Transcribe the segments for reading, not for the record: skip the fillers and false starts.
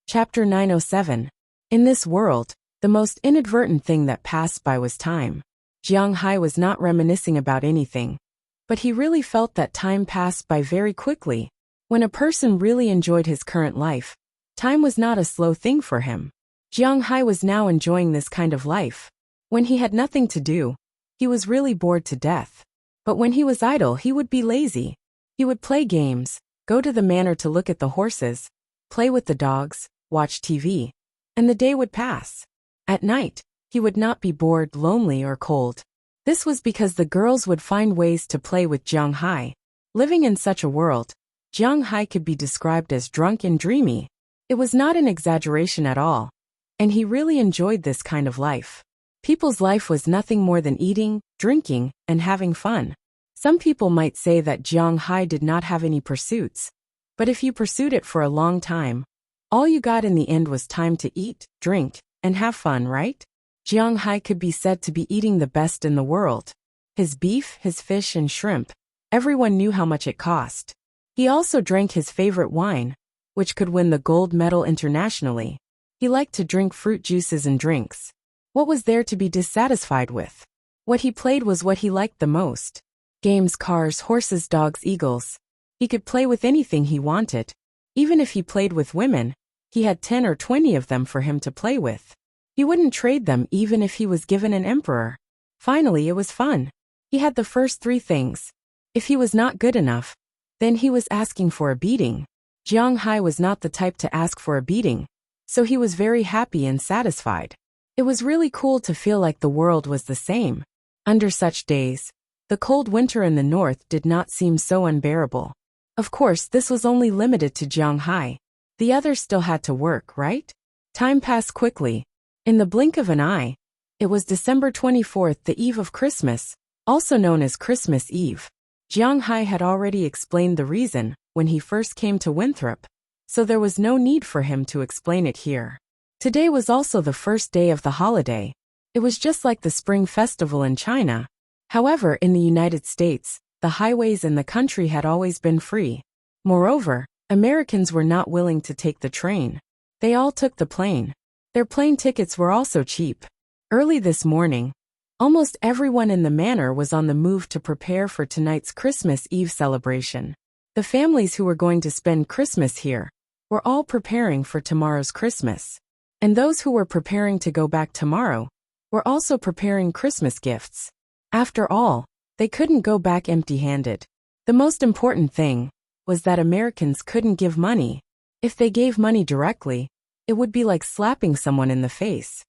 Chapter 907. In this world, the most inadvertent thing that passed by was time. Jiang Hai was not reminiscing about anything, but he really felt that time passed by very quickly. When a person really enjoyed his current life, time was not a slow thing for him. Jiang Hai was now enjoying this kind of life. When he had nothing to do, he was really bored to death. But when he was idle, he would be lazy. He would play games, go to the manor to look at the horses, play with the dogs, watch TV, and the day would pass. At night, he would not be bored, lonely, or cold. This was because the girls would find ways to play with Jiang Hai. Living in such a world, Jiang Hai could be described as drunk and dreamy. It was not an exaggeration at all, and he really enjoyed this kind of life. People's life was nothing more than eating, drinking, and having fun. Some people might say that Jiang Hai did not have any pursuits, but if you pursued it for a long time, all you got in the end was time to eat, drink, and have fun, right? Jiang Hai could be said to be eating the best in the world. His beef, his fish, and shrimp, everyone knew how much it cost. He also drank his favorite wine, which could win the gold medal internationally. He liked to drink fruit juices and drinks. What was there to be dissatisfied with? What he played was what he liked the most. Games, cars, horses, dogs, eagles. He could play with anything he wanted. Even if he played with women, he had 10 or 20 of them for him to play with. He wouldn't trade them even if he was given an emperor. Finally, it was fun. He had the first 3 things. If he was not good enough, then he was asking for a beating. Jiang Hai was not the type to ask for a beating, so he was very happy and satisfied. It was really cool to feel like the world was the same. Under such days, the cold winter in the north did not seem so unbearable. Of course, this was only limited to Jiang Hai. The others still had to work, right? Time passed quickly. In the blink of an eye, it was December 24th, the eve of Christmas, also known as Christmas Eve. Jiang Hai had already explained the reason when he first came to Winthrop, so there was no need for him to explain it here. Today was also the first day of the holiday. It was just like the Spring Festival in China. However, in the United States, the highways in the country had always been free. Moreover, Americans were not willing to take the train. They all took the plane. Their plane tickets were also cheap. Early this morning, almost everyone in the manor was on the move to prepare for tonight's Christmas Eve celebration. The families who were going to spend Christmas here were all preparing for tomorrow's Christmas. And those who were preparing to go back tomorrow were also preparing Christmas gifts. After all, they couldn't go back empty-handed. The most important thing was that Americans couldn't give money. If they gave money directly, it would be like slapping someone in the face.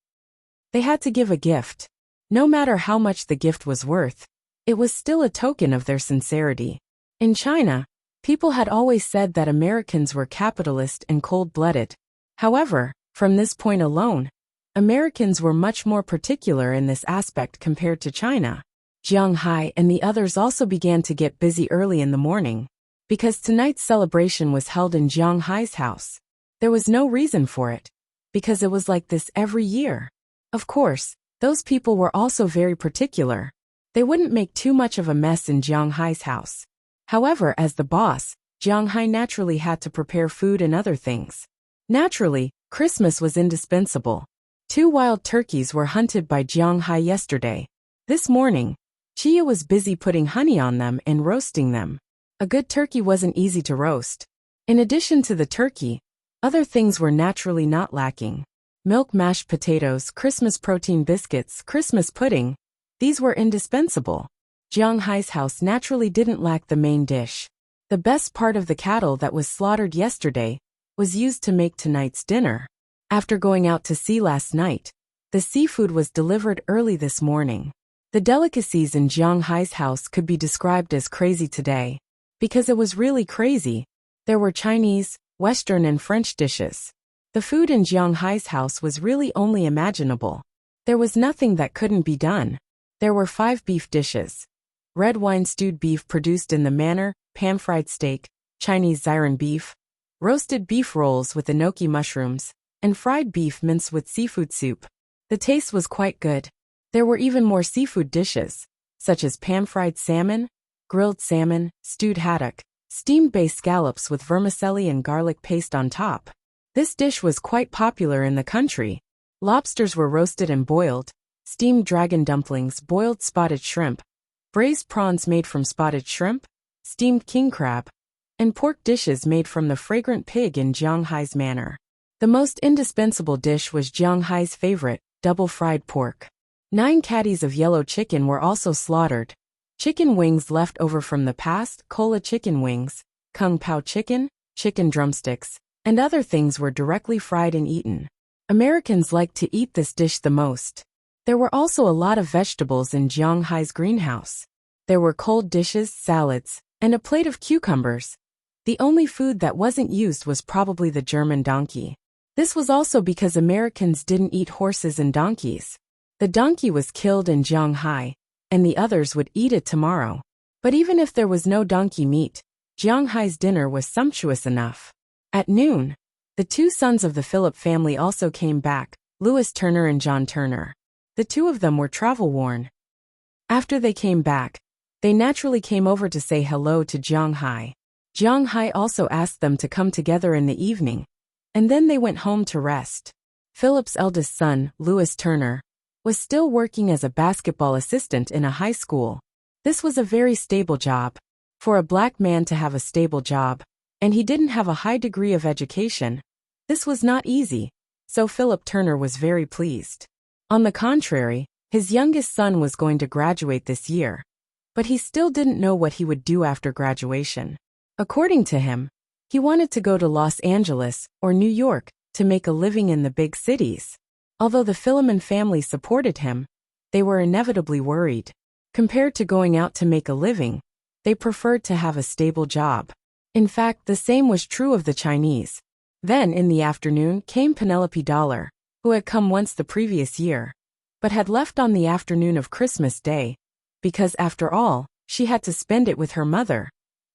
They had to give a gift. No matter how much the gift was worth, it was still a token of their sincerity. In China, people had always said that Americans were capitalist and cold-blooded. However, from this point alone, Americans were much more particular in this aspect compared to China. Jiang Hai and the others also began to get busy early in the morning. Because tonight's celebration was held in Jiang Hai's house. There was no reason for it, because it was like this every year. Of course, those people were also very particular. They wouldn't make too much of a mess in Jiang Hai's house. However, as the boss, Jiang Hai naturally had to prepare food and other things. Naturally, Christmas was indispensable. 2 wild turkeys were hunted by Jiang Hai yesterday. This morning, Chia was busy putting honey on them and roasting them. A good turkey wasn't easy to roast. In addition to the turkey, other things were naturally not lacking. Milk, mashed potatoes, Christmas protein biscuits, Christmas pudding. These were indispensable. Jiang Hai's house naturally didn't lack the main dish. The best part of the cattle that was slaughtered yesterday was used to make tonight's dinner. After going out to sea last night, the seafood was delivered early this morning. The delicacies in Jiang Hai's house could be described as crazy today. Because it was really crazy. There were Chinese, Western and French dishes. The food in Jiang Hai's house was really only imaginable. There was nothing that couldn't be done. There were 5 beef dishes. Red wine stewed beef produced in the manor, pan-fried steak, Chinese Xiran beef, roasted beef rolls with enoki mushrooms, and fried beef minced with seafood soup. The taste was quite good. There were even more seafood dishes, such as pan-fried salmon, grilled salmon, stewed haddock, steamed bay scallops with vermicelli and garlic paste on top. This dish was quite popular in the country. Lobsters were roasted and boiled, steamed dragon dumplings, boiled spotted shrimp, braised prawns made from spotted shrimp, steamed king crab, and pork dishes made from the fragrant pig in Jiang Hai's manor. The most indispensable dish was Jiang Hai's favorite, double-fried pork. 9 caddies of yellow chicken were also slaughtered. Chicken wings left over from the past, cola chicken wings, kung pao chicken, chicken drumsticks, and other things were directly fried and eaten. Americans liked to eat this dish the most. There were also a lot of vegetables in Jiang Hai's greenhouse. There were cold dishes, salads, and a plate of cucumbers. The only food that wasn't used was probably the German donkey. This was also because Americans didn't eat horses and donkeys. The donkey was killed in Jiang Hai, and the others would eat it tomorrow. But even if there was no donkey meat, Jiang Hai's dinner was sumptuous enough. At noon, the 2 sons of the Philip family also came back, Louis Turner and John Turner. The 2 of them were travel-worn. After they came back, they naturally came over to say hello to Jiang Hai. Jiang Hai also asked them to come together in the evening, and then they went home to rest. Philip's eldest son, Louis Turner, was still working as a basketball assistant in a high school. This was a very stable job. For a black man to have a stable job, and he didn't have a high degree of education, this was not easy, so Philip Turner was very pleased. On the contrary, his youngest son was going to graduate this year, but he still didn't know what he would do after graduation. According to him, he wanted to go to Los Angeles or New York to make a living in the big cities. Although the Philemon family supported him, they were inevitably worried. Compared to going out to make a living, they preferred to have a stable job. In fact, the same was true of the Chinese. Then in the afternoon came Penelope Dollar, who had come once the previous year, but had left on the afternoon of Christmas Day, because after all, she had to spend it with her mother.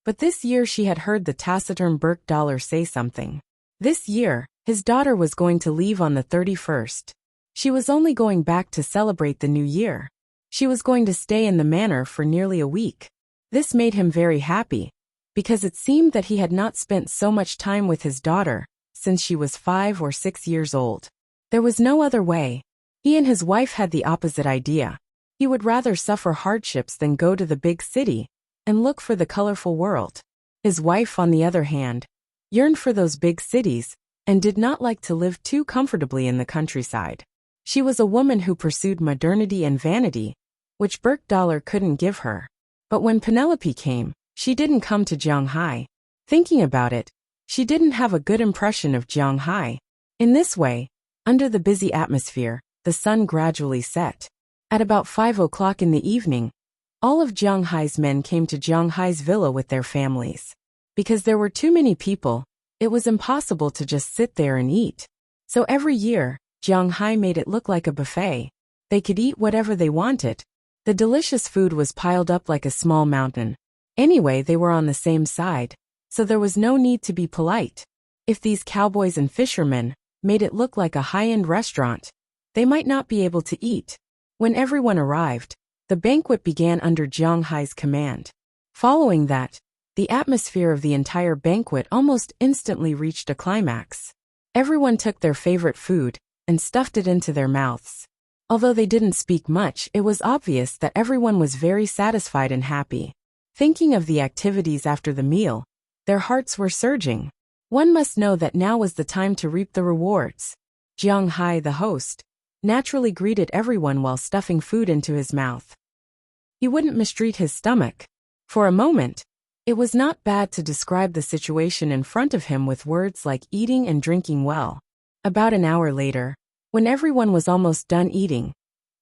But this year she had heard the taciturn Burke Dollar say something. This year, his daughter was going to leave on the 31st. She was only going back to celebrate the new year. She was going to stay in the manor for nearly a week. This made him very happy, because it seemed that he had not spent so much time with his daughter since she was 5 or 6 years old. There was no other way. He and his wife had the opposite idea. He would rather suffer hardships than go to the big city and look for the colorful world. His wife, on the other hand, yearned for those big cities and did not like to live too comfortably in the countryside. She was a woman who pursued modernity and vanity, which Burke Dollar couldn't give her. But when Penelope came, she didn't come to Jiang Hai. Thinking about it, she didn't have a good impression of Jiang Hai. In this way, under the busy atmosphere, the sun gradually set. At about 5 o'clock in the evening, all of Jiang Hai's men came to Jiang Hai's villa with their families. Because there were too many people, it was impossible to just sit there and eat. So every year, Jiang Hai made it look like a buffet. They could eat whatever they wanted. The delicious food was piled up like a small mountain. Anyway, they were on the same side, so there was no need to be polite. If these cowboys and fishermen made it look like a high-end restaurant, they might not be able to eat. When everyone arrived, the banquet began under Jiang Hai's command. Following that, the atmosphere of the entire banquet almost instantly reached a climax. Everyone took their favorite food and stuffed it into their mouths. Although they didn't speak much, it was obvious that everyone was very satisfied and happy. Thinking of the activities after the meal, their hearts were surging. One must know that now was the time to reap the rewards. Jiang Hai, the host, naturally greeted everyone while stuffing food into his mouth. He wouldn't mistreat his stomach. For a moment, it was not bad to describe the situation in front of him with words like eating and drinking well. About an hour later, when everyone was almost done eating,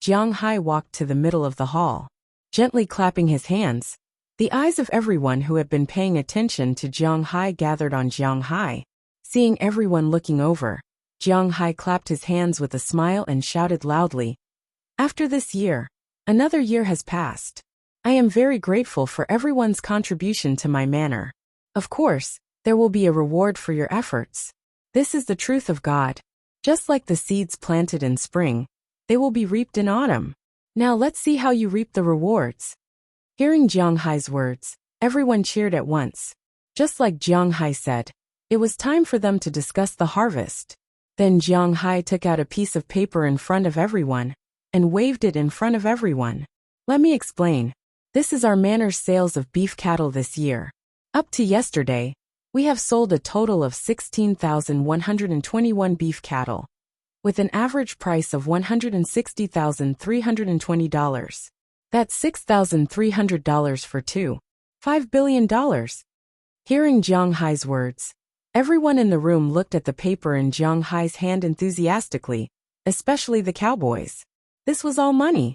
Jiang Hai walked to the middle of the hall. Gently clapping his hands, the eyes of everyone who had been paying attention to Jiang Hai gathered on Jiang Hai. Seeing everyone looking over, Jiang Hai clapped his hands with a smile and shouted loudly, "After this year, another year has passed. I am very grateful for everyone's contribution to my manor. Of course, there will be a reward for your efforts. This is the truth of God. Just like the seeds planted in spring, they will be reaped in autumn. Now let's see how you reap the rewards." Hearing Jiang Hai's words, everyone cheered at once. Just like Jiang Hai said, It was time for them to discuss the harvest. Then Jiang Hai took out a piece of paper in front of everyone and waved it in front of everyone. Let me explain. This is our manor sales of beef cattle this year. Up to yesterday, we have sold a total of 16,121 beef cattle, with an average price of $160,320. That's $6,300 for $5 billion. Hearing Jiang Hai's words, everyone in the room looked at the paper in Jiang Hai's hand enthusiastically, especially the cowboys. This was all money.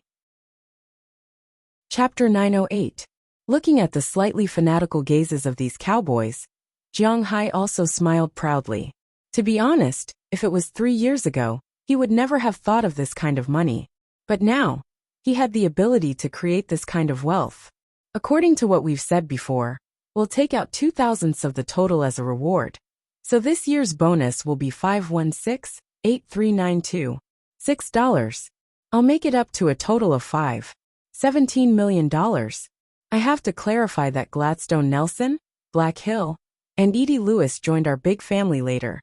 Chapter 908. Looking at the slightly fanatical gazes of these cowboys, Jiang Hai also smiled proudly. To be honest, if it was 3 years ago, he would never have thought of this kind of money. But now, he had the ability to create this kind of wealth. According to what we've said before, we'll take out 2/1000 of the total as a reward. So this year's bonus will be $516,8392. $6. I'll make it up to a total of $17 million. I have to clarify that Gladstone Nelson, Black Hill, and Edie Lewis joined our big family later.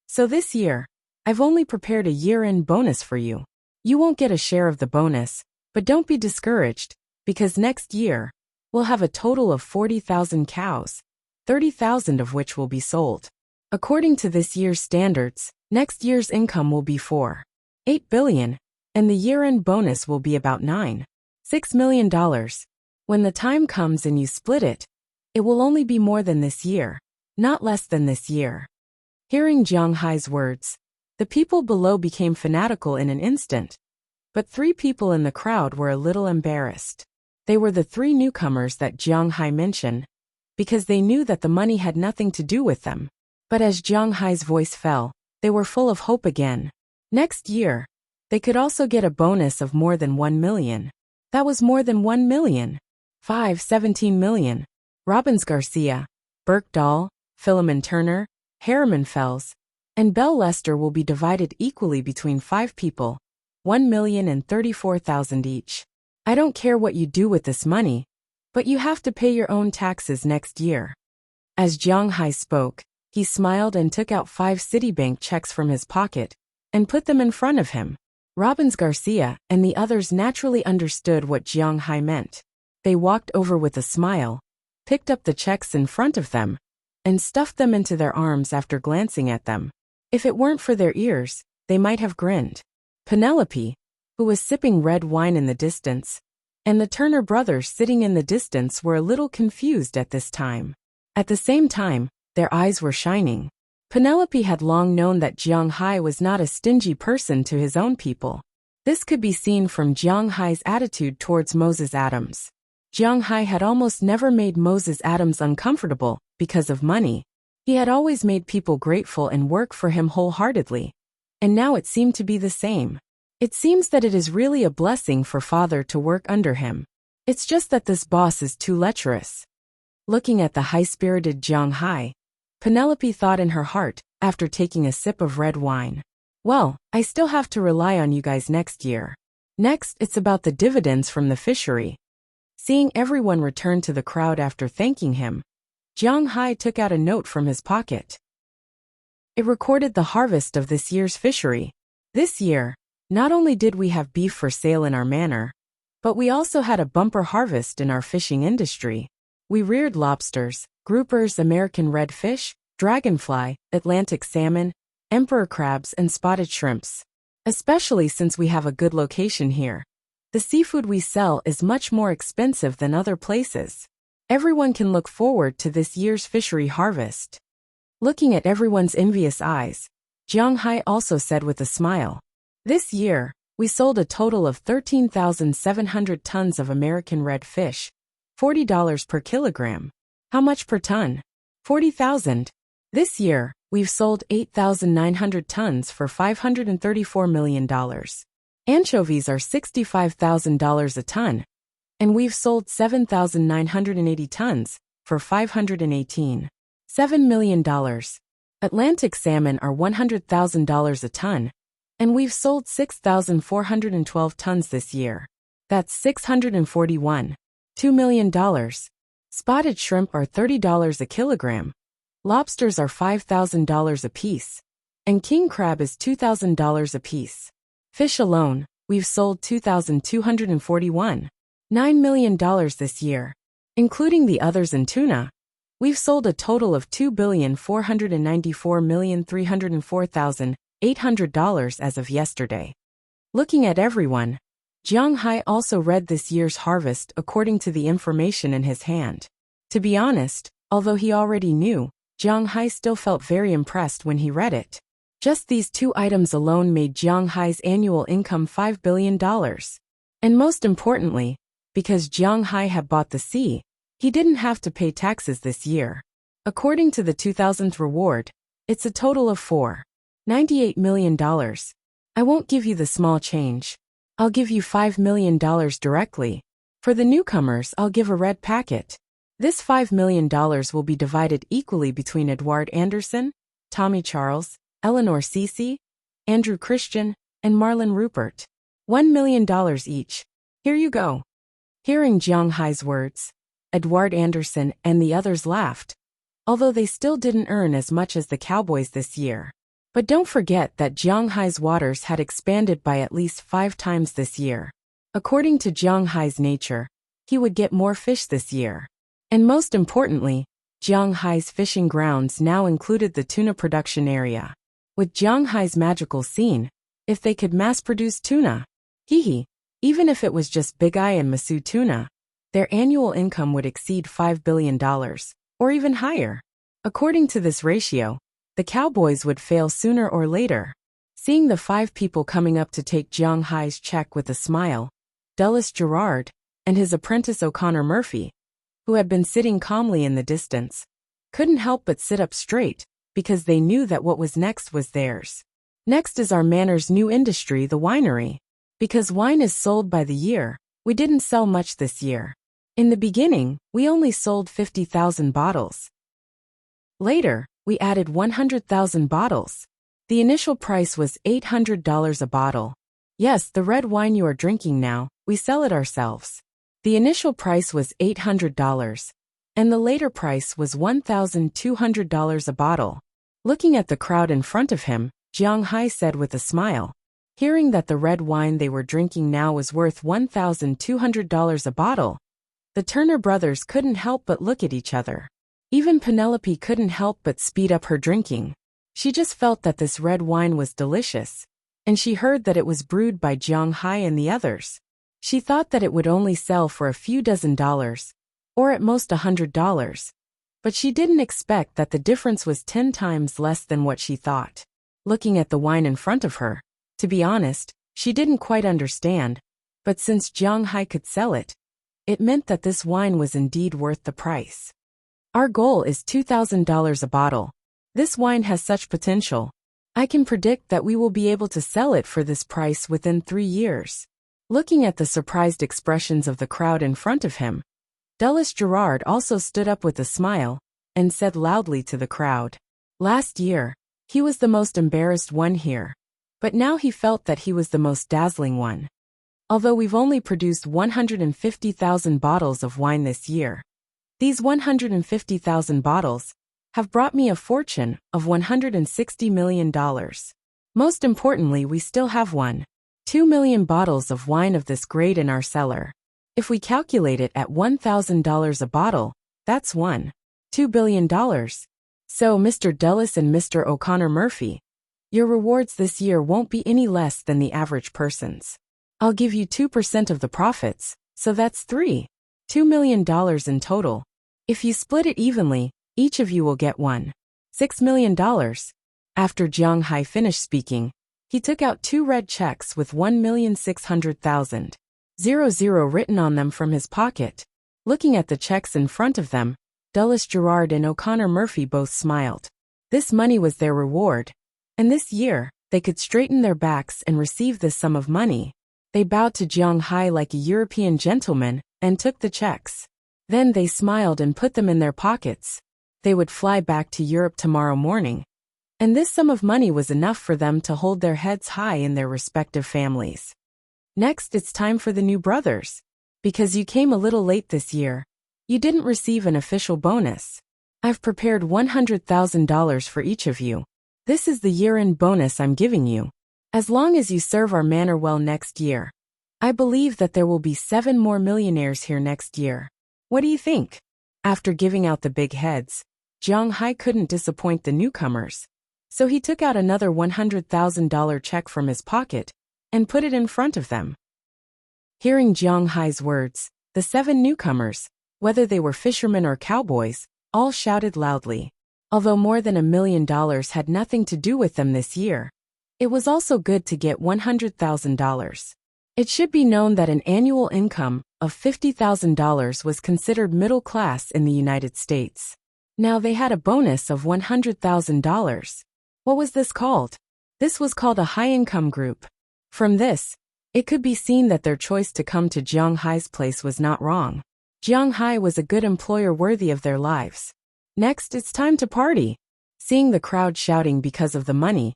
So this year, I've only prepared a year-end bonus for you. You won't get a share of the bonus, but don't be discouraged, because next year, we'll have a total of 40,000 cows, 30,000 of which will be sold. According to this year's standards, next year's income will be $8 billion, and the year-end bonus will be about $6 million. When the time comes and you split it, it will only be more than this year, not less than this year. Hearing Jiang Hai's words, the people below became fanatical in an instant. But 3 people in the crowd were a little embarrassed. They were the 3 newcomers that Jiang Hai mentioned, because they knew that the money had nothing to do with them. But as Jiang Hai's voice fell, they were full of hope again. Next year, they could also get a bonus of more than 1 million. That was more than 1 million. 17 million. Robbins Garcia, Burke Dahl, Philemon Turner, Harriman Fells, and Bell Lester will be divided equally between 5 people, 1,034,000 each. I don't care what you do with this money, but you have to pay your own taxes next year. As Jiang Hai spoke, he smiled and took out 5 Citibank checks from his pocket and put them in front of him. Robbins Garcia and the others naturally understood what Jiang Hai meant. They walked over with a smile, picked up the checks in front of them, and stuffed them into their arms after glancing at them. If it weren't for their ears, they might have grinned. Penelope, who was sipping red wine in the distance, and the Turner brothers sitting in the distance were a little confused at this time. At the same time, their eyes were shining. Penelope had long known that Jiang Hai was not a stingy person to his own people. This could be seen from Jiang Hai's attitude towards Moses Adams. Jiang Hai had almost never made Moses Adams uncomfortable because of money. He had always made people grateful and work for him wholeheartedly. And now it seemed to be the same. It seems that it is really a blessing for father to work under him. It's just that this boss is too lecherous. Looking at the high-spirited Jiang Hai, Penelope thought in her heart, after taking a sip of red wine. Well, I still have to rely on you guys next year. Next, it's about the dividends from the fishery. Seeing everyone return to the crowd after thanking him, Jiang Hai took out a note from his pocket. It recorded the harvest of this year's fishery. This year, not only did we have beef for sale in our manor, but we also had a bumper harvest in our fishing industry. We reared lobsters, groupers, American redfish, dragonfly, Atlantic salmon, emperor crabs, and spotted shrimps. Especially since we have a good location here. The seafood we sell is much more expensive than other places. Everyone can look forward to this year's fishery harvest. Looking at everyone's envious eyes, Jiang Hai also said with a smile, this year, we sold a total of 13,700 tons of American redfish, $40 per kilogram. How much per ton? 40,000. This year, we've sold 8,900 tons for $534 million. Anchovies are $65,000 a ton, and we've sold 7,980 tons for $518.7 million. Atlantic salmon are $100,000 a ton, and we've sold 6,412 tons this year. That's $641.2 million. Spotted shrimp are $30 a kilogram, Lobsters are $5,000 apiece. And king crab is $2,000 apiece. Fish alone, we've sold 2,241. $9 million this year. Including the others and tuna, we've sold a total of $2,494,304,800 as of yesterday. Looking at everyone, Jiang Hai also read this year's harvest according to the information in his hand. To be honest, although he already knew, Jiang Hai still felt very impressed when he read it. Just these two items alone made Jiang Hai's annual income $5 billion. And most importantly, because Jiang Hai had bought the sea, he didn't have to pay taxes this year. According to the 2000th reward, it's a total of $98 million. I won't give you the small change. I'll give you $5 million directly. For the newcomers, I'll give a red packet. This $5 million will be divided equally between Edward Anderson, Tommy Charles, Eleanor Cece, Andrew Christian, and Marlon Rupert. $1 million each. Here you go. Hearing Jiang Hai's words, Edward Anderson and the others laughed, although they still didn't earn as much as the cowboys this year. But don't forget that Jiang Hai's waters had expanded by at least 5 times this year. According to Jiang Hai's nature, he would get more fish this year. And most importantly, Jiang Hai's fishing grounds now included the tuna production area. With Jiang Hai's magical scene, if they could mass-produce tuna, even if it was just Big Eye and Masu tuna, their annual income would exceed $5 billion, or even higher. According to this ratio, the cowboys would fail sooner or later. Seeing the 5 people coming up to take Jiang Hai's check with a smile, Dulles Gerard, and his apprentice O'Connor Murphy, who had been sitting calmly in the distance, couldn't help but sit up straight, because they knew that what was next was theirs. Next is our Manor's new industry, the winery. Because wine is sold by the year, we didn't sell much this year. In the beginning, we only sold 50,000 bottles. Later, we added 100,000 bottles. The initial price was $800 a bottle. Yes, the red wine you are drinking now, we sell it ourselves. The initial price was $800, and the later price was $1,200 a bottle. Looking at the crowd in front of him, Jiang Hai said with a smile. Hearing that the red wine they were drinking now was worth $1,200 a bottle, the Turner brothers couldn't help but look at each other. Even Penelope couldn't help but speed up her drinking. She just felt that this red wine was delicious, and she heard that it was brewed by Jiang Hai and the others. She thought that it would only sell for a few dozen dollars, or at most $100, but she didn't expect that the difference was 10 times less than what she thought. Looking at the wine in front of her, to be honest, she didn't quite understand, but since Jiang Hai could sell it, it meant that this wine was indeed worth the price. Our goal is $2,000 a bottle. This wine has such potential. I can predict that we will be able to sell it for this price within 3 years. Looking at the surprised expressions of the crowd in front of him, Dulles Gerard also stood up with a smile and said loudly to the crowd. Last year, he was the most embarrassed one here, but now he felt that he was the most dazzling one. Although we've only produced 150,000 bottles of wine this year, these 150,000 bottles have brought me a fortune of $160 million. Most importantly, we still have 2 million bottles of wine of this grade in our cellar. If we calculate it at $1,000 a bottle, that's $2 billion. So, Mr. Dulles and Mr. O'Connor Murphy, your rewards this year won't be any less than the average person's. I'll give you 2% of the profits, so that's $2 million in total. If you split it evenly, each of you will get $6 million. After Jiang Hai finished speaking, he took out 2 red checks with $1,600,000 written on them from his pocket. Looking at the checks in front of them, Dulles Gerard and O'Connor Murphy both smiled. This money was their reward, and this year, they could straighten their backs and receive this sum of money. They bowed to Jiang Hai like a European gentleman and took the checks. Then they smiled and put them in their pockets. They would fly back to Europe tomorrow morning, and this sum of money was enough for them to hold their heads high in their respective families. Next, it's time for the new brothers. Because you came a little late this year, you didn't receive an official bonus. I've prepared $100,000 for each of you. This is the year-end bonus I'm giving you. As long as you serve our manor well next year. I believe that there will be 7 more millionaires here next year. What do you think? After giving out the big heads, Jiang Hai couldn't disappoint the newcomers. So he took out another $100,000 check from his pocket and put it in front of them. Hearing Jiang Hai's words, the 7 newcomers, whether they were fishermen or cowboys, all shouted loudly. Although more than $1 million had nothing to do with them this year, it was also good to get $100,000. It should be known that an annual income of $50,000 was considered middle class in the United States. Now they had a bonus of $100,000. What was this called? This was called a high-income group. From this, it could be seen that their choice to come to Jiang Hai's place was not wrong. Jiang Hai was a good employer worthy of their lives. Next, it's time to party. Seeing the crowd shouting because of the money,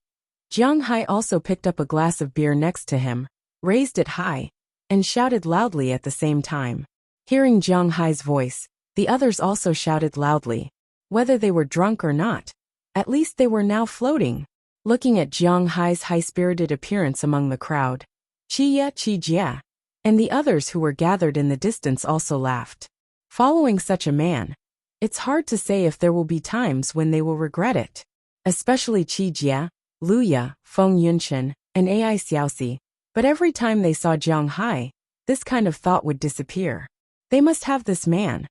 Jiang Hai also picked up a glass of beer next to him, raised it high, and shouted loudly at the same time. Hearing Jiang Hai's voice, the others also shouted loudly. Whether they were drunk or not, at least they were now floating. Looking at Jiang Hai's high-spirited appearance among the crowd, Qijia, and the others who were gathered in the distance also laughed. Following such a man, it's hard to say if there will be times when they will regret it. Especially Qijia, Luya, Feng Yunchen, and Ai Xiaoxi. But every time they saw Jiang Hai, this kind of thought would disappear. They must have this man.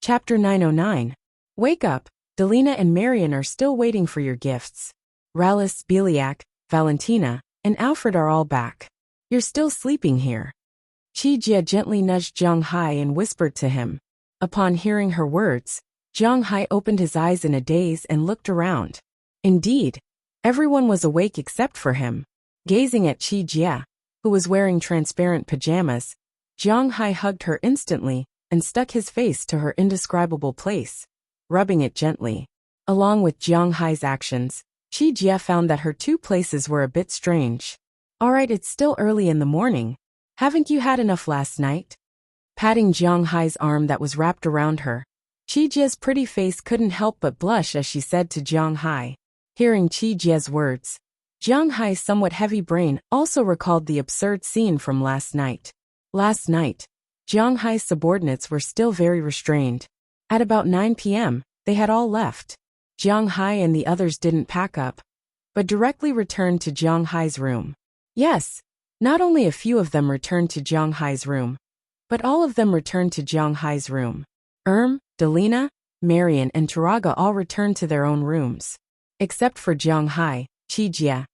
Chapter 909. Wake up, Delina and Marian are still waiting for your gifts. Rallis, Beliak, Valentina, and Alfred are all back. You're still sleeping here. Qijia gently nudged Jiang Hai and whispered to him. Upon hearing her words, Jiang Hai opened his eyes in a daze and looked around. Indeed, everyone was awake except for him. Gazing at Qijia, who was wearing transparent pajamas, Jiang Hai hugged her instantly and stuck his face to her indescribable place, rubbing it gently. Along with Jiang Hai's actions, Qijia found that her 2 places were a bit strange. Alright, it's still early in the morning. Haven't you had enough last night? Patting Jiang Hai's arm that was wrapped around her, Qijia's pretty face couldn't help but blush as she said to Jiang Hai. Hearing Qijia's words, Jiang Hai's somewhat heavy brain also recalled the absurd scene from last night. Last night, Jiang Hai's subordinates were still very restrained. At about 9 p.m., they had all left. Jiang Hai and the others didn't pack up, but directly returned to Jiang Hai's room. Yes, not only a few of them returned to Jiang Hai's room, but all of them returned to Jiang Hai's room. Delina, Marian, and Taraga all returned to their own rooms. Except for Jiang Hai, Qijia,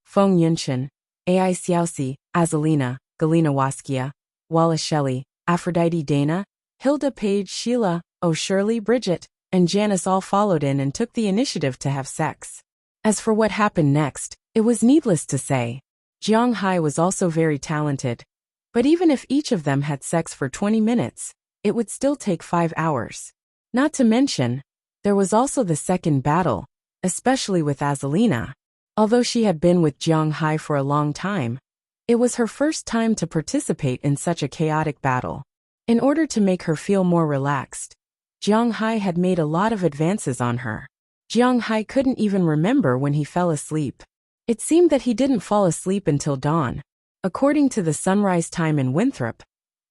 Feng Yunchen, Ai Xiaoxi, Azalina, Galina Waskia, Walla Shelley, Aphrodite Dana, Hilda Page, Sheila, Shirley, Bridget, and Janice all followed in and took the initiative to have sex. As for what happened next, it was needless to say. Jiang Hai was also very talented. But even if each of them had sex for 20 minutes, it would still take 5 hours. Not to mention, there was also the second battle, especially with Azalina. Although she had been with Jiang Hai for a long time, it was her first time to participate in such a chaotic battle. In order to make her feel more relaxed, Jiang Hai had made a lot of advances on her. Jiang Hai couldn't even remember when he fell asleep. It seemed that he didn't fall asleep until dawn. According to the sunrise time in Winthrop,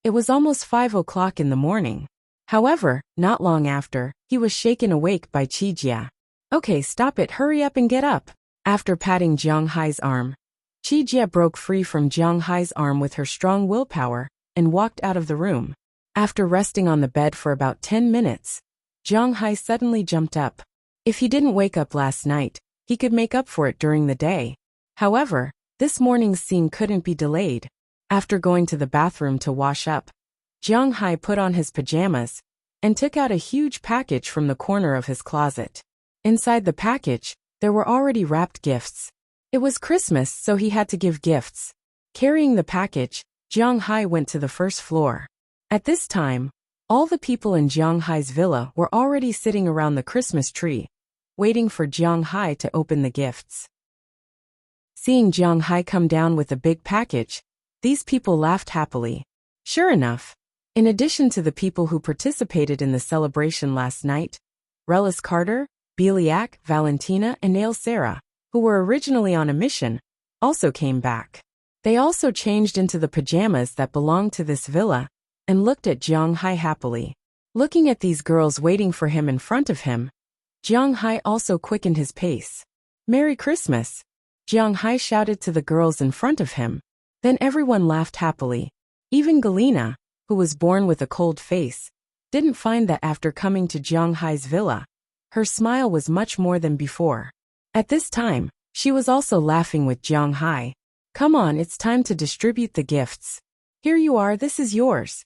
it was almost 5 o'clock in the morning. However, not long after, he was shaken awake by Qijia. Okay, stop it, hurry up and get up. After patting Jiang Hai's arm, Qijia broke free from Jiang Hai's arm with her strong willpower and walked out of the room. After resting on the bed for about 10 minutes, Jiang Hai suddenly jumped up. If he didn't wake up last night, he could make up for it during the day. However, this morning's scene couldn't be delayed. After going to the bathroom to wash up, Jiang Hai put on his pajamas and took out a huge package from the corner of his closet. Inside the package, there were already wrapped gifts. It was Christmas, so he had to give gifts. Carrying the package, Jiang Hai went to the first floor. At this time, all the people in Jiang Hai's villa were already sitting around the Christmas tree, waiting for Jiang Hai to open the gifts. Seeing Jiang Hai come down with a big package, these people laughed happily. Sure enough, In addition to the people who participated in the celebration last night, Relis Carter, Beliak, Valentina, and Nail Sarah, who were originally on a mission, also came back. They also changed into the pajamas that belonged to this villa and looked at Jiang Hai happily. Looking at these girls waiting for him in front of him, Jiang Hai also quickened his pace. "Merry Christmas!" Jiang Hai shouted to the girls in front of him. Then everyone laughed happily. Even Galina, who was born with a cold face, didn't find that after coming to Jiang Hai's villa, her smile was much more than before. At this time, she was also laughing with Jiang Hai. "Come on, it's time to distribute the gifts. Here you are, this is yours."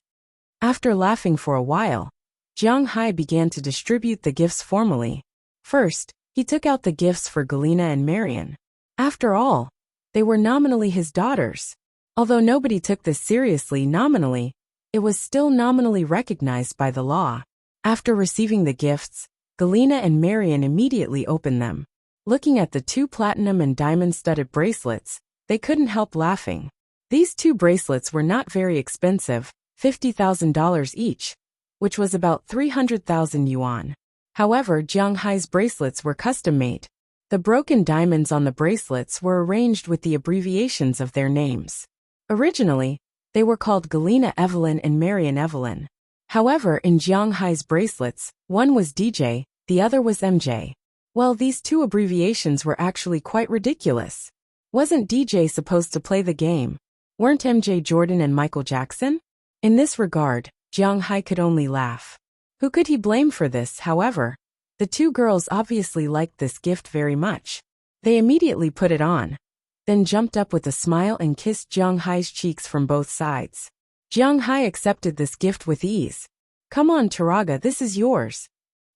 After laughing for a while, Jiang Hai began to distribute the gifts formally. First, he took out the gifts for Galina and Marian. After all, they were nominally his daughters. Although nobody took this seriously nominally, it was still nominally recognized by the law. After receiving the gifts, Galina and Marian immediately opened them. Looking at the 2 platinum and diamond-studded bracelets, they couldn't help laughing. These 2 bracelets were not very expensive, $50,000 each, which was about 300,000 yuan. However, Jiang Hai's bracelets were custom-made. The broken diamonds on the bracelets were arranged with the abbreviations of their names. Originally, they were called Galina Evelyn and Marian Evelyn. However, in Jiang Hai's bracelets, one was DJ, the other was MJ. Well, these 2 abbreviations were actually quite ridiculous. Wasn't DJ supposed to play the game? Weren't MJ Jordan and Michael Jackson? In this regard, Jiang Hai could only laugh. Who could he blame for this, however? The 2 girls obviously liked this gift very much. They immediately put it on, then jumped up with a smile and kissed Jiang Hai's cheeks from both sides. Jiang Hai accepted this gift with ease. "Come on, Taraga, this is yours."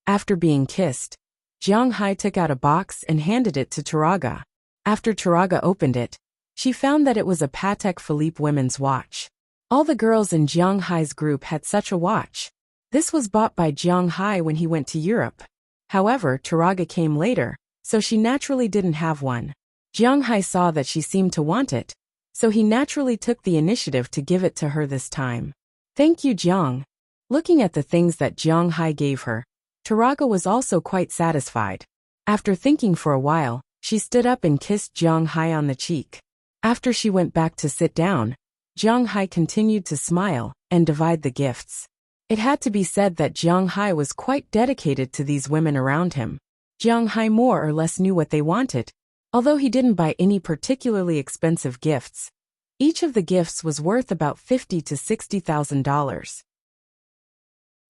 After being kissed, Jiang Hai took out a box and handed it to Taraga. After Taraga opened it, she found that it was a Patek Philippe women's watch. All the girls in Jiang Hai's group had such a watch. This was bought by Jiang Hai when he went to Europe. However, Taraga came later, so she naturally didn't have one. Jiang Hai saw that she seemed to want it, so he naturally took the initiative to give it to her this time. "Thank you, Jiang." Looking at the things that Jiang Hai gave her, Taraga was also quite satisfied. After thinking for a while, she stood up and kissed Jiang Hai on the cheek. After she went back to sit down, Jiang Hai continued to smile and divide the gifts. It had to be said that Jiang Hai was quite dedicated to these women around him. Jiang Hai more or less knew what they wanted. Although he didn't buy any particularly expensive gifts, each of the gifts was worth about $50,000 to $60,000.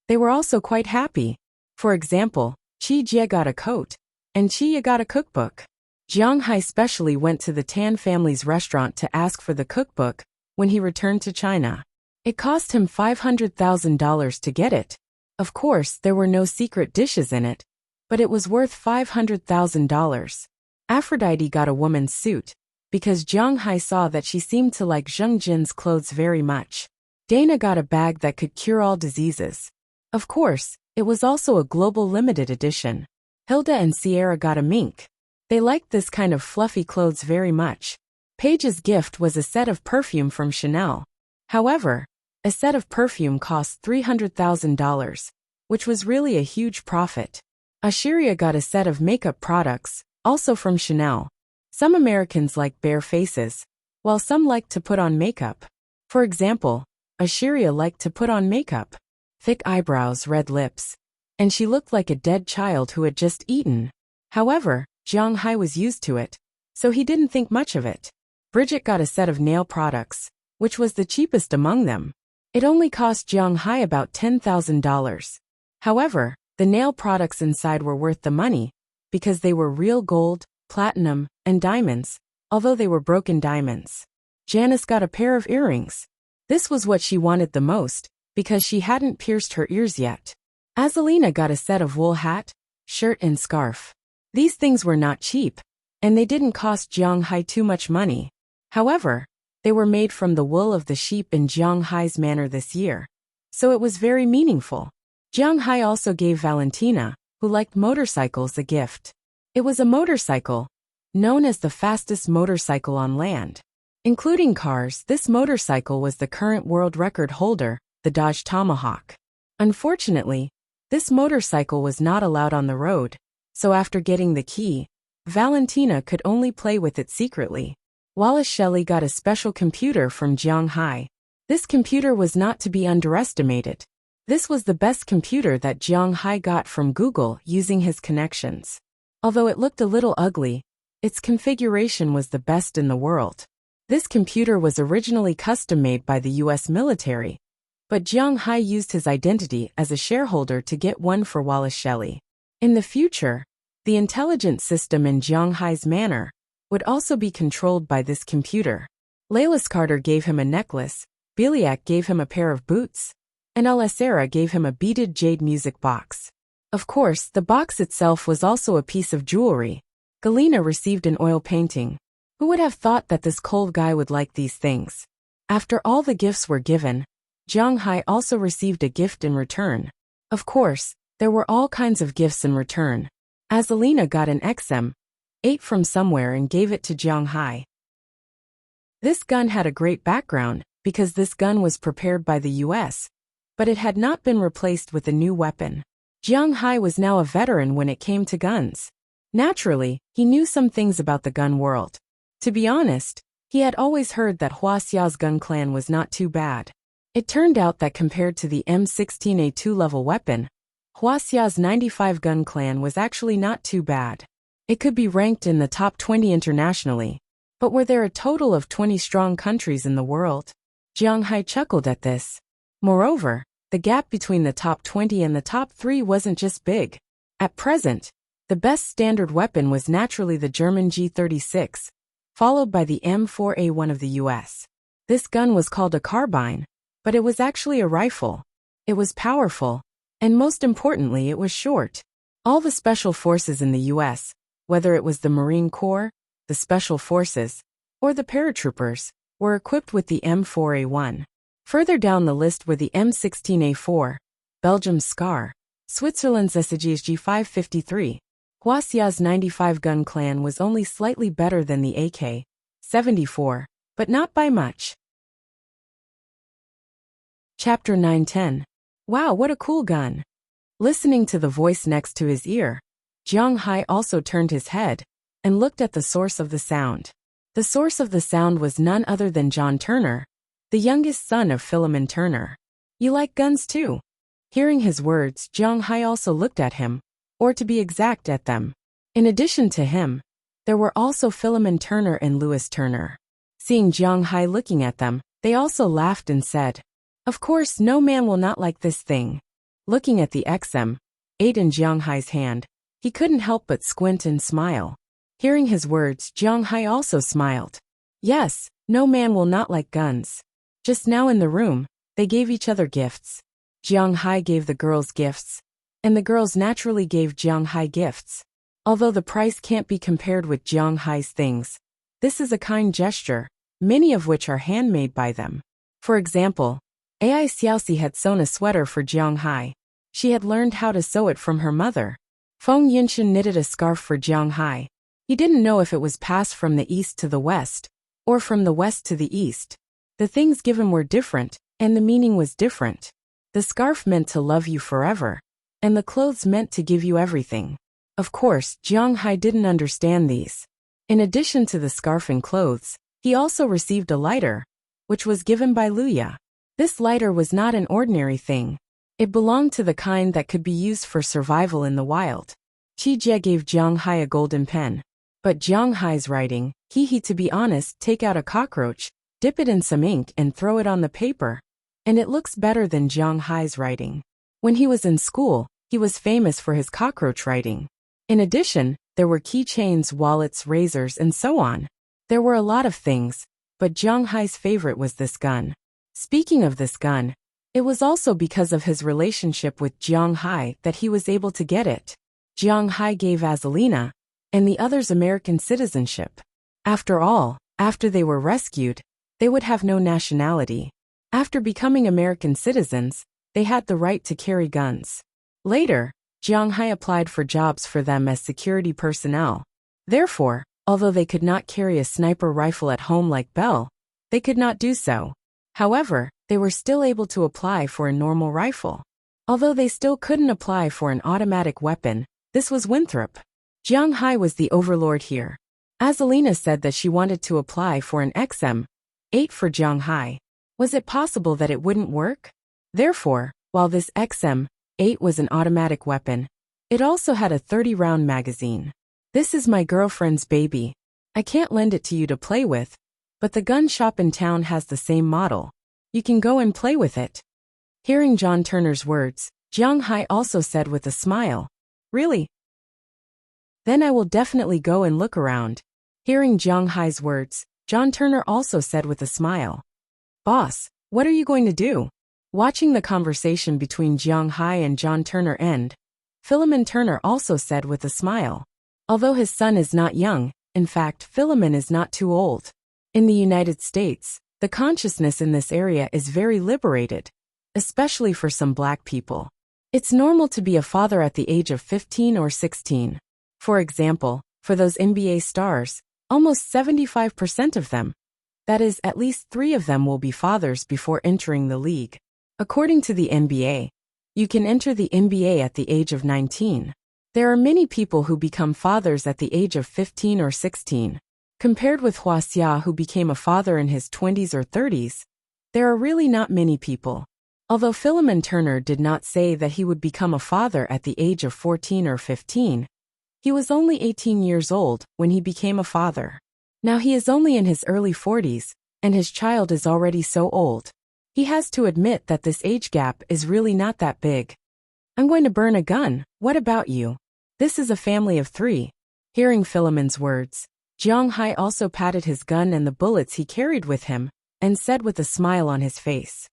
They were also quite happy. For example, Qi Jie got a coat, and Qi Ye got a cookbook. Jiang Hai specially went to the Tan family's restaurant to ask for the cookbook when he returned to China. It cost him $500,000 to get it. Of course, there were no secret dishes in it, but it was worth $500,000. Aphrodite got a woman's suit, because Jiang Hai saw that she seemed to like Zheng Jin's clothes very much. Dana got a bag that could cure all diseases. Of course, it was also a global limited edition. Hilda and Sierra got a mink. They liked this kind of fluffy clothes very much. Paige's gift was a set of perfume from Chanel. However, a set of perfume cost $300,000, which was really a huge profit. Ashiria got a set of makeup products, also from Chanel. Some Americans like bare faces, while some like to put on makeup. For example, Ashiria liked to put on makeup. Thick eyebrows, red lips. And she looked like a dead child who had just eaten. However, Jiang Hai was used to it, so he didn't think much of it. Bridget got a set of nail products, which was the cheapest among them. It only cost Jiang Hai about $10,000. However, the nail products inside were worth the money, because they were real gold, platinum, and diamonds, although they were broken diamonds. Janice got a pair of earrings. This was what she wanted the most, because she hadn't pierced her ears yet. Azalina got a set of wool hat, shirt and scarf. These things were not cheap, and they didn't cost Jiang Hai too much money. However, they were made from the wool of the sheep in Jiang Hai's manor this year, so it was very meaningful. Jiang Hai also gave Valentina, who liked motorcycles, a gift. It was a motorcycle, known as the fastest motorcycle on land. Including cars, this motorcycle was the current world record holder the Dodge Tomahawk. Unfortunately, this motorcycle was not allowed on the road, so after getting the key, Valentina could only play with it secretly. Wallace Shelley got a special computer from Jiang Hai. This computer was not to be underestimated. This was the best computer that Jiang Hai got from Google using his connections. Although it looked a little ugly, its configuration was the best in the world. This computer was originally custom-made by the US military, but Jiang Hai used his identity as a shareholder to get one for Wallace Shelley. In the future, the intelligence system in Jiang Hai's manor would also be controlled by this computer. Lalas Carter gave him a necklace, Biliak gave him a pair of boots, and Alessera gave him a beaded jade music box. Of course, the box itself was also a piece of jewelry. Galena received an oil painting. Who would have thought that this cold guy would like these things? After all the gifts were given, Jiang Hai also received a gift in return. Of course, there were all kinds of gifts in return. Azalina got an XM8 from somewhere and gave it to Jiang Hai. This gun had a great background, because this gun was prepared by the US, but it had not been replaced with a new weapon. Jiang Hai was now a veteran when it came to guns. Naturally, he knew some things about the gun world. To be honest, he had always heard that Huaxia's gun clan was not too bad. It turned out that compared to the M16A2 level weapon, Huaxia's 95 gun clan was actually not too bad. It could be ranked in the top 20 internationally, but were there a total of 20 strong countries in the world? Jiang Hai chuckled at this. Moreover, the gap between the top 20 and the top 3 wasn't just big. At present, the best standard weapon was naturally the German G36, followed by the M4A1 of the US. This gun was called a carbine, but it was actually a rifle. It was powerful, and most importantly, it was short. All the special forces in the US, whether it was the Marine Corps, the Special Forces, or the paratroopers, were equipped with the M4A1. Further down the list were the M16A4, Belgium's SCAR, Switzerland's SGSG 553. Huaxia's 95 gun clan was only slightly better than the AK-74, but not by much. Chapter 910. Wow, what a cool gun. Listening to the voice next to his ear, Jiang Hai also turned his head and looked at the source of the sound. The source of the sound was none other than John Turner, the youngest son of Philemon Turner. You like guns too? Hearing his words, Jiang Hai also looked at him, or to be exact at them. In addition to him, there were also Philemon Turner and Louis Turner. Seeing Jiang Hai looking at them, they also laughed and said, "Of course, no man will not like this thing." Looking at the XM8 in Jiang Hai's hand, he couldn't help but squint and smile. Hearing his words, Jiang Hai also smiled. Yes, no man will not like guns. Just now in the room, they gave each other gifts. Jiang Hai gave the girls gifts, and the girls naturally gave Jiang Hai gifts. Although the price can't be compared with Jiang Hai's things, this is a kind gesture, many of which are handmade by them. For example, Ai Xiaoxi had sewn a sweater for Jiang Hai. She had learned how to sew it from her mother. Feng Yinshan knitted a scarf for Jiang Hai. He didn't know if it was passed from the east to the west, or from the west to the east. The things given were different, and the meaning was different. The scarf meant to love you forever, and the clothes meant to give you everything. Of course, Jiang Hai didn't understand these. In addition to the scarf and clothes, he also received a lighter, which was given by Luya. This lighter was not an ordinary thing. It belonged to the kind that could be used for survival in the wild. Qi Jie gave Jiang Hai a golden pen. But Jiang Hai's writing, to be honest, take out a cockroach, dip it in some ink and throw it on the paper, and it looks better than Jiang Hai's writing. When he was in school, he was famous for his cockroach writing. In addition, there were keychains, wallets, razors, and so on. There were a lot of things, but Jiang Hai's favorite was this gun. Speaking of this gun, it was also because of his relationship with Jiang Hai that he was able to get it. Jiang Hai gave Azalina and the others American citizenship. After all, after they were rescued, they would have no nationality. After becoming American citizens, they had the right to carry guns. Later, Jiang Hai applied for jobs for them as security personnel. Therefore, although they could not carry a sniper rifle at home like Bell, they could not do so. However, they were still able to apply for a normal rifle. Although they still couldn't apply for an automatic weapon, this was Winthrop. Jiang Hai was the overlord here. Azalina said that she wanted to apply for an XM8 for Jiang Hai. Was it possible that it wouldn't work? Therefore, while this XM8 was an automatic weapon, it also had a 30-round magazine. This is my girlfriend's baby. I can't lend it to you to play with, but the gun shop in town has the same model. You can go and play with it. Hearing John Turner's words, Jiang Hai also said with a smile, "Really? Then I will definitely go and look around." Hearing Jiang Hai's words, John Turner also said with a smile, "Boss, what are you going to do?" Watching the conversation between Jiang Hai and John Turner end, Philemon Turner also said with a smile. Although his son is not young, in fact, Philemon is not too old. In the United States, the consciousness in this area is very liberated, especially for some black people. It's normal to be a father at the age of 15 or 16. For example, for those NBA stars, almost 75% of them, that is, at least 3 of them will be fathers before entering the league. According to the NBA, you can enter the NBA at the age of 19. There are many people who become fathers at the age of 15 or 16. Compared with Hua Xia, who became a father in his 20s or 30s, there are really not many people. Although Philemon Turner did not say that he would become a father at the age of 14 or 15, he was only 18 years old when he became a father. Now he is only in his early 40s, and his child is already so old. He has to admit that this age gap is really not that big. "I'm going to burn a gun, what about you? This is a family of 3. Hearing Philemon's words, Jiang Hai also patted his gun and the bullets he carried with him, and said with a smile on his face,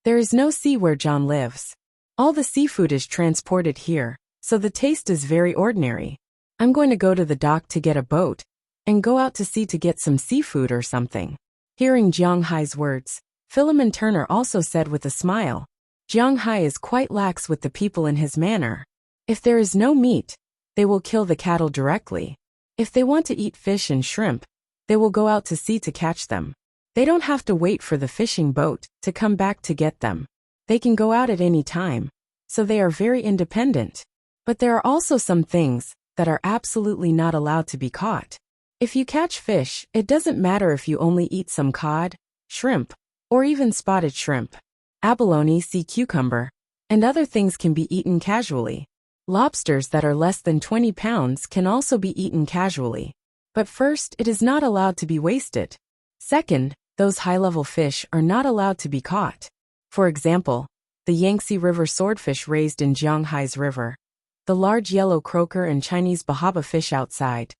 "There is no sea where John lives. All the seafood is transported here, so the taste is very ordinary. I'm going to go to the dock to get a boat, and go out to sea to get some seafood or something." Hearing Jiang Hai's words, Philemon Turner also said with a smile, "Jiang Hai is quite lax with the people in his manner. If there is no meat, they will kill the cattle directly. If they want to eat fish and shrimp, they will go out to sea to catch them. They don't have to wait for the fishing boat to come back to get them. They can go out at any time, so they are very independent. But there are also some things that are absolutely not allowed to be caught. If you catch fish, it doesn't matter if you only eat some cod, shrimp, or even spotted shrimp. Abalone, sea cucumber, and other things can be eaten casually. Lobsters that are less than 20 pounds can also be eaten casually. But first, it is not allowed to be wasted. Second, those high-level fish are not allowed to be caught. For example, the Yangtze River swordfish raised in Jiang Hai's river, the large yellow croaker and Chinese bahaba fish outside,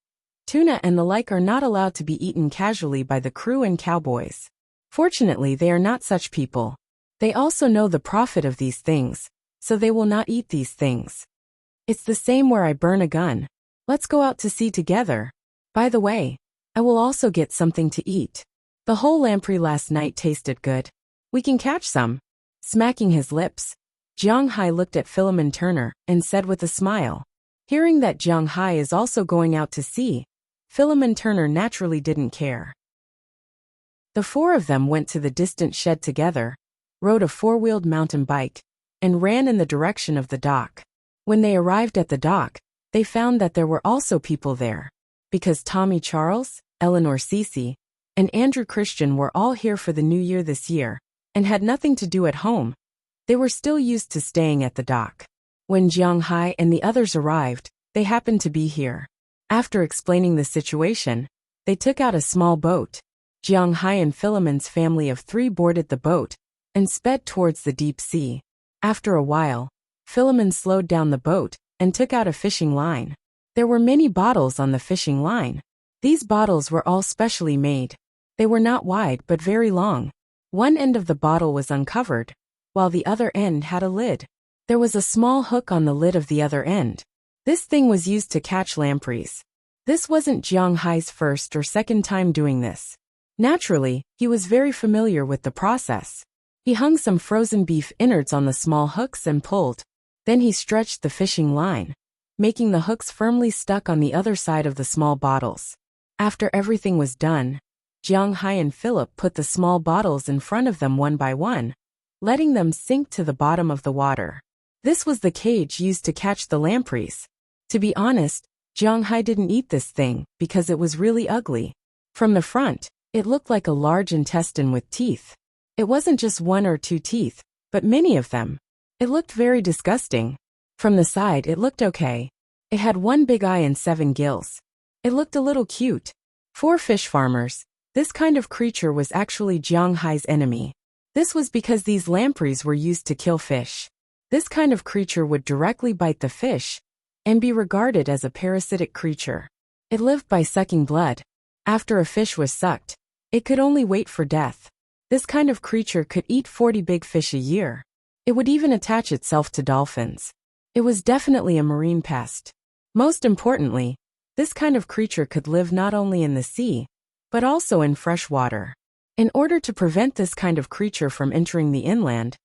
tuna and the like are not allowed to be eaten casually by the crew and cowboys. Fortunately, they are not such people. They also know the profit of these things, so they will not eat these things. It's the same where I burn a gun. Let's go out to sea together. By the way, I will also get something to eat. The whole lamprey last night tasted good. We can catch some." Smacking his lips, Jiang Hai looked at Philemon Turner and said with a smile. Hearing that Jiang Hai is also going out to sea, Philemon Turner naturally didn't care. The 4 of them went to the distant shed together, rode a 4-wheeled mountain bike, and ran in the direction of the dock. When they arrived at the dock, they found that there were also people there. Because Tommy Charles, Eleanor Cece, and Andrew Christian were all here for the new year this year, and had nothing to do at home, they were still used to staying at the dock. When Jiang Hai and the others arrived, they happened to be here. After explaining the situation, they took out a small boat. Jiang Hai and Philemon's family of 3 boarded the boat, and sped towards the deep sea. After a while, Philemon slowed down the boat, and took out a fishing line. There were many bottles on the fishing line. These bottles were all specially made. They were not wide but very long. One end of the bottle was uncovered, while the other end had a lid. There was a small hook on the lid of the other end. This thing was used to catch lampreys. This wasn't Jiang Hai's first or second time doing this. Naturally, he was very familiar with the process. He hung some frozen beef innards on the small hooks and pulled. Then he stretched the fishing line, making the hooks firmly stuck on the other side of the small bottles. After everything was done, Jiang Hai and Philip put the small bottles in front of them one by one, letting them sink to the bottom of the water. This was the cage used to catch the lampreys. To be honest, Jiang Hai didn't eat this thing because it was really ugly. From the front, it looked like a large intestine with teeth. It wasn't just one or two teeth, but many of them. It looked very disgusting. From the side it looked okay. It had one big eye and 7 gills. It looked a little cute. For fish farmers, this kind of creature was actually Jiang Hai's enemy. This was because these lampreys were used to kill fish. This kind of creature would directly bite the fish and be regarded as a parasitic creature. It lived by sucking blood. After a fish was sucked, it could only wait for death. This kind of creature could eat 40 big fish a year. It would even attach itself to dolphins. It was definitely a marine pest. Most importantly, this kind of creature could live not only in the sea, but also in fresh water. In order to prevent this kind of creature from entering the inland,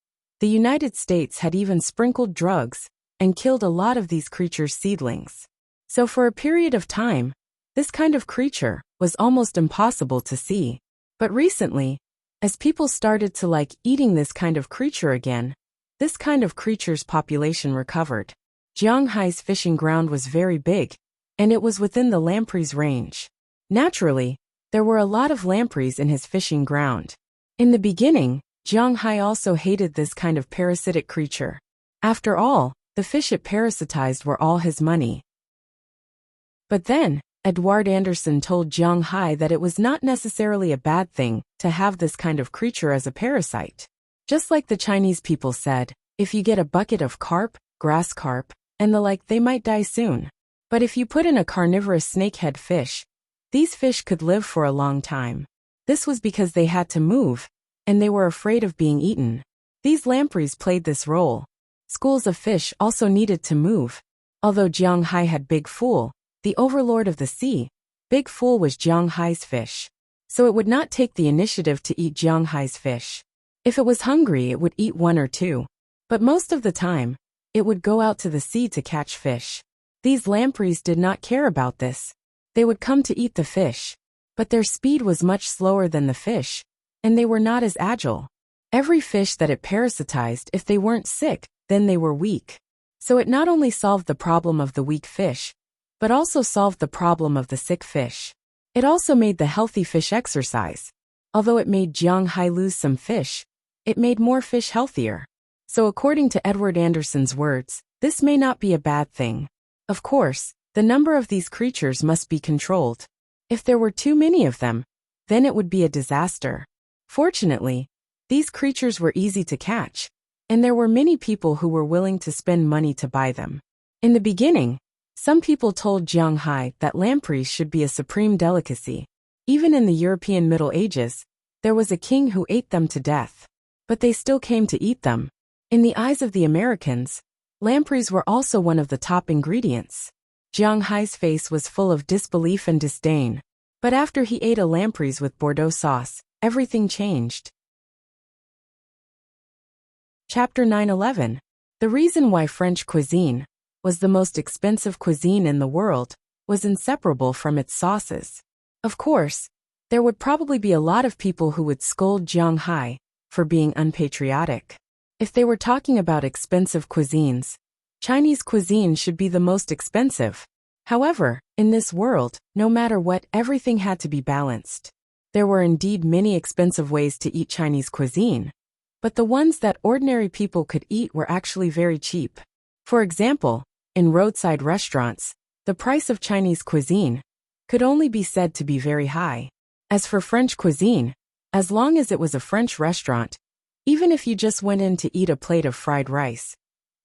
the United States had even sprinkled drugs and killed a lot of these creatures' seedlings. So for a period of time, this kind of creature was almost impossible to see. But recently, as people started to like eating this kind of creature again, this kind of creature's population recovered. Jiang Hai's fishing ground was very big, and it was within the lampreys' range. Naturally, there were a lot of lampreys in his fishing ground. In the beginning, Jiang Hai also hated this kind of parasitic creature. After all, the fish it parasitized were all his money. But then, Edward Anderson told Jiang Hai that it was not necessarily a bad thing to have this kind of creature as a parasite. Just like the Chinese people said, if you get a bucket of carp, grass carp, and the like, they might die soon. But if you put in a carnivorous snakehead fish, these fish could live for a long time. This was because they had to move, and they were afraid of being eaten. These lampreys played this role. Schools of fish also needed to move. Although Jiang Hai had Big Fool, the overlord of the sea, Big Fool was Jiang Hai's fish. So it would not take the initiative to eat Jiang Hai's fish. If it was hungry, it would eat 1 or 2. But most of the time, it would go out to the sea to catch fish. These lampreys did not care about this. They would come to eat the fish. But their speed was much slower than the fish, and they were not as agile. Every fish that it parasitized, if they weren't sick, then they were weak. So it not only solved the problem of the weak fish, but also solved the problem of the sick fish. It also made the healthy fish exercise. Although it made Jiang Hai lose some fish, it made more fish healthier. So according to Edward Anderson's words, this may not be a bad thing. Of course, the number of these creatures must be controlled. If there were too many of them, then it would be a disaster. Fortunately, these creatures were easy to catch, and there were many people who were willing to spend money to buy them. In the beginning, some people told Jiang Hai that lampreys should be a supreme delicacy. Even in the European Middle Ages, there was a king who ate them to death. But they still came to eat them. In the eyes of the Americans, lampreys were also one of the top ingredients. Jiang Hai's face was full of disbelief and disdain. But after he ate a lampreys with Bordeaux sauce, everything changed. Chapter 9:11. The reason why French cuisine was the most expensive cuisine in the world was inseparable from its sauces. Of course, there would probably be a lot of people who would scold Jiang Hai for being unpatriotic. If they were talking about expensive cuisines, Chinese cuisine should be the most expensive. However, in this world, no matter what, everything had to be balanced. There were indeed many expensive ways to eat Chinese cuisine, but the ones that ordinary people could eat were actually very cheap. For example, in roadside restaurants, the price of Chinese cuisine could only be said to be very high. As for French cuisine, as long as it was a French restaurant, even if you just went in to eat a plate of fried rice,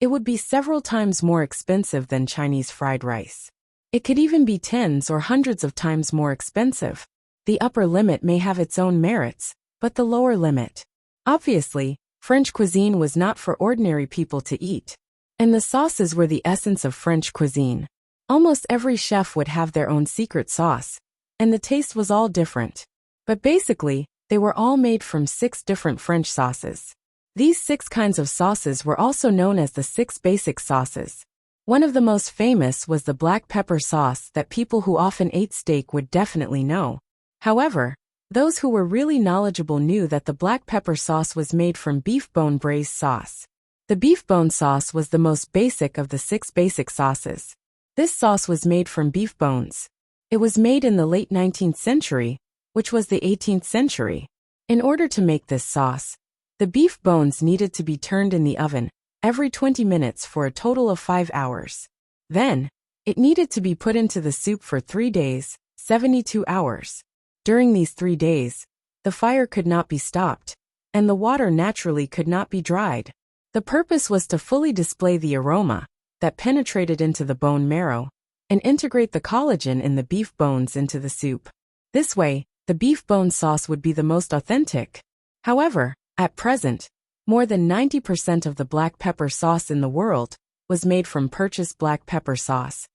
it would be several times more expensive than Chinese fried rice. It could even be tens or hundreds of times more expensive. The upper limit may have its own merits, but the lower limit. Obviously, French cuisine was not for ordinary people to eat. And the sauces were the essence of French cuisine. Almost every chef would have their own secret sauce, and the taste was all different. But basically, they were all made from 6 different French sauces. These 6 kinds of sauces were also known as the 6 basic sauces. One of the most famous was the black pepper sauce that people who often ate steak would definitely know. However, Those who were really knowledgeable knew that the black pepper sauce was made from beef bone braised sauce. The beef bone sauce was the most basic of the 6 basic sauces. This sauce was made from beef bones. It was made in the late 19th century, which was the 18th century. In order to make this sauce, the beef bones needed to be turned in the oven every 20 minutes for a total of 5 hours. Then, it needed to be put into the soup for 3 days, 72 hours. During these 3 days, the fire could not be stopped, and the water naturally could not be dried. The purpose was to fully display the aroma that penetrated into the bone marrow and integrate the collagen in the beef bones into the soup. This way, the beef bone sauce would be the most authentic. However, at present, more than 90% of the black pepper sauce in the world was made from purchased black pepper sauce.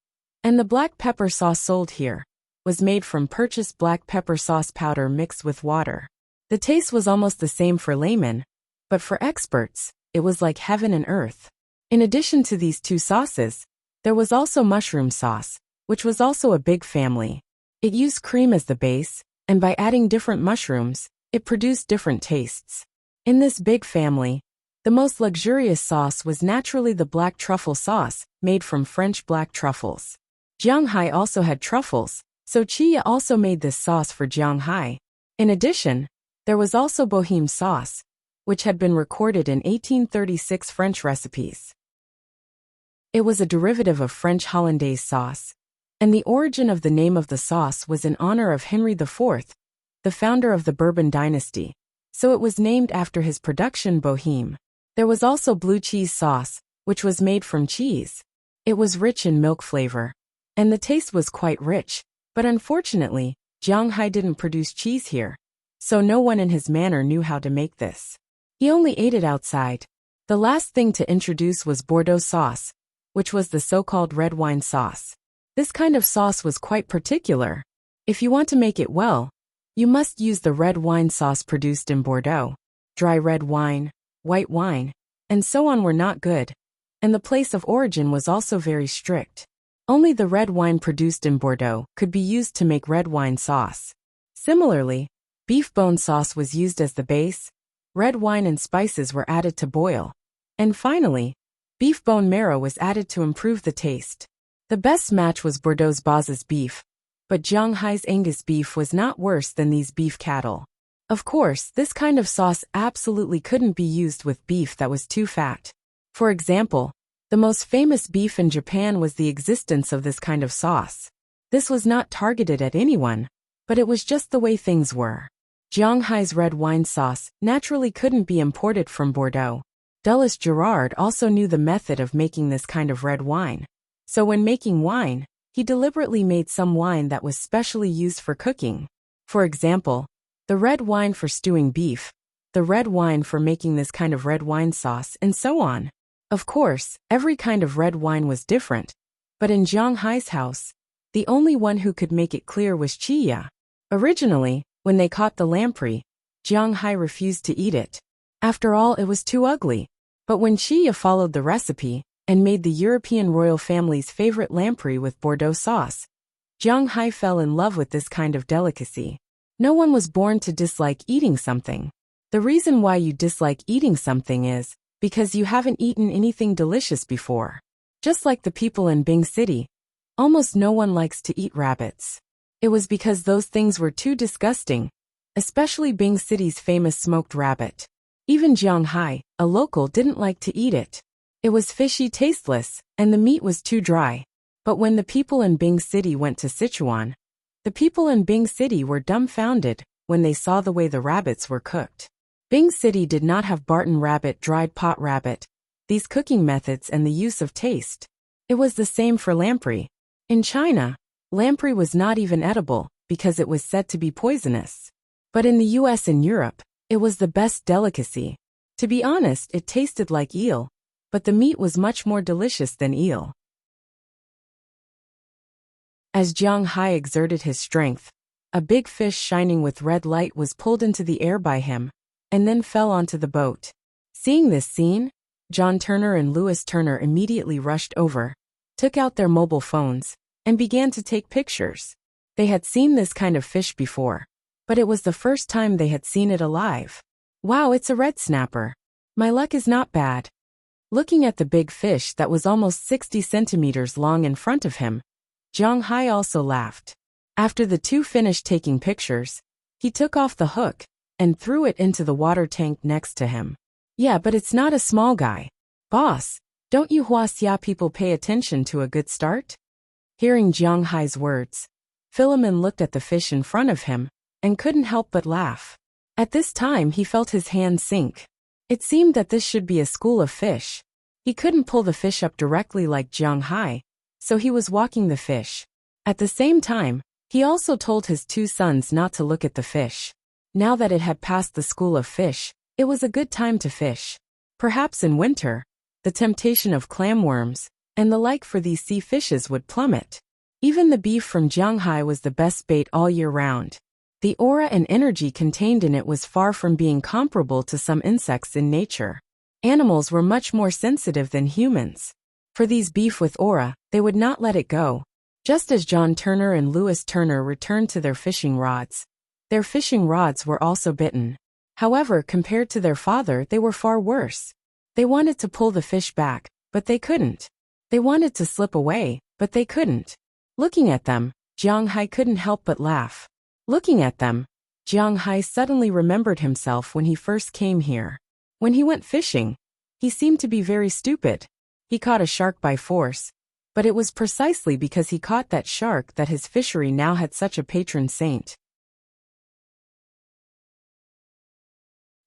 And the black pepper sauce sold here was made from purchased black pepper sauce powder mixed with water. The taste was almost the same for laymen, but for experts, it was like heaven and earth. In addition to these 2 sauces, there was also mushroom sauce, which was also a big family. It used cream as the base, and by adding different mushrooms, it produced different tastes. In this big family, the most luxurious sauce was naturally the black truffle sauce, made from French black truffles. Jianghai also had truffles, so Chia also made this sauce for Jianghai. In addition, there was also Bohème sauce, which had been recorded in 1836 French recipes. It was a derivative of French hollandaise sauce, and the origin of the name of the sauce was in honor of Henry IV, the founder of the Bourbon dynasty, so it was named after his production Bohème. There was also blue cheese sauce, which was made from cheese. It was rich in milk flavor, and the taste was quite rich, but unfortunately, Jianghai didn't produce cheese here, so no one in his manor knew how to make this. He only ate it outside. The last thing to introduce was Bordeaux sauce, which was the so-called red wine sauce. This kind of sauce was quite particular. If you want to make it well, you must use the red wine sauce produced in Bordeaux. Dry red wine, white wine, and so on were not good, and the place of origin was also very strict. Only the red wine produced in Bordeaux could be used to make red wine sauce. Similarly, beef bone sauce was used as the base, red wine and spices were added to boil, and finally, beef bone marrow was added to improve the taste. The best match was Bordeaux's Baz's beef, but Jianghai's Angus beef was not worse than these beef cattle. Of course, this kind of sauce absolutely couldn't be used with beef that was too fat. For example, the most famous beef in Japan was the existence of this kind of sauce. This was not targeted at anyone, but it was just the way things were. Jianghai's red wine sauce naturally couldn't be imported from Bordeaux. Dulles Gerard also knew the method of making this kind of red wine. So when making wine, he deliberately made some wine that was specially used for cooking. For example, the red wine for stewing beef, the red wine for making this kind of red wine sauce, and so on. Of course, every kind of red wine was different, but in Jianghai's house, the only one who could make it clear was Chia. Originally, when they caught the lamprey, Jianghai refused to eat it. After all, it was too ugly. But when Chia followed the recipe and made the European royal family's favorite lamprey with Bordeaux sauce, Jianghai fell in love with this kind of delicacy. No one was born to dislike eating something. The reason why you dislike eating something is because you haven't eaten anything delicious before. Just like the people in Bing City, almost no one likes to eat rabbits. It was because those things were too disgusting, especially Bing City's famous smoked rabbit. Even Jianghai, a local, didn't like to eat it. It was fishy, tasteless, and the meat was too dry. But when the people in Bing City went to Sichuan, the people in Bing City were dumbfounded when they saw the way the rabbits were cooked. Bing City did not have Barton rabbit, dried pot rabbit, these cooking methods and the use of taste. It was the same for lamprey. In China, lamprey was not even edible because it was said to be poisonous. But in the US and Europe, it was the best delicacy. To be honest, it tasted like eel, but the meat was much more delicious than eel. As Jianghai exerted his strength, a big fish shining with red light was pulled into the air by him, and then fell onto the boat. Seeing this scene, John Turner and Louis Turner immediately rushed over, took out their mobile phones, and began to take pictures. They had seen this kind of fish before, but it was the first time they had seen it alive. Wow, it's a red snapper. My luck is not bad. Looking at the big fish that was almost 60 centimeters long in front of him, Jiang Hai also laughed. After the two finished taking pictures, he took off the hook and threw it into the water tank next to him. Yeah, but it's not a small guy. Boss, don't you Huaxia people pay attention to a good start? Hearing Jiang Hai's words, Philemon looked at the fish in front of him and couldn't help but laugh. At this time he felt his hand sink. It seemed that this should be a school of fish. He couldn't pull the fish up directly like Jiang Hai, so he was walking the fish. At the same time, he also told his two sons not to look at the fish. Now that it had passed the school of fish, it was a good time to fish. Perhaps in winter, the temptation of clamworms and the like for these sea fishes would plummet. Even the beef from Jiang Hai was the best bait all year round. The aura and energy contained in it was far from being comparable to some insects in nature. Animals were much more sensitive than humans. For these beef with aura, they would not let it go. Just as John Turner and Louis Turner returned to their fishing rods, their fishing rods were also bitten. However, compared to their father, they were far worse. They wanted to pull the fish back, but they couldn't. They wanted to slip away, but they couldn't. Looking at them, Jiang Hai couldn't help but laugh. Looking at them, Jiang Hai suddenly remembered himself when he first came here. When he went fishing, he seemed to be very stupid. He caught a shark by force, but it was precisely because he caught that shark that his fishery now had such a patron saint.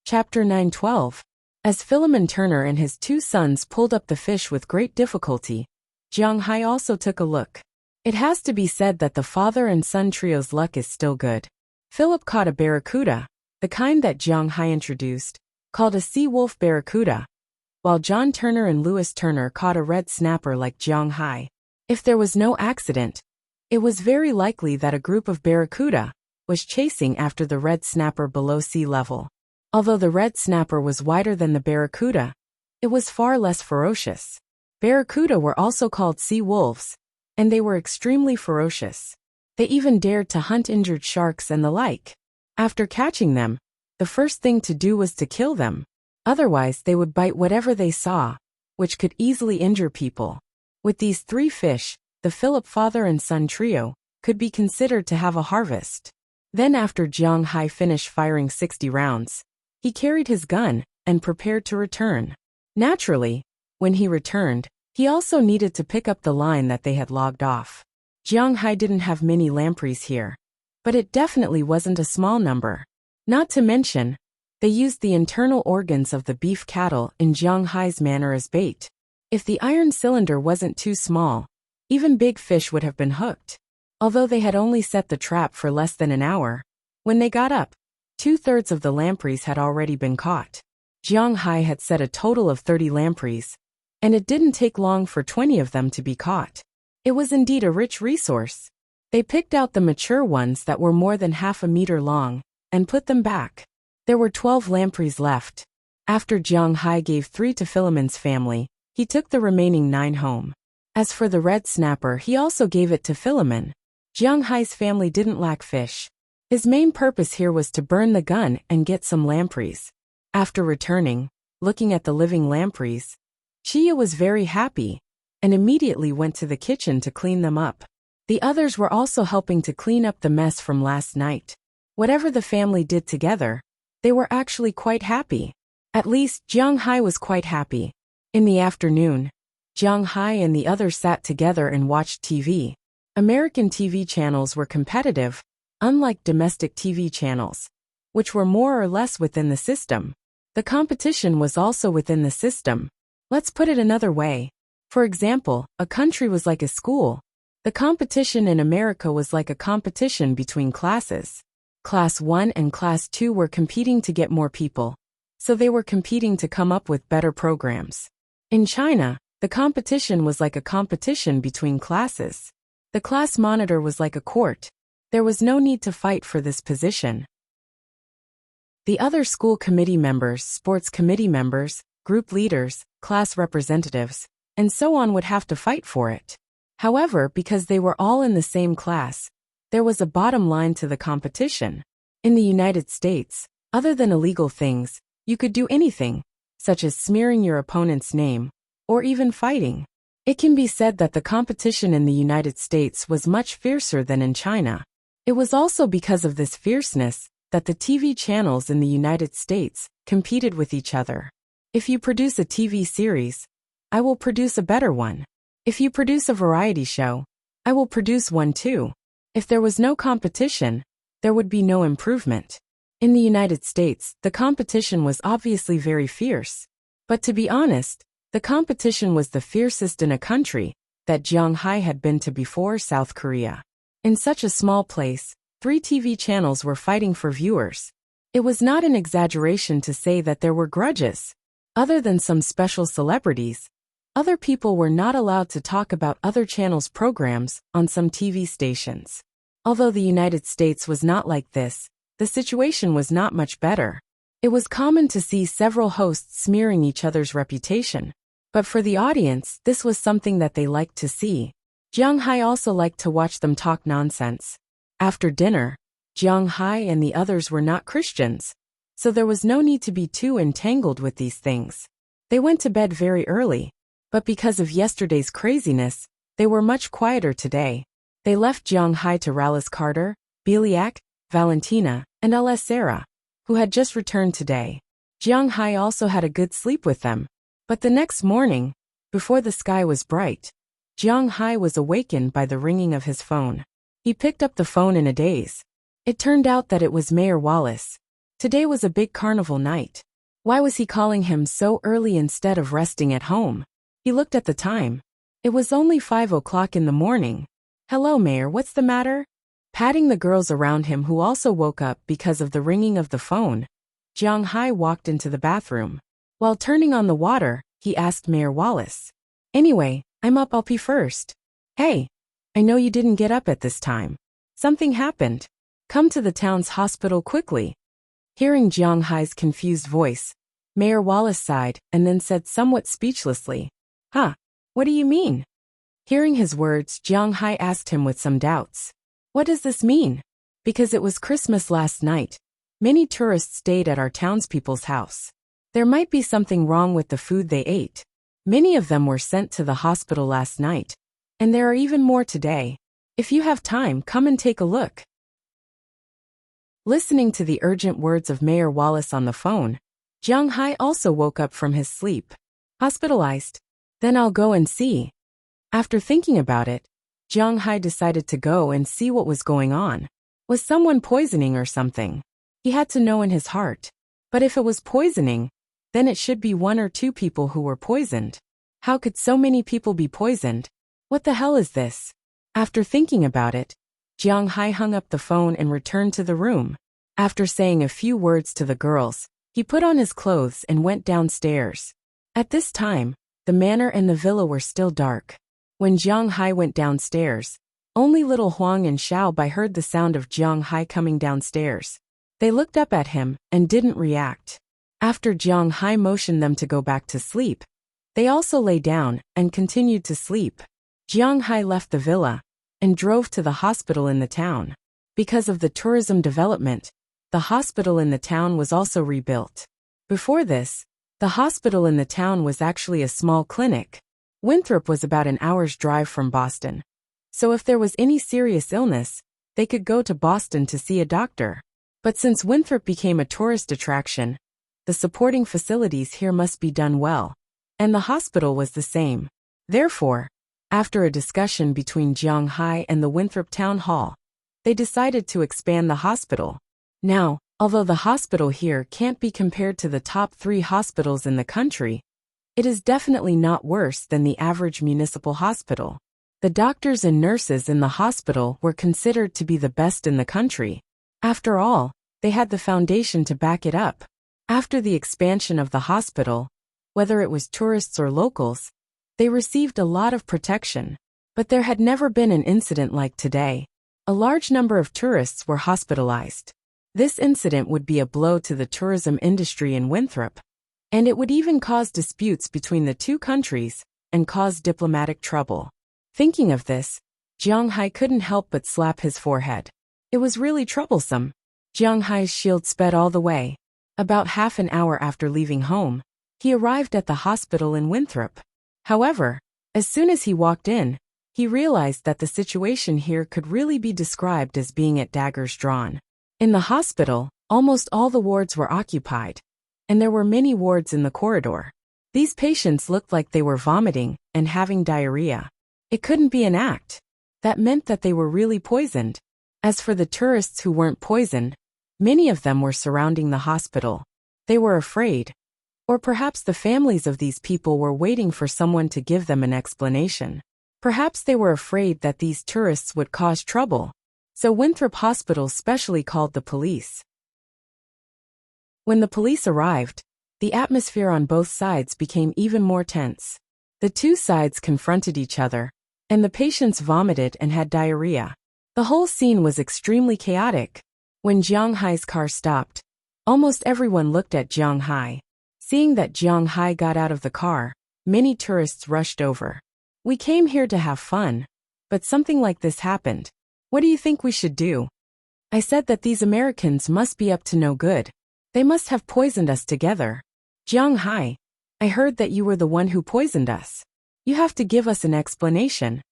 Chapter 9:12. As Philemon Turner and his two sons pulled up the fish with great difficulty, Jiang Hai also took a look. It has to be said that the father and son trio's luck is still good. Philip caught a barracuda, the kind that Jiang Hai introduced, called a sea wolf barracuda, while John Turner and Louis Turner caught a red snapper like Jiang Hai. If there was no accident, it was very likely that a group of barracuda was chasing after the red snapper below sea level. Although the red snapper was wider than the barracuda, it was far less ferocious. Barracuda were also called sea wolves, and they were extremely ferocious. They even dared to hunt injured sharks and the like. After catching them, the first thing to do was to kill them. Otherwise, they would bite whatever they saw, which could easily injure people. With these three fish, the Philip father and son trio could be considered to have a harvest. Then after Jiang Hai finished firing 60 rounds, he carried his gun and prepared to return. Naturally, when he returned, he also needed to pick up the line that they had logged off. Jiang Hai didn't have many lampreys here, but it definitely wasn't a small number. Not to mention, they used the internal organs of the beef cattle in Jiang Hai's manner as bait. If the iron cylinder wasn't too small, even big fish would have been hooked. Although they had only set the trap for less than an hour, when they got up, 2/3 of the lampreys had already been caught. Jiang Hai had set a total of 30 lampreys, and it didn't take long for 20 of them to be caught. It was indeed a rich resource. They picked out the mature ones that were more than half a meter long, and put them back. There were 12 lampreys left. After Jiang Hai gave 3 to Philemon's family, he took the remaining 9 home. As for the red snapper, he also gave it to Philemon. Jiang Hai's family didn't lack fish. His main purpose here was to burn the gun and get some lampreys. After returning, looking at the living lampreys, Chia was very happy, and immediately went to the kitchen to clean them up. The others were also helping to clean up the mess from last night. Whatever the family did together, they were actually quite happy. At least, Jiang Hai was quite happy. In the afternoon, Jiang Hai and the others sat together and watched TV. American TV channels were competitive, unlike domestic TV channels, which were more or less within the system. The competition was also within the system. Let's put it another way. For example, a country was like a school. The competition in America was like a competition between classes. Class 1 and Class 2 were competing to get more people, so they were competing to come up with better programs. In China, the competition was like a competition between classes. The class monitor was like a court. There was no need to fight for this position. The other school committee members, sports committee members, group leaders, class representatives, and so on would have to fight for it. However, because they were all in the same class, there was a bottom line to the competition. In the United States, other than illegal things, you could do anything, such as smearing your opponent's name, or even fighting. It can be said that the competition in the United States was much fiercer than in China. It was also because of this fierceness that the TV channels in the United States competed with each other. If you produce a TV series, I will produce a better one. If you produce a variety show, I will produce one too. If there was no competition, there would be no improvement. In the United States, the competition was obviously very fierce. But to be honest, the competition was the fiercest in a country that Jiang Hai had been to before, South Korea. In such a small place, 3 TV channels were fighting for viewers. It was not an exaggeration to say that there were grudges. Other than some special celebrities, other people were not allowed to talk about other channels' programs on some TV stations. Although the United States was not like this, the situation was not much better. It was common to see several hosts smearing each other's reputation. But for the audience, this was something that they liked to see. Jiang Hai also liked to watch them talk nonsense. After dinner, Jiang Hai and the others were not Christians, so there was no need to be too entangled with these things. They went to bed very early, but because of yesterday's craziness, they were much quieter today. They left Jiang Hai to Rallis Carter, Biliak, Valentina, and L.S. Sarah, who had just returned today. Jiang Hai also had a good sleep with them. But the next morning, before the sky was bright, Jiang Hai was awakened by the ringing of his phone. He picked up the phone in a daze. It turned out that it was Mayor Wallace. Today was a big carnival night. Why was he calling him so early instead of resting at home? He looked at the time. It was only 5 o'clock in the morning. Hello, Mayor, what's the matter? Patting the girls around him who also woke up because of the ringing of the phone, Jiang Hai walked into the bathroom. While turning on the water, he asked Mayor Wallace. Anyway, I'm up, I'll pee first. Hey, I know you didn't get up at this time. Something happened. Come to the town's hospital quickly. Hearing Jiang Hai's confused voice, Mayor Wallace sighed and then said somewhat speechlessly, Huh, what do you mean? Hearing his words, Jiang Hai asked him with some doubts. What does this mean? Because it was Christmas last night. Many tourists stayed at our townspeople's house. There might be something wrong with the food they ate. Many of them were sent to the hospital last night, and there are even more today. If you have time, come and take a look. Listening to the urgent words of Mayor Wallace on the phone, Jiang Hai also woke up from his sleep. Hospitalized? Then I'll go and see. After thinking about it, Jiang Hai decided to go and see what was going on. Was someone poisoning or something? He had to know in his heart. But if it was poisoning, then it should be 1 or 2 people who were poisoned. How could so many people be poisoned? What the hell is this? After thinking about it, Jiang Hai hung up the phone and returned to the room. After saying a few words to the girls, he put on his clothes and went downstairs. At this time, the manor and the villa were still dark. When Jiang Hai went downstairs, only little Huang and Xiao Bai heard the sound of Jiang Hai coming downstairs. They looked up at him and didn't react. After Jiang Hai motioned them to go back to sleep, they also lay down and continued to sleep. Jiang Hai left the villa and drove to the hospital in the town. Because of the tourism development, the hospital in the town was also rebuilt. Before this, the hospital in the town was actually a small clinic. Winthrop was about an hour's drive from Boston. So if there was any serious illness, they could go to Boston to see a doctor. But since Winthrop became a tourist attraction, the supporting facilities here must be done well. And the hospital was the same. Therefore, after a discussion between Jiang Hai and the Winthrop Town Hall, they decided to expand the hospital. Now, although the hospital here can't be compared to the top 3 hospitals in the country, it is definitely not worse than the average municipal hospital. The doctors and nurses in the hospital were considered to be the best in the country. After all, they had the foundation to back it up. After the expansion of the hospital, whether it was tourists or locals, they received a lot of protection. But there had never been an incident like today. A large number of tourists were hospitalized. This incident would be a blow to the tourism industry in Winthrop, and it would even cause disputes between the 2 countries and cause diplomatic trouble. Thinking of this, Jiang Hai couldn't help but slap his forehead. It was really troublesome. Jiang Hai's shield sped all the way. About half an hour after leaving home, he arrived at the hospital in Winthrop. However, as soon as he walked in, he realized that the situation here could really be described as being at daggers drawn. In the hospital, almost all the wards were occupied, and there were many wards in the corridor. These patients looked like they were vomiting and having diarrhea. It couldn't be an act. That meant that they were really poisoned. As for the tourists who weren't poisoned, many of them were surrounding the hospital. They were afraid. Or perhaps the families of these people were waiting for someone to give them an explanation. Perhaps they were afraid that these tourists would cause trouble. So Winthrop Hospital specially called the police. When the police arrived, the atmosphere on both sides became even more tense. The two sides confronted each other, and the patients vomited and had diarrhea. The whole scene was extremely chaotic. When Jiang Hai's car stopped, almost everyone looked at Jiang Hai. Seeing that Jiang Hai got out of the car, many tourists rushed over. "We came here to have fun, but something like this happened. What do you think we should do?" I said that these Americans must be up to no good. They must have poisoned us together. "Jiang Hai, I heard that you were the one who poisoned us. You have to give us an explanation.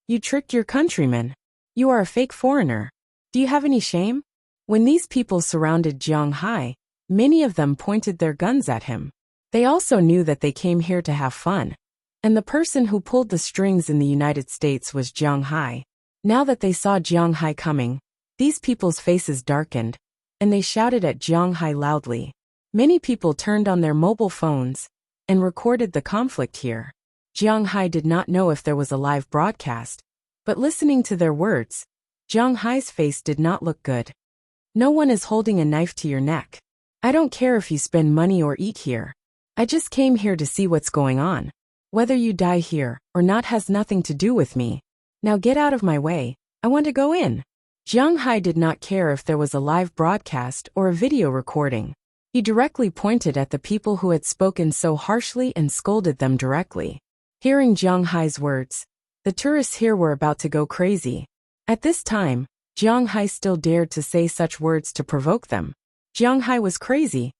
You tricked your countrymen. You are a fake foreigner. Do you have any shame?" When these people surrounded Jiang Hai, many of them pointed their guns at him. They also knew that they came here to have fun. And the person who pulled the strings in the United States was Jiang Hai. Now that they saw Jiang Hai coming, these people's faces darkened, and they shouted at Jiang Hai loudly. Many people turned on their mobile phones and recorded the conflict here. Jiang Hai did not know if there was a live broadcast, but listening to their words, Jiang Hai's face did not look good. "No one is holding a knife to your neck. I don't care if you spend money or eat here. I just came here to see what's going on. Whether you die here or not has nothing to do with me. Now get out of my way, I want to go in." Jiang Hai did not care if there was a live broadcast or a video recording. He directly pointed at the people who had spoken so harshly and scolded them directly. Hearing Jiang Hai's words, the tourists here were about to go crazy. At this time, Jiang Hai still dared to say such words to provoke them. Jiang Hai was crazy.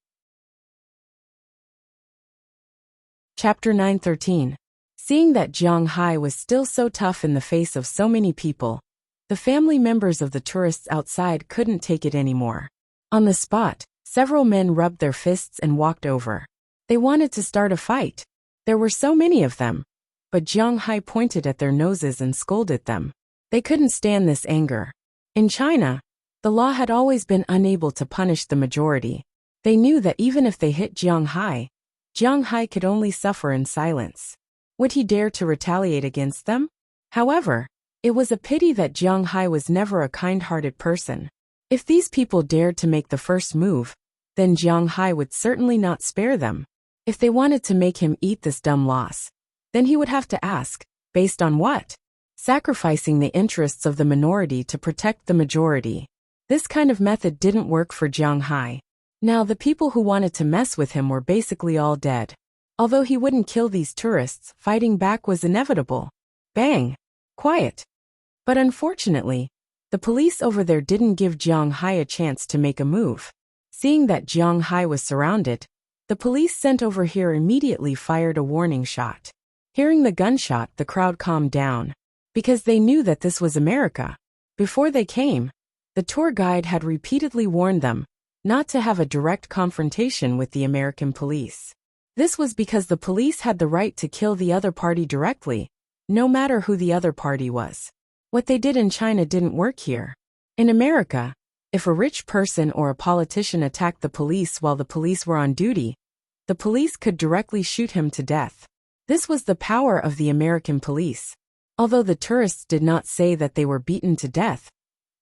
Chapter 9:13. Seeing that Jiang Hai was still so tough in the face of so many people, the family members of the tourists outside couldn't take it anymore. On the spot, several men rubbed their fists and walked over. They wanted to start a fight. There were so many of them, but Jiang Hai pointed at their noses and scolded them. They couldn't stand this anger. In China, the law had always been unable to punish the majority. They knew that even if they hit Jiang Hai could only suffer in silence. Would he dare to retaliate against them? However, it was a pity that Jiang Hai was never a kind-hearted person. If these people dared to make the first move, then Jiang Hai would certainly not spare them. If they wanted to make him eat this dumb loss, then he would have to ask, based on what? Sacrificing the interests of the minority to protect the majority. This kind of method didn't work for Jiang Hai. Now the people who wanted to mess with him were basically all dead. Although he wouldn't kill these tourists, fighting back was inevitable. Bang! Quiet! But unfortunately, the police over there didn't give Jiang Hai a chance to make a move. Seeing that Jiang Hai was surrounded, the police sent over here immediately fired a warning shot. Hearing the gunshot, the crowd calmed down, because they knew that this was America. Before they came, the tour guide had repeatedly warned them not to have a direct confrontation with the American police. This was because the police had the right to kill the other party directly, no matter who the other party was. What they did in China didn't work here. In America, if a rich person or a politician attacked the police while the police were on duty, the police could directly shoot him to death. This was the power of the American police. Although the tourists did not say that they were beaten to death,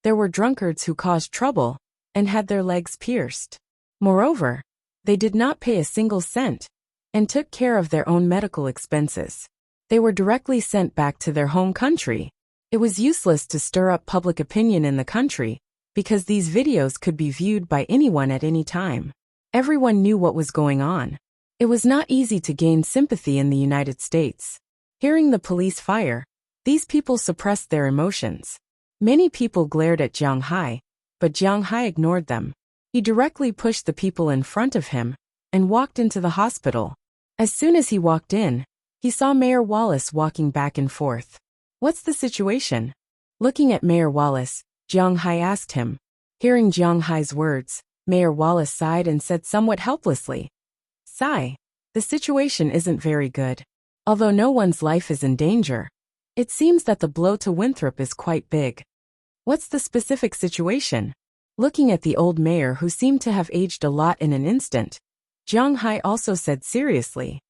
there were drunkards who caused trouble and had their legs pierced. Moreover, they did not pay a single cent and took care of their own medical expenses. They were directly sent back to their home country. It was useless to stir up public opinion in the country, because these videos could be viewed by anyone at any time. Everyone knew what was going on. It was not easy to gain sympathy in the United States. Hearing the police fire, these people suppressed their emotions. Many people glared at Jiang Hai, but Jiang Hai ignored them. He directly pushed the people in front of him and walked into the hospital. As soon as he walked in, he saw Mayor Wallace walking back and forth. "What's the situation?" Looking at Mayor Wallace, Jiang Hai asked him. Hearing Jiang Hai's words, Mayor Wallace sighed and said somewhat helplessly, "Sigh. The situation isn't very good. Although no one's life is in danger, it seems that the blow to Winthrop is quite big." "What's the specific situation?" Looking at the old mayor who seemed to have aged a lot in an instant, Jiang Hai also said seriously.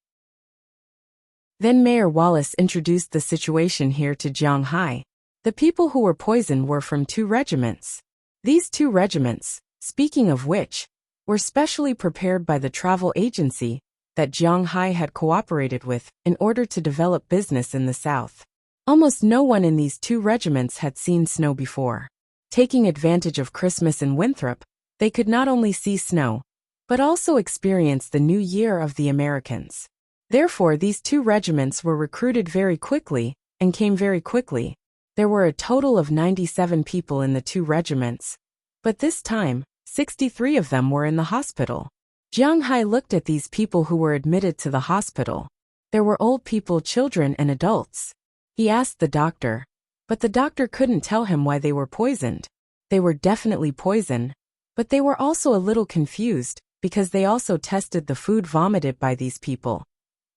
Then Mayor Wallace introduced the situation here to Jiang Hai. The people who were poisoned were from 2 regiments. These 2 regiments, speaking of which, were specially prepared by the travel agency that Jiang Hai had cooperated with in order to develop business in the south. Almost no one in these 2 regiments had seen snow before. Taking advantage of Christmas in Winthrop, they could not only see snow, but also experience the new year of the Americans. Therefore, these 2 regiments were recruited very quickly and came very quickly. There were a total of 97 people in the 2 regiments, but this time, 63 of them were in the hospital. Jiang Hai looked at these people who were admitted to the hospital. There were old people, children, and adults. He asked the doctor, but the doctor couldn't tell him why they were poisoned. They were definitely poisoned, but they were also a little confused because they also tested the food vomited by these people.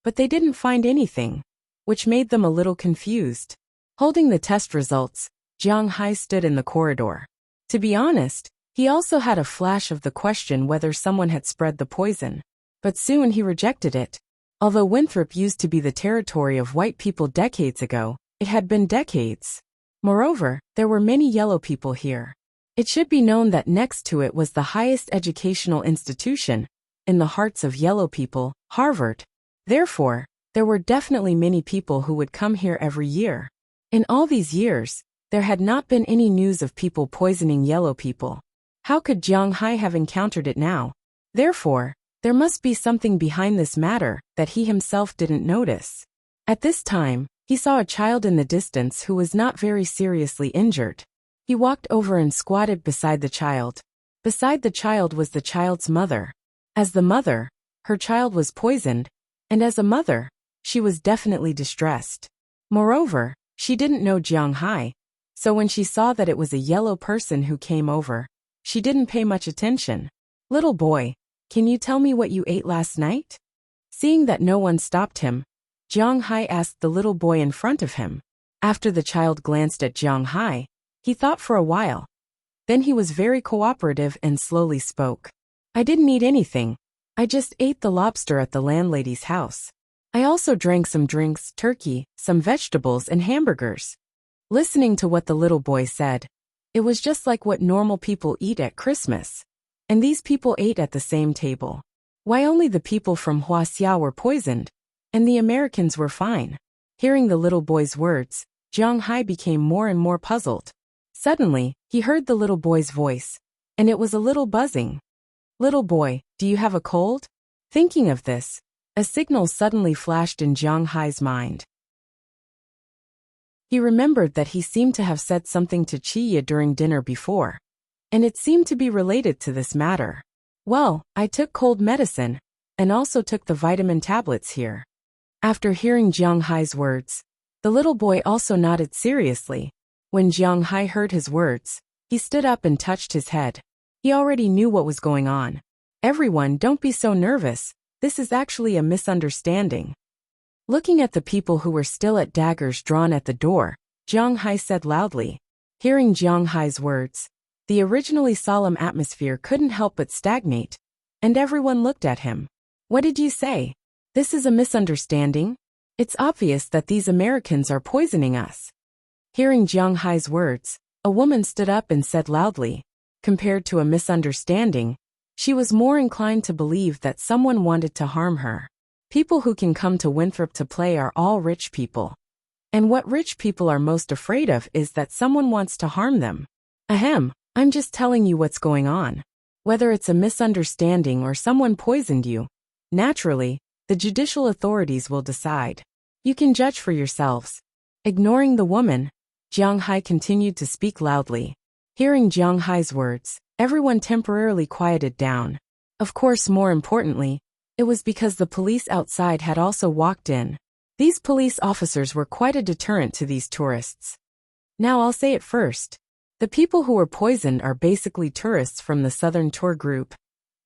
But they didn't find anything, which made them a little confused. Holding the test results, Jiang Hai stood in the corridor. To be honest, he also had a flash of the question whether someone had spread the poison, but soon he rejected it. Although Winthrop used to be the territory of white people decades ago, it had been decades. Moreover, there were many yellow people here. It should be known that next to it was the highest educational institution in the hearts of yellow people, Harvard. Therefore, there were definitely many people who would come here every year. In all these years, there had not been any news of people poisoning yellow people. How could Jiang Hai have encountered it now? Therefore, there must be something behind this matter that he himself didn't notice. At this time, he saw a child in the distance who was not very seriously injured. He walked over and squatted beside the child. Beside the child was the child's mother. As the mother, her child was poisoned, and as a mother, she was definitely distressed. Moreover, she didn't know Jiang Hai, so when she saw that it was a yellow person who came over, she didn't pay much attention. "Little boy, can you tell me what you ate last night?" Seeing that no one stopped him, Jiang Hai asked the little boy in front of him. After the child glanced at Jiang Hai, he thought for a while. Then he was very cooperative and slowly spoke. "I didn't eat anything. I just ate the lobster at the landlady's house. I also drank some drinks, turkey, some vegetables, and hamburgers." Listening to what the little boy said, it was just like what normal people eat at Christmas. And these people ate at the same table. Why only the people from Huaxia were poisoned, and the Americans were fine? Hearing the little boy's words, Jiang Hai became more and more puzzled. Suddenly, he heard the little boy's voice, and it was a little buzzing. "Little boy, do you have a cold?" Thinking of this, a signal suddenly flashed in Jiang Hai's mind. He remembered that he seemed to have said something to Chiya during dinner before, and it seemed to be related to this matter. "Well, I took cold medicine, and also took the vitamin tablets here." After hearing Jiang Hai's words, the little boy also nodded seriously. When Jiang Hai heard his words, he stood up and touched his head. He already knew what was going on. "Everyone, don't be so nervous. This is actually a misunderstanding." Looking at the people who were still at daggers drawn at the door, Jiang Hai said loudly. Hearing Jiang Hai's words, the originally solemn atmosphere couldn't help but stagnate, and everyone looked at him. "What did you say? This is a misunderstanding? It's obvious that these Americans are poisoning us." Hearing Jiang Hai's words, a woman stood up and said loudly. Compared to a misunderstanding, she was more inclined to believe that someone wanted to harm her. People who can come to Winthrop to play are all rich people. And what rich people are most afraid of is that someone wants to harm them. Ahem, I'm just telling you what's going on. Whether it's a misunderstanding or someone poisoned you, naturally, the judicial authorities will decide. You can judge for yourselves. Ignoring the woman, Jiang Hai continued to speak loudly. Hearing Jiang Hai's words, everyone temporarily quieted down. Of course, more importantly, it was because the police outside had also walked in. These police officers were quite a deterrent to these tourists. Now I'll say it first. The people who were poisoned are basically tourists from the southern tour group.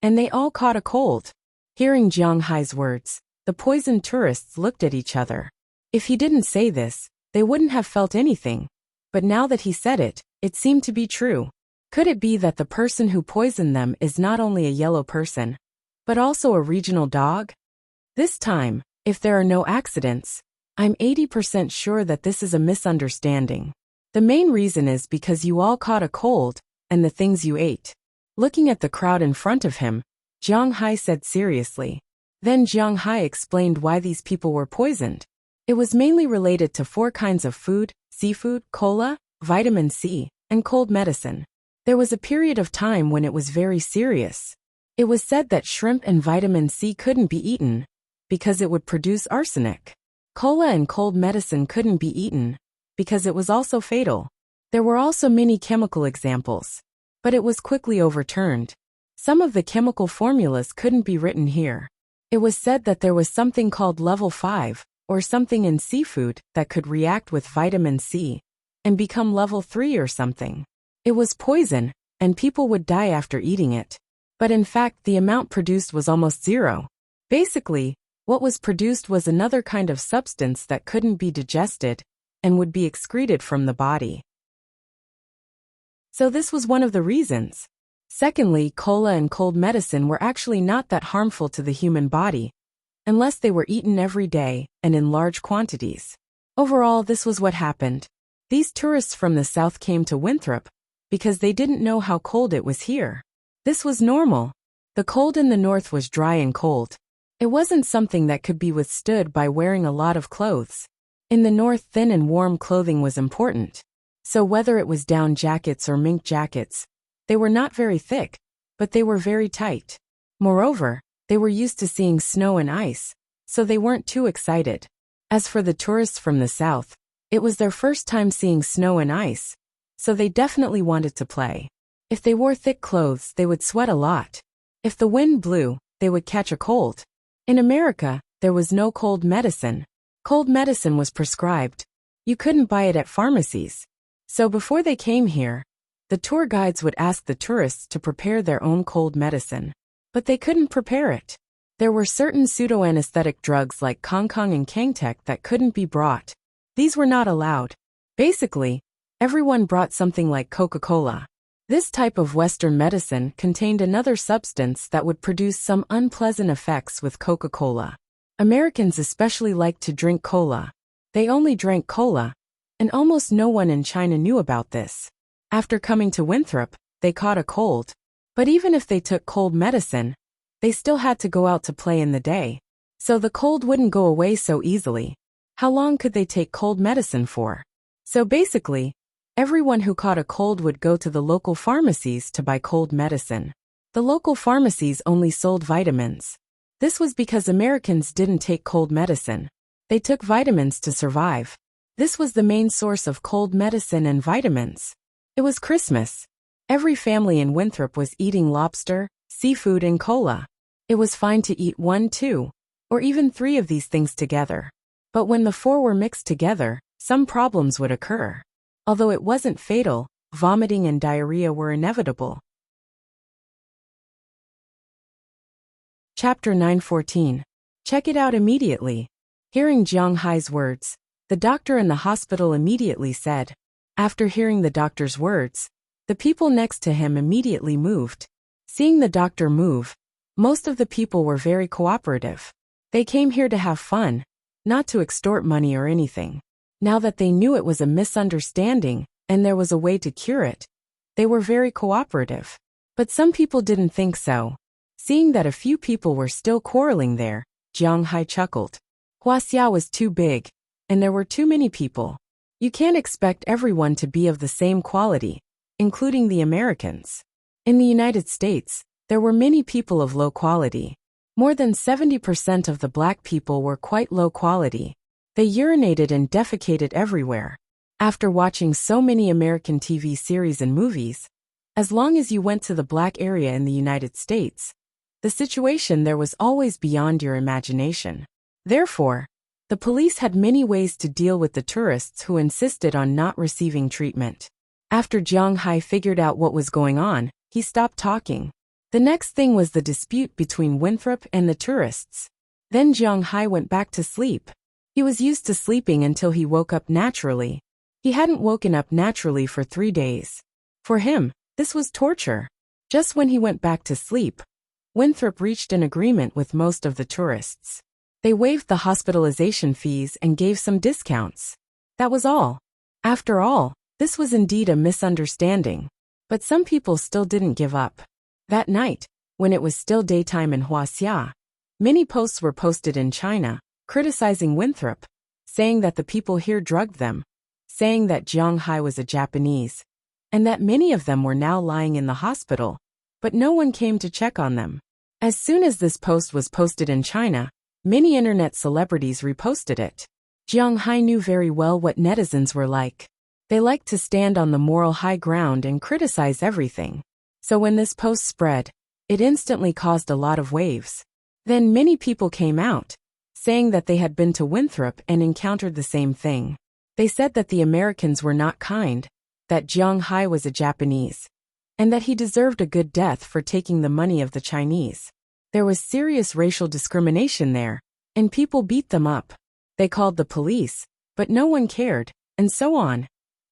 And they all caught a cold. Hearing Jiang Hai's words, the poisoned tourists looked at each other. If he didn't say this, they wouldn't have felt anything. But now that he said it, it seemed to be true. Could it be that the person who poisoned them is not only a yellow person, but also a regional dog? This time, if there are no accidents, I'm 80% sure that this is a misunderstanding. The main reason is because you all caught a cold, and the things you ate. Looking at the crowd in front of him, Jiang Hai said seriously. Then Jiang Hai explained why these people were poisoned. It was mainly related to 4 kinds of food: seafood, cola, vitamin C, and cold medicine. There was a period of time when it was very serious. It was said that shrimp and vitamin C couldn't be eaten because it would produce arsenic. Cola and cold medicine couldn't be eaten because it was also fatal. There were also many chemical examples, but it was quickly overturned. Some of the chemical formulas couldn't be written here. It was said that there was something called level 5, or something in seafood that could react with vitamin C and become level 3 or something. It was poison, and people would die after eating it. But in fact, the amount produced was almost zero. Basically, what was produced was another kind of substance that couldn't be digested and would be excreted from the body. So this was one of the reasons. Secondly, cola and cold medicine were actually not that harmful to the human body, unless they were eaten every day and in large quantities. Overall, this was what happened. These tourists from the south came to Winthrop because they didn't know how cold it was here. This was normal. The cold in the north was dry and cold. It wasn't something that could be withstood by wearing a lot of clothes. In the north, thin and warm clothing was important. So whether it was down jackets or mink jackets, they were not very thick, but they were very tight. Moreover, they were used to seeing snow and ice, so they weren't too excited. As for the tourists from the south, it was their first time seeing snow and ice, so they definitely wanted to play. If they wore thick clothes, they would sweat a lot. If the wind blew, they would catch a cold. In America, there was no cold medicine. Cold medicine was prescribed. You couldn't buy it at pharmacies. So before they came here, the tour guides would ask the tourists to prepare their own cold medicine. But they couldn't prepare it. There were certain pseudo-anesthetic drugs like Kangkong and Kangtek that couldn't be brought. These were not allowed. Basically, everyone brought something like Coca-Cola. This type of Western medicine contained another substance that would produce some unpleasant effects with Coca-Cola. Americans especially liked to drink cola. They only drank cola, and almost no one in China knew about this. After coming to Winthrop, they caught a cold. But even if they took cold medicine, they still had to go out to play in the day. So the cold wouldn't go away so easily. How long could they take cold medicine for? So basically, everyone who caught a cold would go to the local pharmacies to buy cold medicine. The local pharmacies only sold vitamins. This was because Americans didn't take cold medicine. They took vitamins to survive. This was the main source of cold medicine and vitamins. It was Christmas. Every family in Winthrop was eating lobster, seafood, and cola. It was fine to eat 1, 2, or even 3 of these things together. But when the 4 were mixed together, some problems would occur. Although it wasn't fatal, vomiting and diarrhea were inevitable. Chapter 9:14. Check it out immediately. Hearing Jiang Hai's words, the doctor in the hospital immediately said. After hearing the doctor's words, the people next to him immediately moved. Seeing the doctor move, most of the people were very cooperative. They came here to have fun, not to extort money or anything. Now that they knew it was a misunderstanding and there was a way to cure it, they were very cooperative. But some people didn't think so. Seeing that a few people were still quarreling there, Jiang Hai chuckled. Huaxia was too big, and there were too many people. You can't expect everyone to be of the same quality, including the Americans. In the United States, there were many people of low quality. More than 70% of the black people were quite low quality. They urinated and defecated everywhere. After watching so many American TV series and movies, as long as you went to the black area in the United States, the situation there was always beyond your imagination. Therefore, the police had many ways to deal with the tourists who insisted on not receiving treatment. After Jiang Hai figured out what was going on, he stopped talking. The next thing was the dispute between Winthrop and the tourists. Then Jiang Hai went back to sleep. He was used to sleeping until he woke up naturally. He hadn't woken up naturally for 3 days. For him, this was torture. Just when he went back to sleep, Winthrop reached an agreement with most of the tourists. They waived the hospitalization fees and gave some discounts. That was all. After all, this was indeed a misunderstanding. But some people still didn't give up. That night, when it was still daytime in Huaxia, many posts were posted in China, criticizing Winthrop, saying that the people here drugged them, saying that Jiang Hai was a Japanese, and that many of them were now lying in the hospital, but no one came to check on them. As soon as this post was posted in China, many internet celebrities reposted it. Jiang Hai knew very well what netizens were like. They liked to stand on the moral high ground and criticize everything. So when this post spread, it instantly caused a lot of waves. Then many people came out, saying that they had been to Winthrop and encountered the same thing. They said that the Americans were not kind, that Jiang Hai was a Japanese, and that he deserved a good death for taking the money of the Chinese. There was serious racial discrimination there, and people beat them up. They called the police, but no one cared, and so on.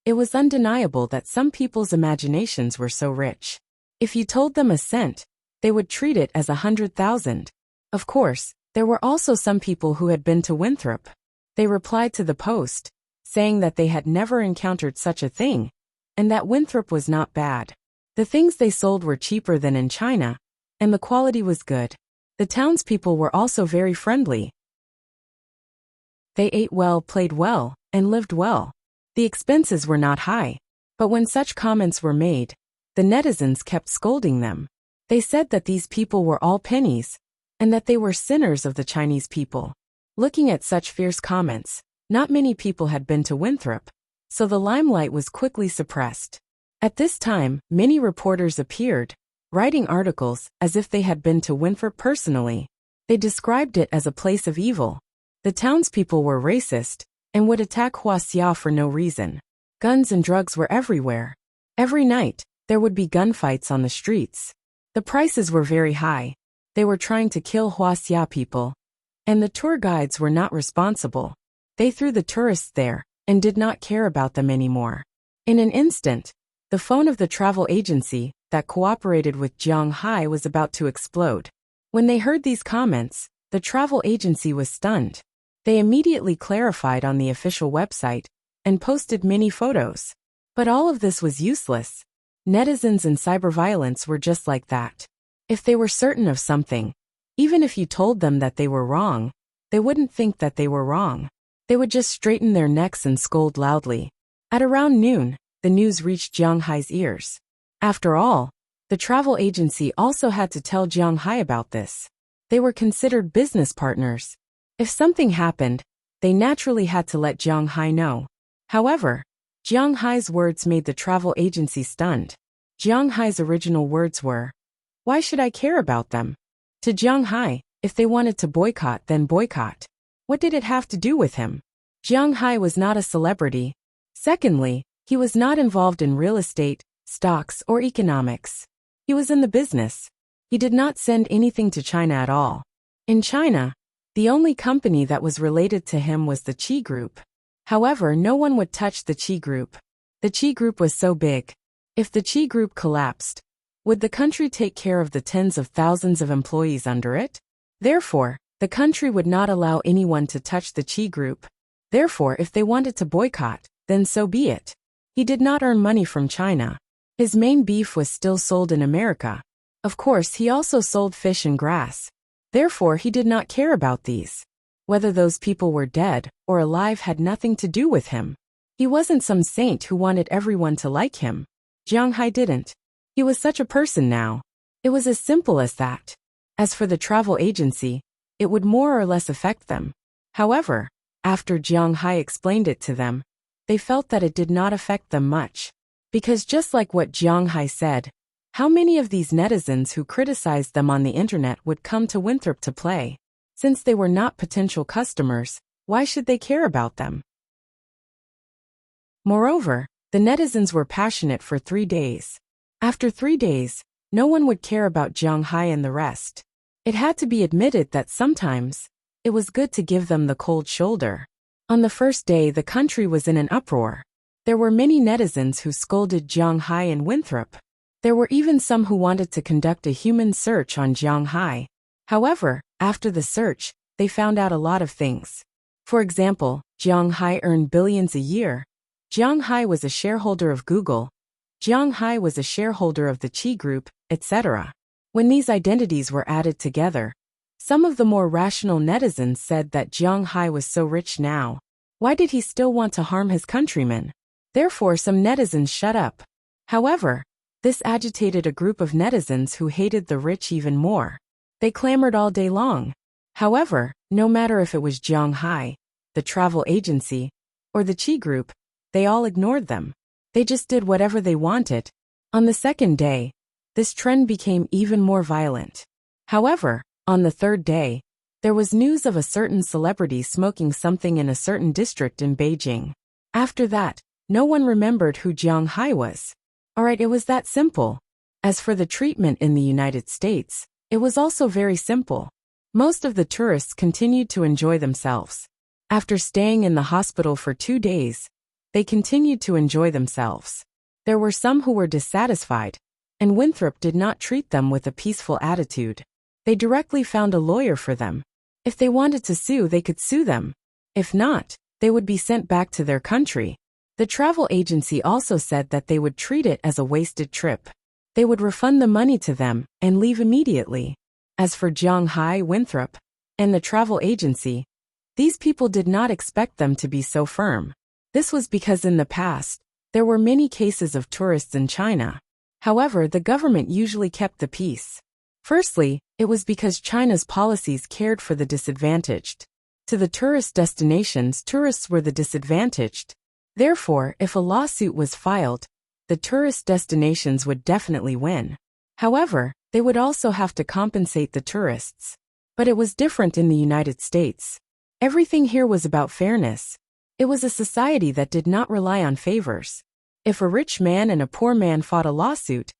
It was undeniable that some people's imaginations were so rich. If you told them a cent, they would treat it as 100,000. Of course, there were also some people who had been to Winthrop. They replied to the post, saying that they had never encountered such a thing, and that Winthrop was not bad. The things they sold were cheaper than in China, and the quality was good. The townspeople were also very friendly. They ate well, played well, and lived well. The expenses were not high. But when such comments were made, the netizens kept scolding them. They said that these people were all pennies, and that they were sinners of the Chinese people. Looking at such fierce comments, not many people had been to Winthrop, so the limelight was quickly suppressed. At this time, many reporters appeared, writing articles as if they had been to Winthrop personally. They described it as a place of evil. The townspeople were racist, and would attack Huaxia for no reason. Guns and drugs were everywhere. Every night, there would be gunfights on the streets. The prices were very high. They were trying to kill Huaxia people. And the tour guides were not responsible. They threw the tourists there, and did not care about them anymore. In an instant, the phone of the travel agency that cooperated with Jiang Hai was about to explode. When they heard these comments, the travel agency was stunned. They immediately clarified on the official website and posted many photos. But all of this was useless. Netizens and cyberviolence were just like that. If they were certain of something, even if you told them that they were wrong, they wouldn't think that they were wrong. They would just straighten their necks and scold loudly. At around noon, the news reached Jiang Hai's ears. After all, the travel agency also had to tell Jiang Hai about this. They were considered business partners. If something happened, they naturally had to let Jiang Hai know. However, Jiang Hai's words made the travel agency stunned. Jiang Hai's original words were, "Why should I care about them?" To Jiang Hai, if they wanted to boycott, then boycott. What did it have to do with him? Jiang Hai was not a celebrity. Secondly, he was not involved in real estate, stocks, or economics. He was in the business. He did not send anything to China at all. In China, the only company that was related to him was the Qi Group. However, no one would touch the Qi Group. The Qi Group was so big. If the Qi Group collapsed, would the country take care of the tens of thousands of employees under it? Therefore, the country would not allow anyone to touch the Qi Group. Therefore, if they wanted to boycott, then so be it. He did not earn money from China. His main beef was still sold in America. Of course, he also sold fish and grass. Therefore, he did not care about these. Whether those people were dead or alive had nothing to do with him. He wasn't some saint who wanted everyone to like him. Jiang Hai didn't. He was such a person now. It was as simple as that. As for the travel agency, it would more or less affect them. However, after Jiang Hai explained it to them, they felt that it did not affect them much. Because just like what Jiang Hai said, how many of these netizens who criticized them on the internet would come to Winthrop to play? Since they were not potential customers, why should they care about them? Moreover, the netizens were passionate for 3 days. After 3 days, no one would care about Jiang Hai and the rest. It had to be admitted that sometimes, it was good to give them the cold shoulder. On the first day, the country was in an uproar. There were many netizens who scolded Jiang Hai and Winthrop. There were even some who wanted to conduct a human search on Jiang Hai. However, after the search, they found out a lot of things. For example, Jiang Hai earned billions a year. Jiang Hai was a shareholder of Google. Jiang Hai was a shareholder of the Qi Group, etc. When these identities were added together, some of the more rational netizens said that Jiang Hai was so rich now. Why did he still want to harm his countrymen? Therefore, some netizens shut up. However, this agitated a group of netizens who hated the rich even more. They clamored all day long. However, no matter if it was Jiang Hai, the travel agency, or the Qi Group, they all ignored them. They just did whatever they wanted. On the second day, this trend became even more violent. However, on the third day, there was news of a certain celebrity smoking something in a certain district in Beijing. After that, no one remembered who Jiang Hai was. Alright, it was that simple. As for the treatment in the United States, it was also very simple. Most of the tourists continued to enjoy themselves. After staying in the hospital for 2 days, they continued to enjoy themselves. There were some who were dissatisfied, and Winthrop did not treat them with a peaceful attitude. They directly found a lawyer for them. If they wanted to sue, they could sue them. If not, they would be sent back to their country. The travel agency also said that they would treat it as a wasted trip. They would refund the money to them and leave immediately. As for Jiang Hai, Winthrop, and the travel agency, these people did not expect them to be so firm. This was because in the past, there were many cases of tourists in China. However, the government usually kept the peace. Firstly, it was because China's policies cared for the disadvantaged. To the tourist destinations, tourists were the disadvantaged. Therefore, if a lawsuit was filed, the tourist destinations would definitely win. However, they would also have to compensate the tourists. But it was different in the United States. Everything here was about fairness. It was a society that did not rely on favors. If a rich man and a poor man fought a lawsuit,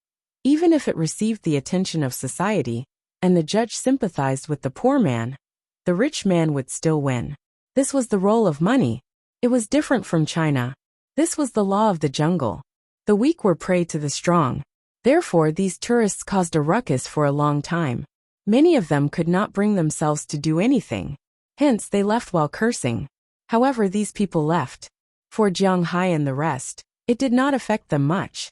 even if it received the attention of society, and the judge sympathized with the poor man, the rich man would still win. This was the role of money. It was different from China. This was the law of the jungle. The weak were prey to the strong. Therefore, these tourists caused a ruckus for a long time. Many of them could not bring themselves to do anything. Hence, they left while cursing. However, these people left. For Jiang Hai and the rest, it did not affect them much.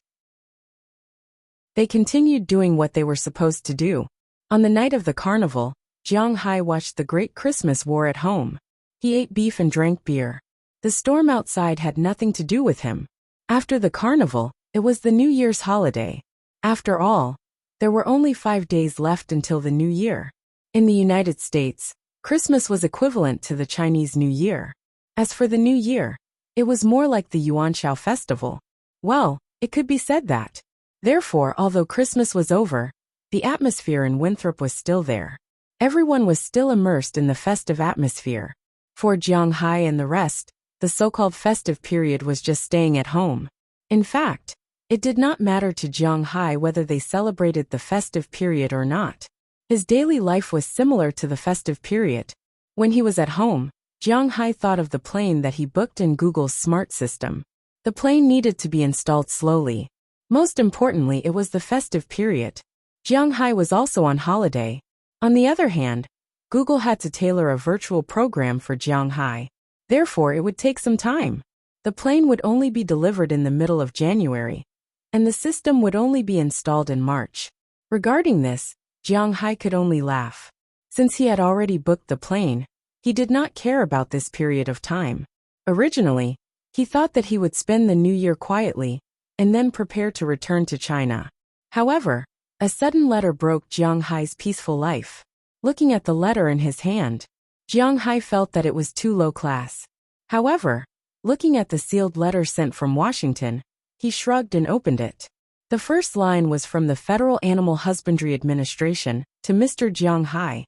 They continued doing what they were supposed to do. On the night of the carnival, Jiang Hai watched the Great Christmas War at home. He ate beef and drank beer. The storm outside had nothing to do with him. After the carnival, it was the New Year's holiday. After all, there were only 5 days left until the New Year. In the United States, Christmas was equivalent to the Chinese New Year. As for the New Year, it was more like the Yuanshao festival. Well, it could be said that. Therefore, although Christmas was over, the atmosphere in Winthrop was still there. Everyone was still immersed in the festive atmosphere. For Jiang Hai and the rest, the so-called festive period was just staying at home. In fact, it did not matter to Jiang Hai whether they celebrated the festive period or not. His daily life was similar to the festive period. When he was at home, Jiang Hai thought of the plane that he booked in Google's smart system. The plane needed to be installed slowly. Most importantly, it was the festive period. Jiang Hai was also on holiday. On the other hand, Google had to tailor a virtual program for Jiang Hai. Therefore, it would take some time. The plane would only be delivered in the middle of January, and the system would only be installed in March. Regarding this, Jiang Hai could only laugh. Since he had already booked the plane, he did not care about this period of time. Originally, he thought that he would spend the New Year quietly, and then prepare to return to China. However, a sudden letter broke Jiang Hai's peaceful life. Looking at the letter in his hand, Jiang Hai felt that it was too low class. However, Looking at the sealed letter sent from Washington, he shrugged and opened it. The first line was from the Federal Animal Husbandry Administration to Mr. Jiang Hai.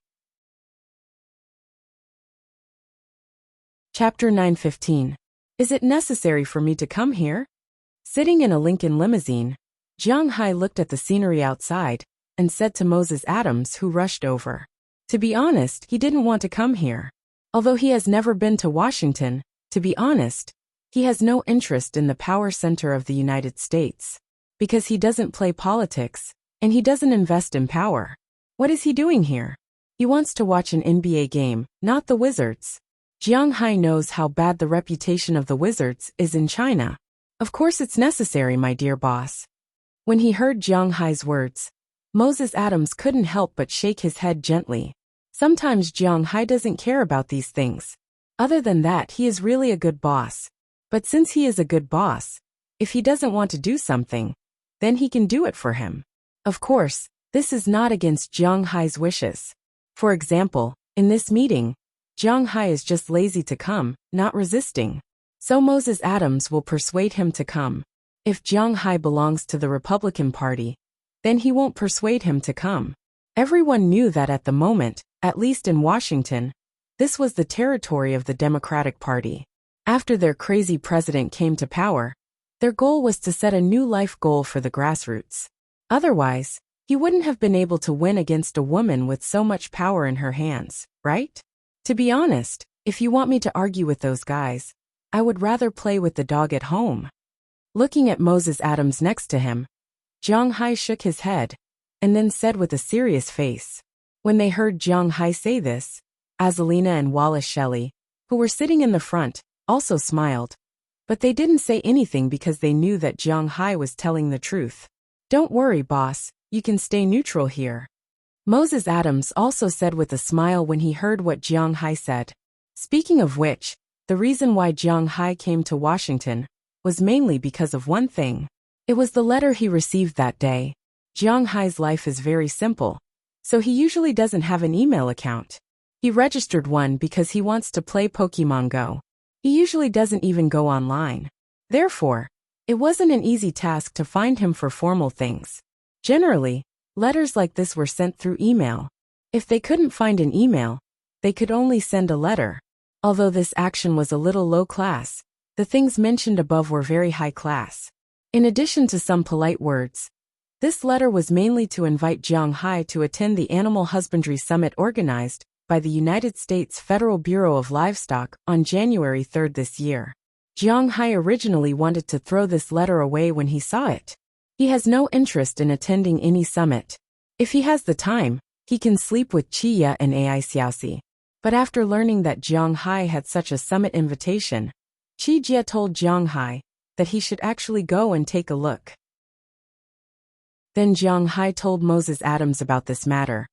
Chapter 9:15. Is it necessary for me to come here? Sitting in a Lincoln limousine, Jiang Hai looked at the scenery outside and said to Moses Adams, who rushed over. To be honest, he didn't want to come here. Although he has never been to Washington, to be honest, he has no interest in the power center of the United States. Because he doesn't play politics, and he doesn't invest in power. What is he doing here? He wants to watch an NBA game, not the Wizards. Jiang Hai knows how bad the reputation of the Wizards is in China. Of course it's necessary, my dear boss. When he heard Jiang Hai's words, Moses Adams couldn't help but shake his head gently. Sometimes Jiang Hai doesn't care about these things. Other than that, he is really a good boss. But since he is a good boss, if he doesn't want to do something, then he can do it for him. Of course, this is not against Jiang Hai's wishes. For example, in this meeting, Jiang Hai is just lazy to come, not resisting. So Moses Adams will persuade him to come. If Jiang Hai belongs to the Republican Party, then he won't persuade him to come. Everyone knew that at the moment, at least in Washington, this was the territory of the Democratic Party. After their crazy president came to power, their goal was to set a new life goal for the grassroots. Otherwise, he wouldn't have been able to win against a woman with so much power in her hands, right? To be honest, if you want me to argue with those guys, I would rather play with the dog at home. Looking at Moses Adams next to him, Jiang Hai shook his head, and then said with a serious face. When they heard Jiang Hai say this, Azalina and Wallace Shelley, who were sitting in the front, also smiled. But they didn't say anything because they knew that Jiang Hai was telling the truth. Don't worry, boss, you can stay neutral here. Moses Adams also said with a smile when he heard what Jiang Hai said. Speaking of which, the reason why Jiang Hai came to Washington was mainly because of one thing. It was the letter he received that day. Jiang Hai's life is very simple, so he usually doesn't have an email account. He registered one because he wants to play Pokemon Go. He usually doesn't even go online. Therefore, it wasn't an easy task to find him for formal things. Generally, letters like this were sent through email. If they couldn't find an email, they could only send a letter. Although this action was a little low class, the things mentioned above were very high class. In addition to some polite words, this letter was mainly to invite Jiang Hai to attend the Animal Husbandry Summit organized by the United States Federal Bureau of Livestock on January 3 this year. Jiang Hai originally wanted to throw this letter away when he saw it. He has no interest in attending any summit. If he has the time, he can sleep with Chiya and Ai Xiaoxi. But after learning that Jiang Hai had such a summit invitation, Jia told Jiang Hai that he should actually go and take a look. Then Jiang Hai told Moses Adams about this matter.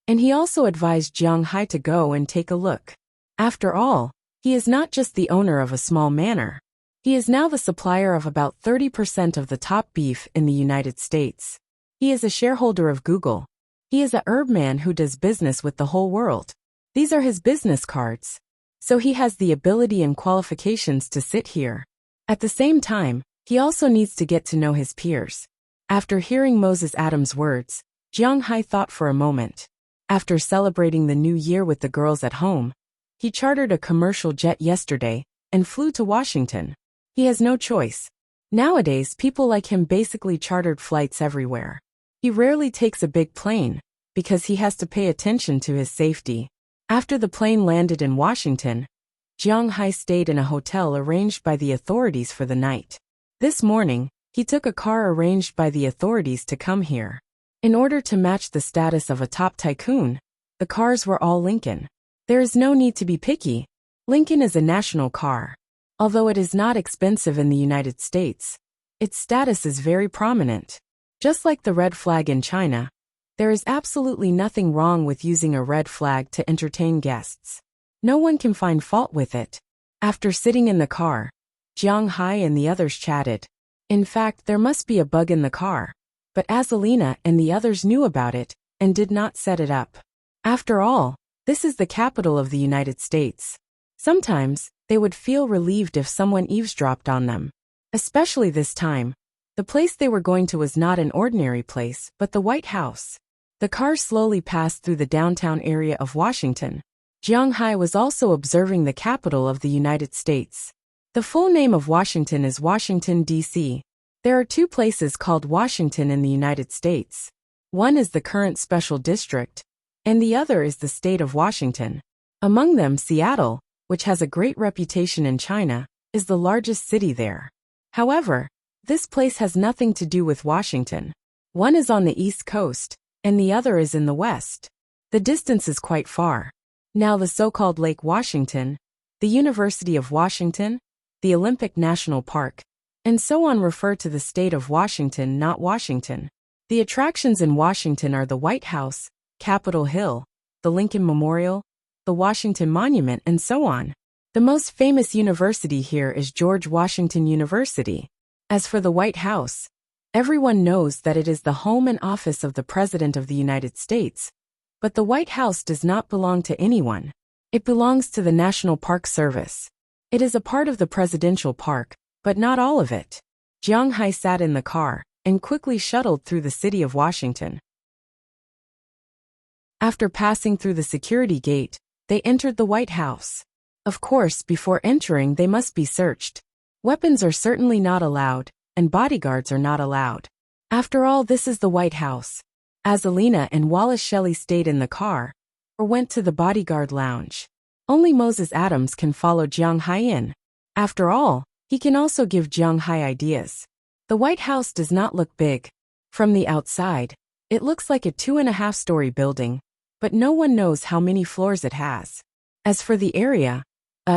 And he also advised Jiang Hai to go and take a look. After all, he is not just the owner of a small manor. He is now the supplier of about 30% of the top beef in the United States. He is a shareholder of Google. He is a herb man who does business with the whole world. These are his business cards. So he has the ability and qualifications to sit here. At the same time, he also needs to get to know his peers. After hearing Moses Adams' words, Jiang Hai thought for a moment. After celebrating the new year with the girls at home, he chartered a commercial jet yesterday and flew to Washington. He has no choice. Nowadays, people like him basically chartered flights everywhere. He rarely takes a big plane because he has to pay attention to his safety. After the plane landed in Washington, Jiang Hai stayed in a hotel arranged by the authorities for the night. This morning, he took a car arranged by the authorities to come here. In order to match the status of a top tycoon, the cars were all Lincoln. There is no need to be picky. Lincoln is a national car. Although it is not expensive in the United States, its status is very prominent. Just like the red flag in China, there is absolutely nothing wrong with using a red flag to entertain guests. No one can find fault with it. After sitting in the car, Jiang Hai and the others chatted. In fact, there must be a bug in the car. But Azalina and the others knew about it and did not set it up. After all, this is the capital of the United States. Sometimes, They would feel relieved if someone eavesdropped on them. Especially this time. The place they were going to was not an ordinary place, but the White House. The car slowly passed through the downtown area of Washington. Jiang Hai was also observing the capital of the United States. The full name of Washington is Washington, D.C. There are two places called Washington in the United States. One is the current special district, and the other is the state of Washington. Among them, Seattle, which has a great reputation in China, is the largest city there. However, this place has nothing to do with Washington. One is on the East Coast, and the other is in the West. The distance is quite far. Now the so-called Lake Washington, the University of Washington, the Olympic National Park, and so on refer to the state of Washington, not Washington. The attractions in Washington are the White House, Capitol Hill, the Lincoln Memorial, the Washington Monument, and so on. The most famous university here is George Washington University. As for the White House, everyone knows that it is the home and office of the President of the United States. But the White House does not belong to anyone. It belongs to the National Park Service. It is a part of the presidential park, but not all of it. Jiang Hai sat in the car and quickly shuttled through the city of Washington. After passing through the security gate, they entered the White House. Of course, before entering, they must be searched. Weapons are certainly not allowed, and bodyguards are not allowed. After all, this is the White House. Azalina and Wallace Shelley stayed in the car, or went to the bodyguard lounge. Only Moses Adams can follow Jiang Hai in. After all, he can also give Jiang Hai ideas. The White House does not look big. From the outside, it looks like a 2.5-story building, but no one knows how many floors it has. As for the area,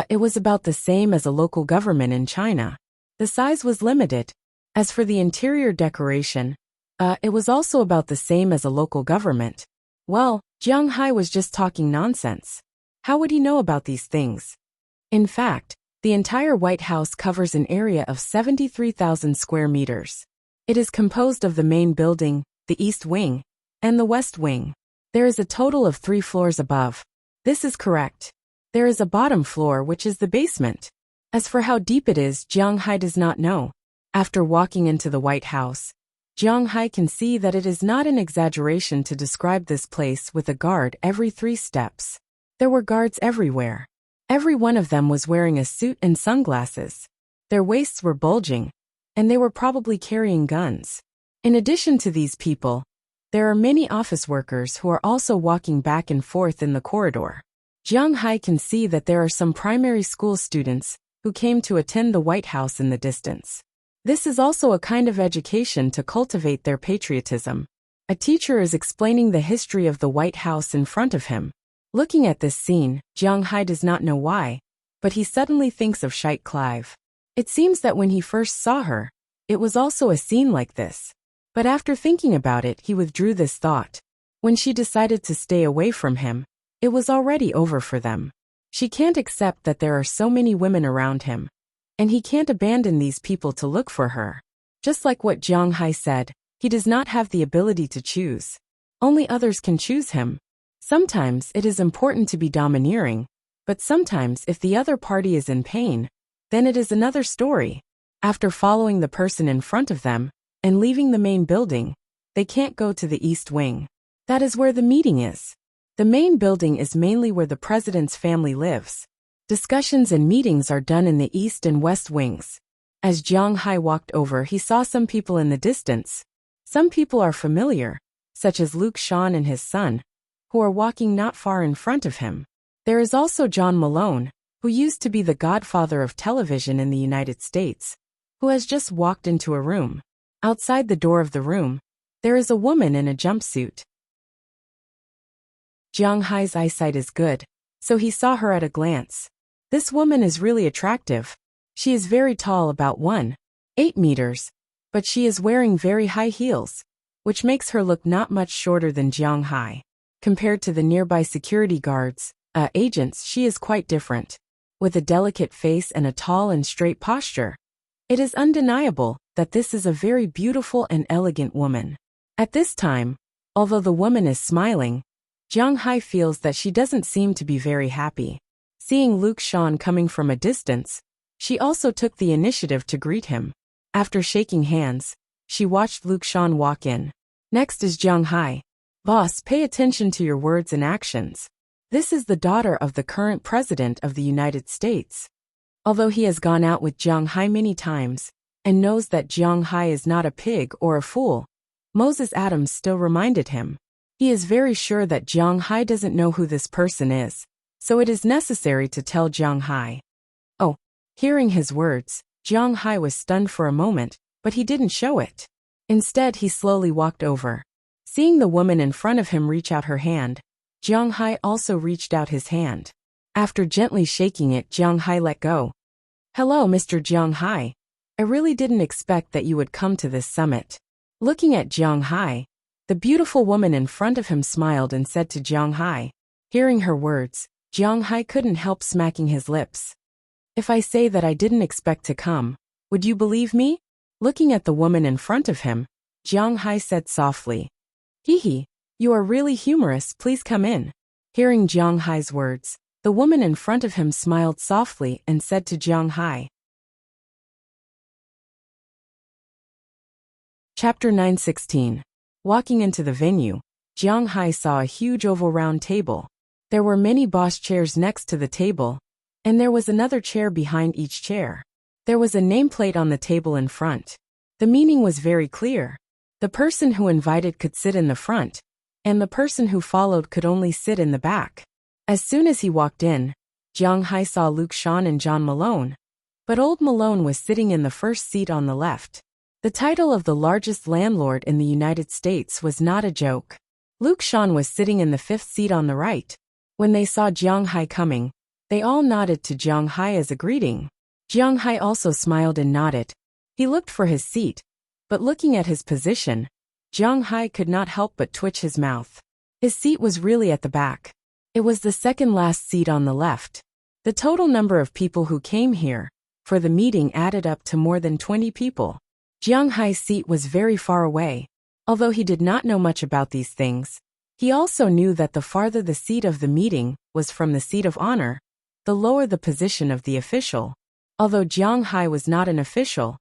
it was about the same as a local government in China. The size was limited. As for the interior decoration, it was also about the same as a local government. Well, Jiang Hai was just talking nonsense. How would he know about these things? In fact, the entire White House covers an area of 73,000 square meters. It is composed of the main building, the East Wing, and the West Wing. There is a total of 3 floors above. This is correct. There is a bottom floor, which is the basement. As for how deep it is, Jiang Hai does not know. After walking into the White House, Jiang Hai can see that it is not an exaggeration to describe this place with a guard every 3 steps. There were guards everywhere. Every one of them was wearing a suit and sunglasses. Their waists were bulging, and they were probably carrying guns. In addition to these people, there are many office workers who are also walking back and forth in the corridor. Jiang Hai can see that there are some primary school students who came to attend the White House in the distance. This is also a kind of education to cultivate their patriotism. A teacher is explaining the history of the White House in front of him. Looking at this scene, Jiang Hai does not know why, but he suddenly thinks of Scheit Clive. It seems that when he first saw her, it was also a scene like this. But after thinking about it, he withdrew this thought. When she decided to stay away from him, it was already over for them. She can't accept that there are so many women around him, and he can't abandon these people to look for her. Just like what Jiang Hai said, he does not have the ability to choose. Only others can choose him. Sometimes it is important to be domineering, but sometimes if the other party is in pain, then it is another story. After following the person in front of them and leaving the main building, they can't go to the East Wing. That is where the meeting is. The main building is mainly where the president's family lives. Discussions and meetings are done in the East and West Wings. As Jiang Hai walked over, he saw some people in the distance. Some people are familiar, such as Luke Shawn and his son, who are walking not far in front of him. There is also John Malone, who used to be the godfather of television in the United States, who has just walked into a room. Outside the door of the room, there is a woman in a jumpsuit. Jiang Hai's eyesight is good, so he saw her at a glance. This woman is really attractive. She is very tall, about 1.8 meters, but she is wearing very high heels, which makes her look not much shorter than Jiang Hai. Compared to the nearby security guards, agents, she is quite different. With a delicate face and a tall and straight posture, it is undeniable that this is a very beautiful and elegant woman. At this time, although the woman is smiling, Jiang Hai feels that she doesn't seem to be very happy. Seeing Luke Shawn coming from a distance, she also took the initiative to greet him. After shaking hands, she watched Luke Shawn walk in. Next is Jiang Hai. Boss, pay attention to your words and actions. This is the daughter of the current president of the United States. Although he has gone out with Jiang Hai many times, and knows that Jiang Hai is not a pig or a fool, Moses Adams still reminded him. He is very sure that Jiang Hai doesn't know who this person is, so it is necessary to tell Jiang Hai. Oh, hearing his words, Jiang Hai was stunned for a moment, but he didn't show it. Instead, he slowly walked over. Seeing the woman in front of him reach out her hand, Jiang Hai also reached out his hand. After gently shaking it, Jiang Hai let go. Hello, Mr. Jiang Hai. I really didn't expect that you would come to this summit. Looking at Jiang Hai, the beautiful woman in front of him smiled and said to Jiang Hai. Hearing her words, Jiang Hai couldn't help smacking his lips. If I say that I didn't expect to come, would you believe me? Looking at the woman in front of him, Jiang Hai said softly. Hee, you are really humorous, please come in. Hearing Jiang Hai's words, the woman in front of him smiled softly and said to Jiang Hai. Chapter 9:16. Walking into the venue, Jiang Hai saw a huge oval round table. There were many boss chairs next to the table, and there was another chair behind each chair. There was a nameplate on the table in front. The meaning was very clear. The person who invited could sit in the front, and the person who followed could only sit in the back. As soon as he walked in, Jiang Hai saw Luke Shawn and John Malone, but old Malone was sitting in the first seat on the left. The title of the largest landlord in the United States was not a joke. Luke Shawn was sitting in the fifth seat on the right. When they saw Jiang Hai coming, they all nodded to Jiang Hai as a greeting. Jiang Hai also smiled and nodded. He looked for his seat, but looking at his position, Jiang Hai could not help but twitch his mouth. His seat was really at the back. It was the second last seat on the left. The total number of people who came here for the meeting added up to more than 20 people. Jiang Hai's seat was very far away. Although he did not know much about these things, he also knew that the farther the seat of the meeting was from the seat of honor, the lower the position of the official. Although Jiang Hai was not an official,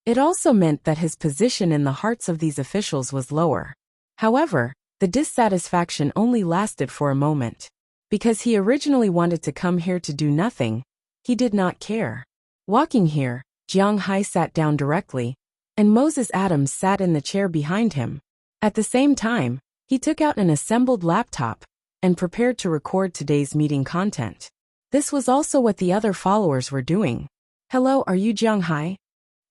it also meant that his position in the hearts of these officials was lower. However, the dissatisfaction only lasted for a moment. Because he originally wanted to come here to do nothing, he did not care. Walking here, Jiang Hai sat down directly, and Moses Adams sat in the chair behind him. At the same time, he took out an assembled laptop and prepared to record today's meeting content. This was also what the other followers were doing. Hello, are you Jiang Hai?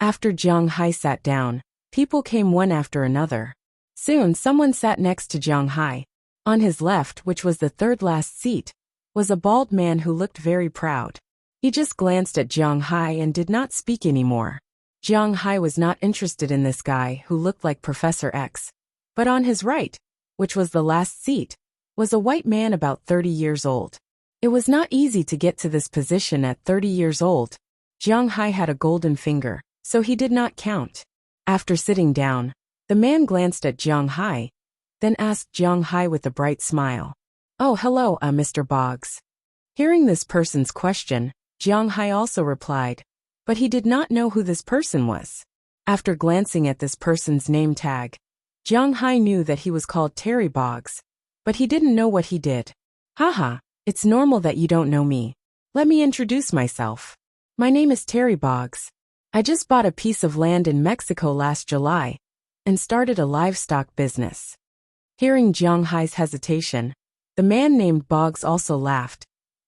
After Jiang Hai sat down, people came one after another. Soon someone sat next to Jiang Hai. On his left, which was the third last seat, was a bald man who looked very proud. He just glanced at Jiang Hai and did not speak anymore. Jiang Hai was not interested in this guy who looked like Professor X. But on his right, which was the last seat, was a white man about 30 years old. It was not easy to get to this position at 30 years old. Jiang Hai had a golden finger, so he did not count. After sitting down, the man glanced at Jiang Hai, then asked Jiang Hai with a bright smile. Oh, hello, Mr. Boggs. Hearing this person's question, Jiang Hai also replied, but he did not know who this person was. After glancing at this person's name tag, Jiang Hai knew that he was called Terry Boggs, but he didn't know what he did. Haha, it's normal that you don't know me. Let me introduce myself. My name is Terry Boggs. I just bought a piece of land in Mexico last July and started a livestock business. Hearing Jiang Hai's hesitation, the man named Boggs also laughed,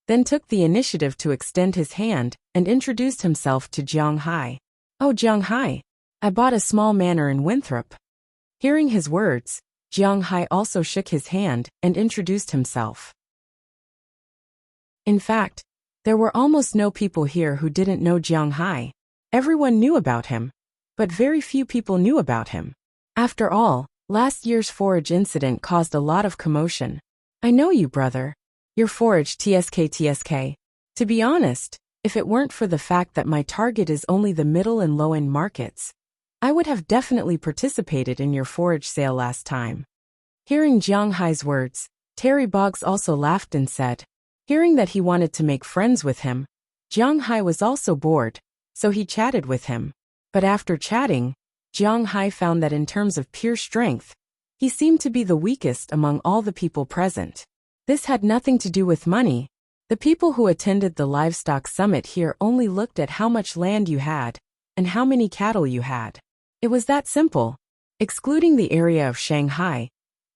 then took the initiative to extend his hand and introduced himself to Jiang Hai. Oh, Jiang Hai, I bought a small manor in Winthrop. Hearing his words, Jiang Hai also shook his hand and introduced himself. In fact, there were almost no people here who didn't know Jiang Hai. Everyone knew about him, but very few people knew about him. After all, last year's forage incident caused a lot of commotion. I know you, brother. Your forage TSK. To be honest, if it weren't for the fact that my target is only the middle and low-end markets, I would have definitely participated in your forage sale last time. Hearing Jiang Hai's words, Terry Boggs also laughed and said, Hearing that he wanted to make friends with him, Jiang Hai was also bored, so he chatted with him. But after chatting, Jiang Hai found that in terms of pure strength, he seemed to be the weakest among all the people present. This had nothing to do with money. The people who attended the livestock summit here only looked at how much land you had and how many cattle you had. It was that simple. Excluding the area of Shanghai,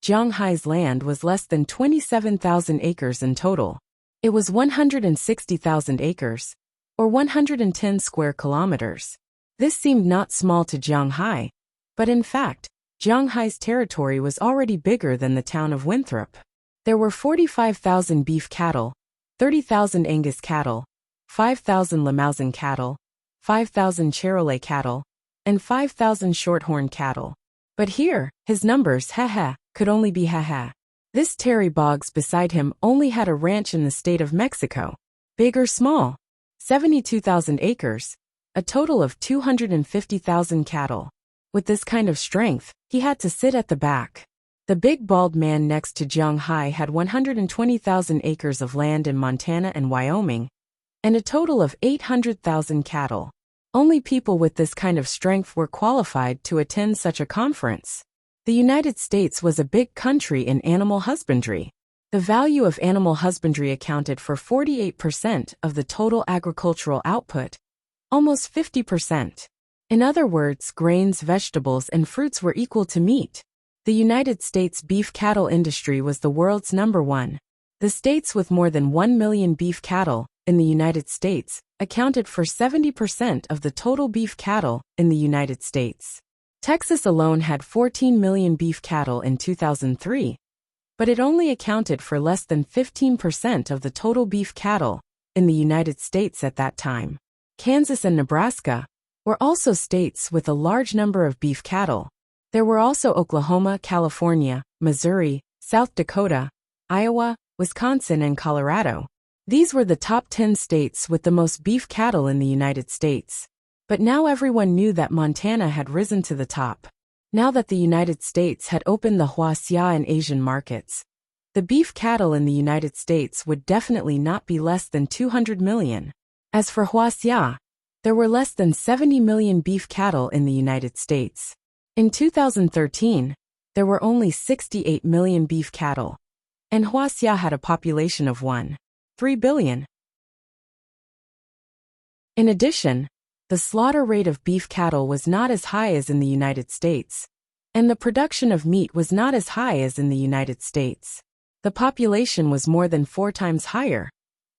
Jiang Hai's land was less than 27,000 acres in total. It was 160,000 acres, or 110 square kilometers. This seemed not small to Jiang Hai, but in fact, Jiang Hai's territory was already bigger than the town of Winthrop. There were 45,000 beef cattle, 30,000 Angus cattle, 5,000 Limousin cattle, 5,000 Charolais cattle, and 5,000 Shorthorn cattle. But here, his numbers, could only be This Terry Boggs beside him only had a ranch in the state of Mexico. Big or small? 72,000 acres, a total of 250,000 cattle. With this kind of strength, he had to sit at the back. The big bald man next to Jiang Hai had 120,000 acres of land in Montana and Wyoming, and a total of 800,000 cattle. Only people with this kind of strength were qualified to attend such a conference. The United States was a big country in animal husbandry. The value of animal husbandry accounted for 48% of the total agricultural output, almost 50%. In other words, grains, vegetables, and fruits were equal to meat. The United States beef cattle industry was the world's #1. The states with more than 1 million beef cattle in the United States accounted for 70% of the total beef cattle in the United States. Texas alone had 14 million beef cattle in 2003, but it only accounted for less than 15% of the total beef cattle in the United States at that time. Kansas and Nebraska were also states with a large number of beef cattle. There were also Oklahoma, California, Missouri, South Dakota, Iowa, Wisconsin, and Colorado. These were the top 10 states with the most beef cattle in the United States. But now everyone knew that Montana had risen to the top. Now that the United States had opened the Huaxia and Asian markets, the beef cattle in the United States would definitely not be less than 200 million. As for Huaxia, there were less than 70 million beef cattle in the United States. In 2013, there were only 68 million beef cattle, and Huaxia had a population of 1.3 billion. In addition, the slaughter rate of beef cattle was not as high as in the United States, and the production of meat was not as high as in the United States. The population was more than 4 times higher,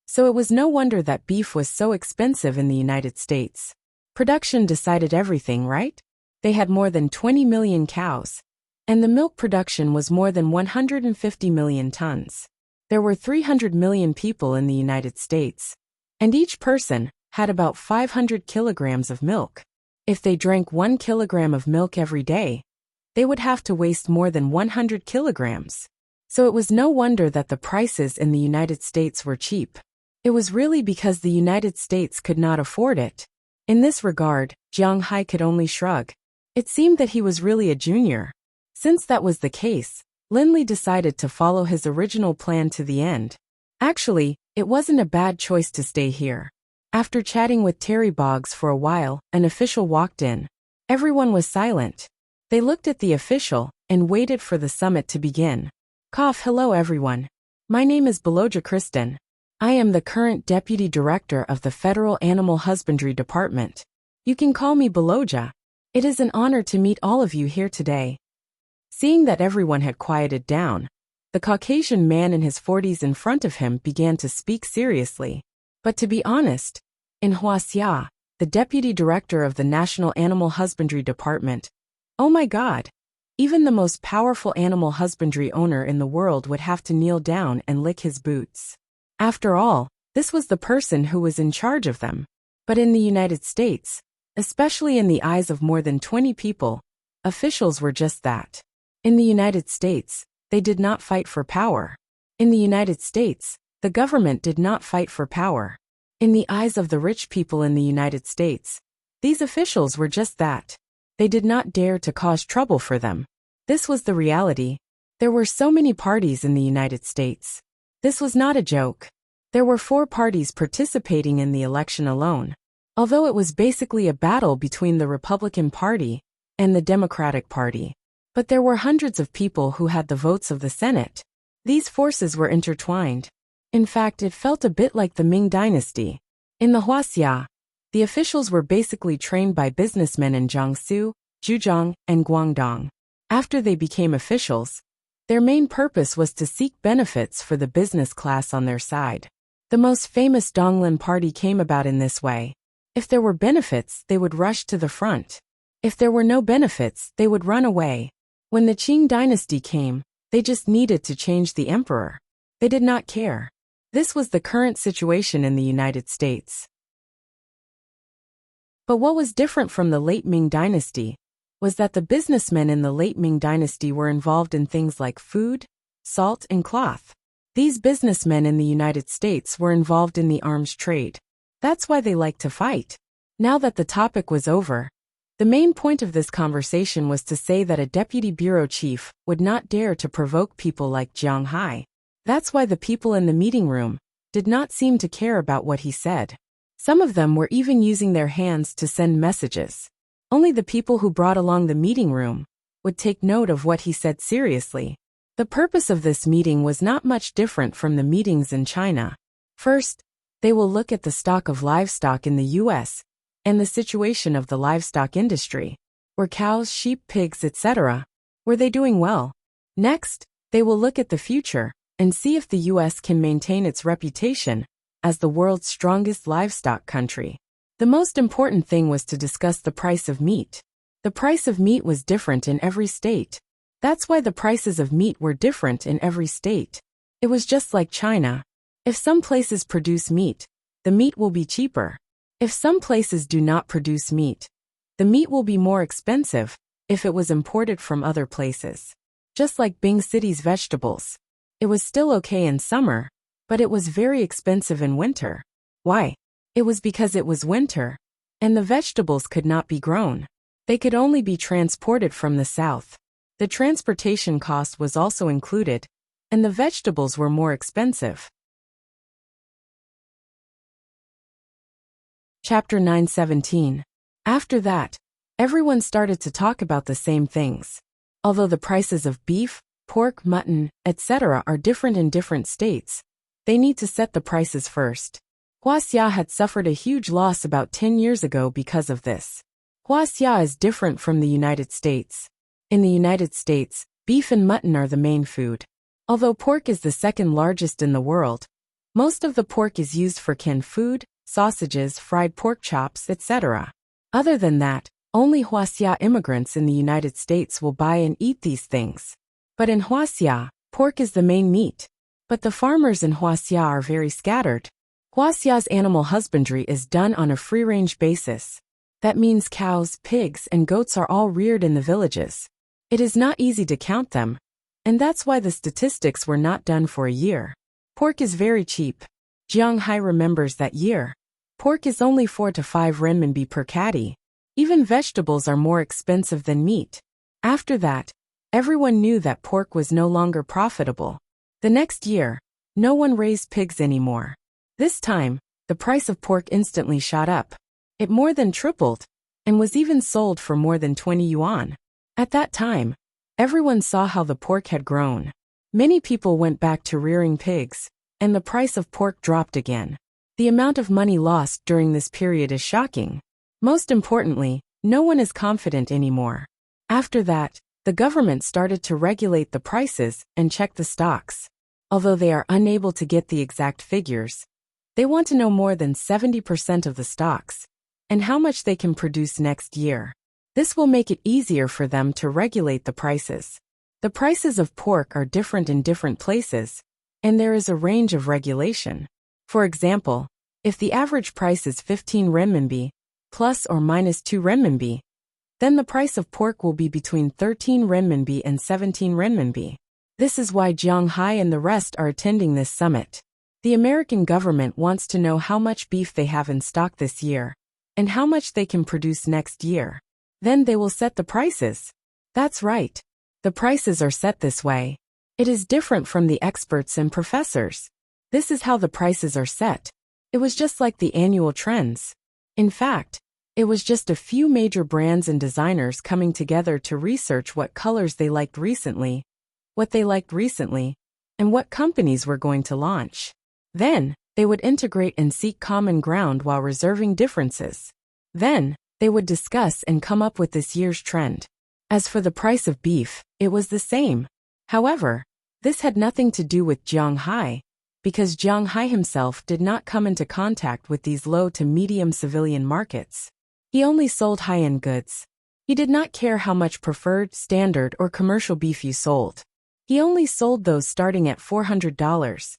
so it was no wonder that beef was so expensive in the United States. Production decided everything, right? They had more than 20 million cows, and the milk production was more than 150 million tons. There were 300 million people in the United States, and each person had about 500 kilograms of milk. If they drank 1 kilogram of milk every day, they would have to waste more than 100 kilograms. So it was no wonder that the prices in the United States were cheap. It was really because the United States could not afford it. In this regard, Jiang Hai could only shrug. It seemed that he was really a junior. Since that was the case, Lindley decided to follow his original plan to the end. Actually, it wasn't a bad choice to stay here. After chatting with Terry Boggs for a while, an official walked in. Everyone was silent. They looked at the official and waited for the summit to begin. Hello everyone. My name is Beloja Kristen. I am the current Deputy Director of the Federal Animal Husbandry Department. You can call me Beloja. It is an honor to meet all of you here today. Seeing that everyone had quieted down, the Caucasian man in his 40s in front of him began to speak seriously. But to be honest, in Huaxia, the Deputy Director of the National Animal Husbandry Department, oh my God, even the most powerful animal husbandry owner in the world would have to kneel down and lick his boots. After all, this was the person who was in charge of them. But in the United States, especially in the eyes of more than 20 people, officials were just that. In the United States, they did not fight for power. In the United States, the government did not fight for power. In the eyes of the rich people in the United States, these officials were just that. They did not dare to cause trouble for them. This was the reality. There were so many parties in the United States. This was not a joke. There were 4 parties participating in the election alone. Although it was basically a battle between the Republican Party and the Democratic Party. But there were hundreds of people who had the votes of the Senate. These forces were intertwined. In fact, it felt a bit like the Ming Dynasty. In the Huaxia, the officials were basically trained by businessmen in Jiangsu, Zhejiang, and Guangdong. After they became officials, their main purpose was to seek benefits for the business class on their side. The most famous Donglin Party came about in this way. If there were benefits, they would rush to the front. If there were no benefits, they would run away. When the Qing dynasty came, they just needed to change the emperor. They did not care. This was the current situation in the United States. But what was different from the late Ming dynasty was that the businessmen in the late Ming dynasty were involved in things like food, salt, and cloth. These businessmen in the United States were involved in the arms trade. That's why they liked to fight. Now that the topic was over, the main point of this conversation was to say that a deputy bureau chief would not dare to provoke people like Jiang Hai. That's why the people in the meeting room did not seem to care about what he said. Some of them were even using their hands to send messages. Only the people who brought along the meeting room would take note of what he said seriously. The purpose of this meeting was not much different from the meetings in China. First, they will look at the stock of livestock in the U.S. and the situation of the livestock industry. Were cows, sheep, pigs, etc. Were they doing well? Next, they will look at the future and see if the U.S. can maintain its reputation as the world's strongest livestock country. The most important thing was to discuss the price of meat. The price of meat was different in every state. That's why the prices of meat were different in every state. It was just like China. If some places produce meat, the meat will be cheaper. If some places do not produce meat, the meat will be more expensive if it was imported from other places. Just like Bing City's vegetables. It was still okay in summer, but it was very expensive in winter. Why? It was because it was winter, and the vegetables could not be grown. They could only be transported from the south. The transportation cost was also included, and the vegetables were more expensive. Chapter 9:17. After that, everyone started to talk about the same things. Although the prices of beef, pork, mutton, etc. are different in different states, they need to set the prices first. Huaxia had suffered a huge loss about 10 years ago because of this. Huaxia is different from the United States. In the United States, beef and mutton are the main food. Although pork is the second largest in the world, most of the pork is used for canned food, sausages, fried pork chops, etc. Other than that, only Huaxia immigrants in the United States will buy and eat these things. But in Huaxia, pork is the main meat. But the farmers in Huaxia are very scattered. Huaxia's animal husbandry is done on a free-range basis. That means cows, pigs, and goats are all reared in the villages. It is not easy to count them, and that's why the statistics were not done for a year. Pork is very cheap. Jiang Hai remembers that year. Pork is only 4 to 5 renminbi per catty. Even vegetables are more expensive than meat. After that, everyone knew that pork was no longer profitable. The next year, no one raised pigs anymore. This time, the price of pork instantly shot up. It more than tripled, and was even sold for more than 20 yuan. At that time, everyone saw how the pork had grown. Many people went back to rearing pigs, and the price of pork dropped again. The amount of money lost during this period is shocking. Most importantly, no one is confident anymore. After that, the government started to regulate the prices and check the stocks. Although they are unable to get the exact figures, they want to know more than 70% of the stocks, and how much they can produce next year. This will make it easier for them to regulate the prices. The prices of pork are different in different places, and there is a range of regulation. For example, if the average price is 15 renminbi, plus or minus 2 renminbi, then the price of pork will be between 13 renminbi and 17 renminbi. This is why Jiang Hai and the rest are attending this summit. The American government wants to know how much beef they have in stock this year, and how much they can produce next year. Then they will set the prices. That's right. The prices are set this way. It is different from the experts and professors. This is how the prices are set. It was just like the annual trends. In fact, it was just a few major brands and designers coming together to research what colors they liked recently, and what companies were going to launch. Then, they would integrate and seek common ground while reserving differences. Then, they would discuss and come up with this year's trend. As for the price of beef, it was the same. However, this had nothing to do with Jiang Hai, because Jiang Hai himself did not come into contact with these low to medium civilian markets. He only sold high-end goods. He did not care how much preferred, standard, or commercial beef you sold. He only sold those starting at $400.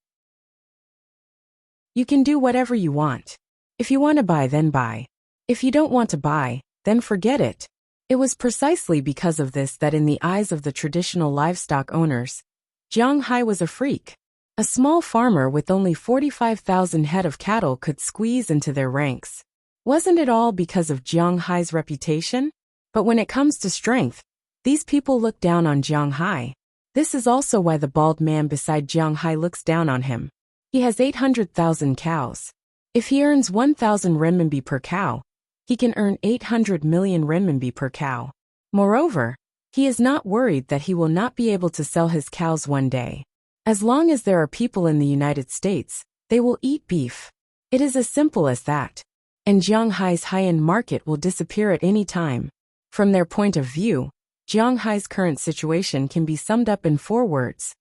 You can do whatever you want. If you want to buy, then buy. If you don't want to buy, then forget it. It was precisely because of this that in the eyes of the traditional livestock owners, Jiang Hai was a freak. A small farmer with only 45,000 head of cattle could squeeze into their ranks. Wasn't it all because of Jiang Hai's reputation? But when it comes to strength, these people look down on Jiang Hai. This is also why the bald man beside Jiang Hai looks down on him. He has 800,000 cows. If he earns 1,000 renminbi per cow, he can earn 800 million renminbi per cow. Moreover, he is not worried that he will not be able to sell his cows one day. As long as there are people in the United States, they will eat beef. It is as simple as that. And Jiang Hai's high-end market will disappear at any time. From their point of view, Jiang Hai's current situation can be summed up in 4 words.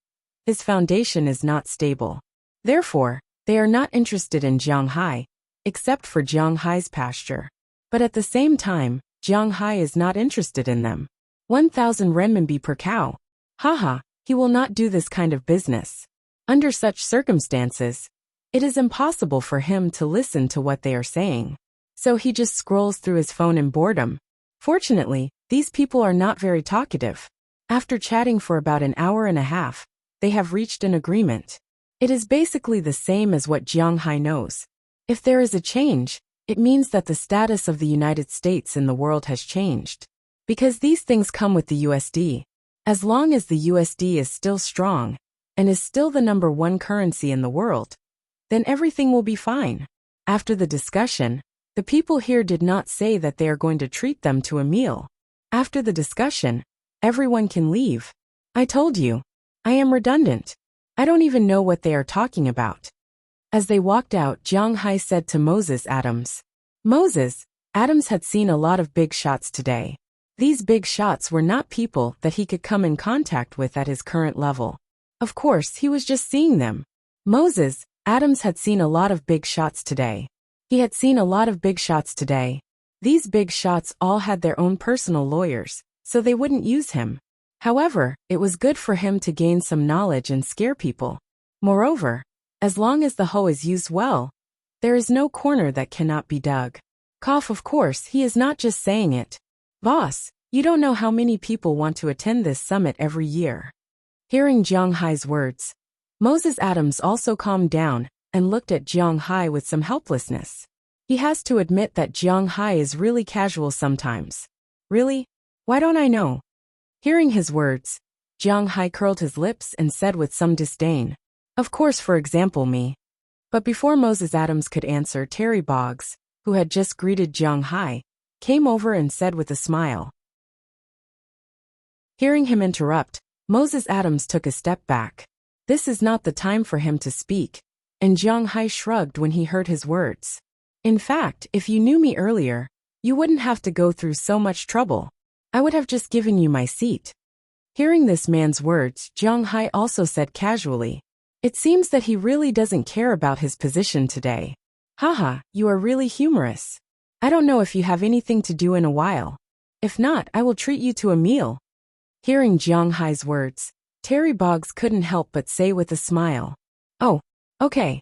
His foundation is not stable. Therefore, they are not interested in Jiang Hai, except for Jiang Hai's pasture. But at the same time, Jiang Hai is not interested in them. 1,000 renminbi per cow. Haha, he will not do this kind of business. Under such circumstances, it is impossible for him to listen to what they are saying. So he just scrolls through his phone in boredom. Fortunately, these people are not very talkative. After chatting for about an hour and a half, they have reached an agreement. It is basically the same as what Jiang Hai knows. If there is a change, it means that the status of the United States in the world has changed. Because these things come with the USD. As long as the USD is still strong, and is still the #1 currency in the world, then everything will be fine. After the discussion, the people here did not say that they are going to treat them to a meal. After the discussion, everyone can leave. I told you. I am redundant. I don't even know what they are talking about. As they walked out, Jiang Hai said to Moses Adams. Moses Adams had seen a lot of big shots today. These big shots were not people that he could come in contact with at his current level. Of course, he was just seeing them. Moses Adams had seen a lot of big shots today. He had seen a lot of big shots today. These big shots all had their own personal lawyers, so they wouldn't use him. However, it was good for him to gain some knowledge and scare people. Moreover, as long as the hoe is used well, there is no corner that cannot be dug. Cough, of course, he is not just saying it. Boss, you don't know how many people want to attend this summit every year. Hearing Jiang Hai's words, Moses Adams also calmed down and looked at Jiang Hai with some helplessness. He has to admit that Jiang Hai is really casual sometimes. Really? Why don't I know? Hearing his words, Jiang Hai curled his lips and said with some disdain, Of course, for example, me. But before Moses Adams could answer, Terry Boggs, who had just greeted Jiang Hai, came over and said with a smile. Hearing him interrupt, Moses Adams took a step back. This is not the time for him to speak, and Jiang Hai shrugged when he heard his words. In fact, if you knew me earlier, you wouldn't have to go through so much trouble. I would have just given you my seat. Hearing this man's words, Jiang Hai also said casually, It seems that he really doesn't care about his position today. Haha, you are really humorous. I don't know if you have anything to do in a while. If not, I will treat you to a meal. Hearing Jiang Hai's words, Terry Boggs couldn't help but say with a smile, Oh, okay.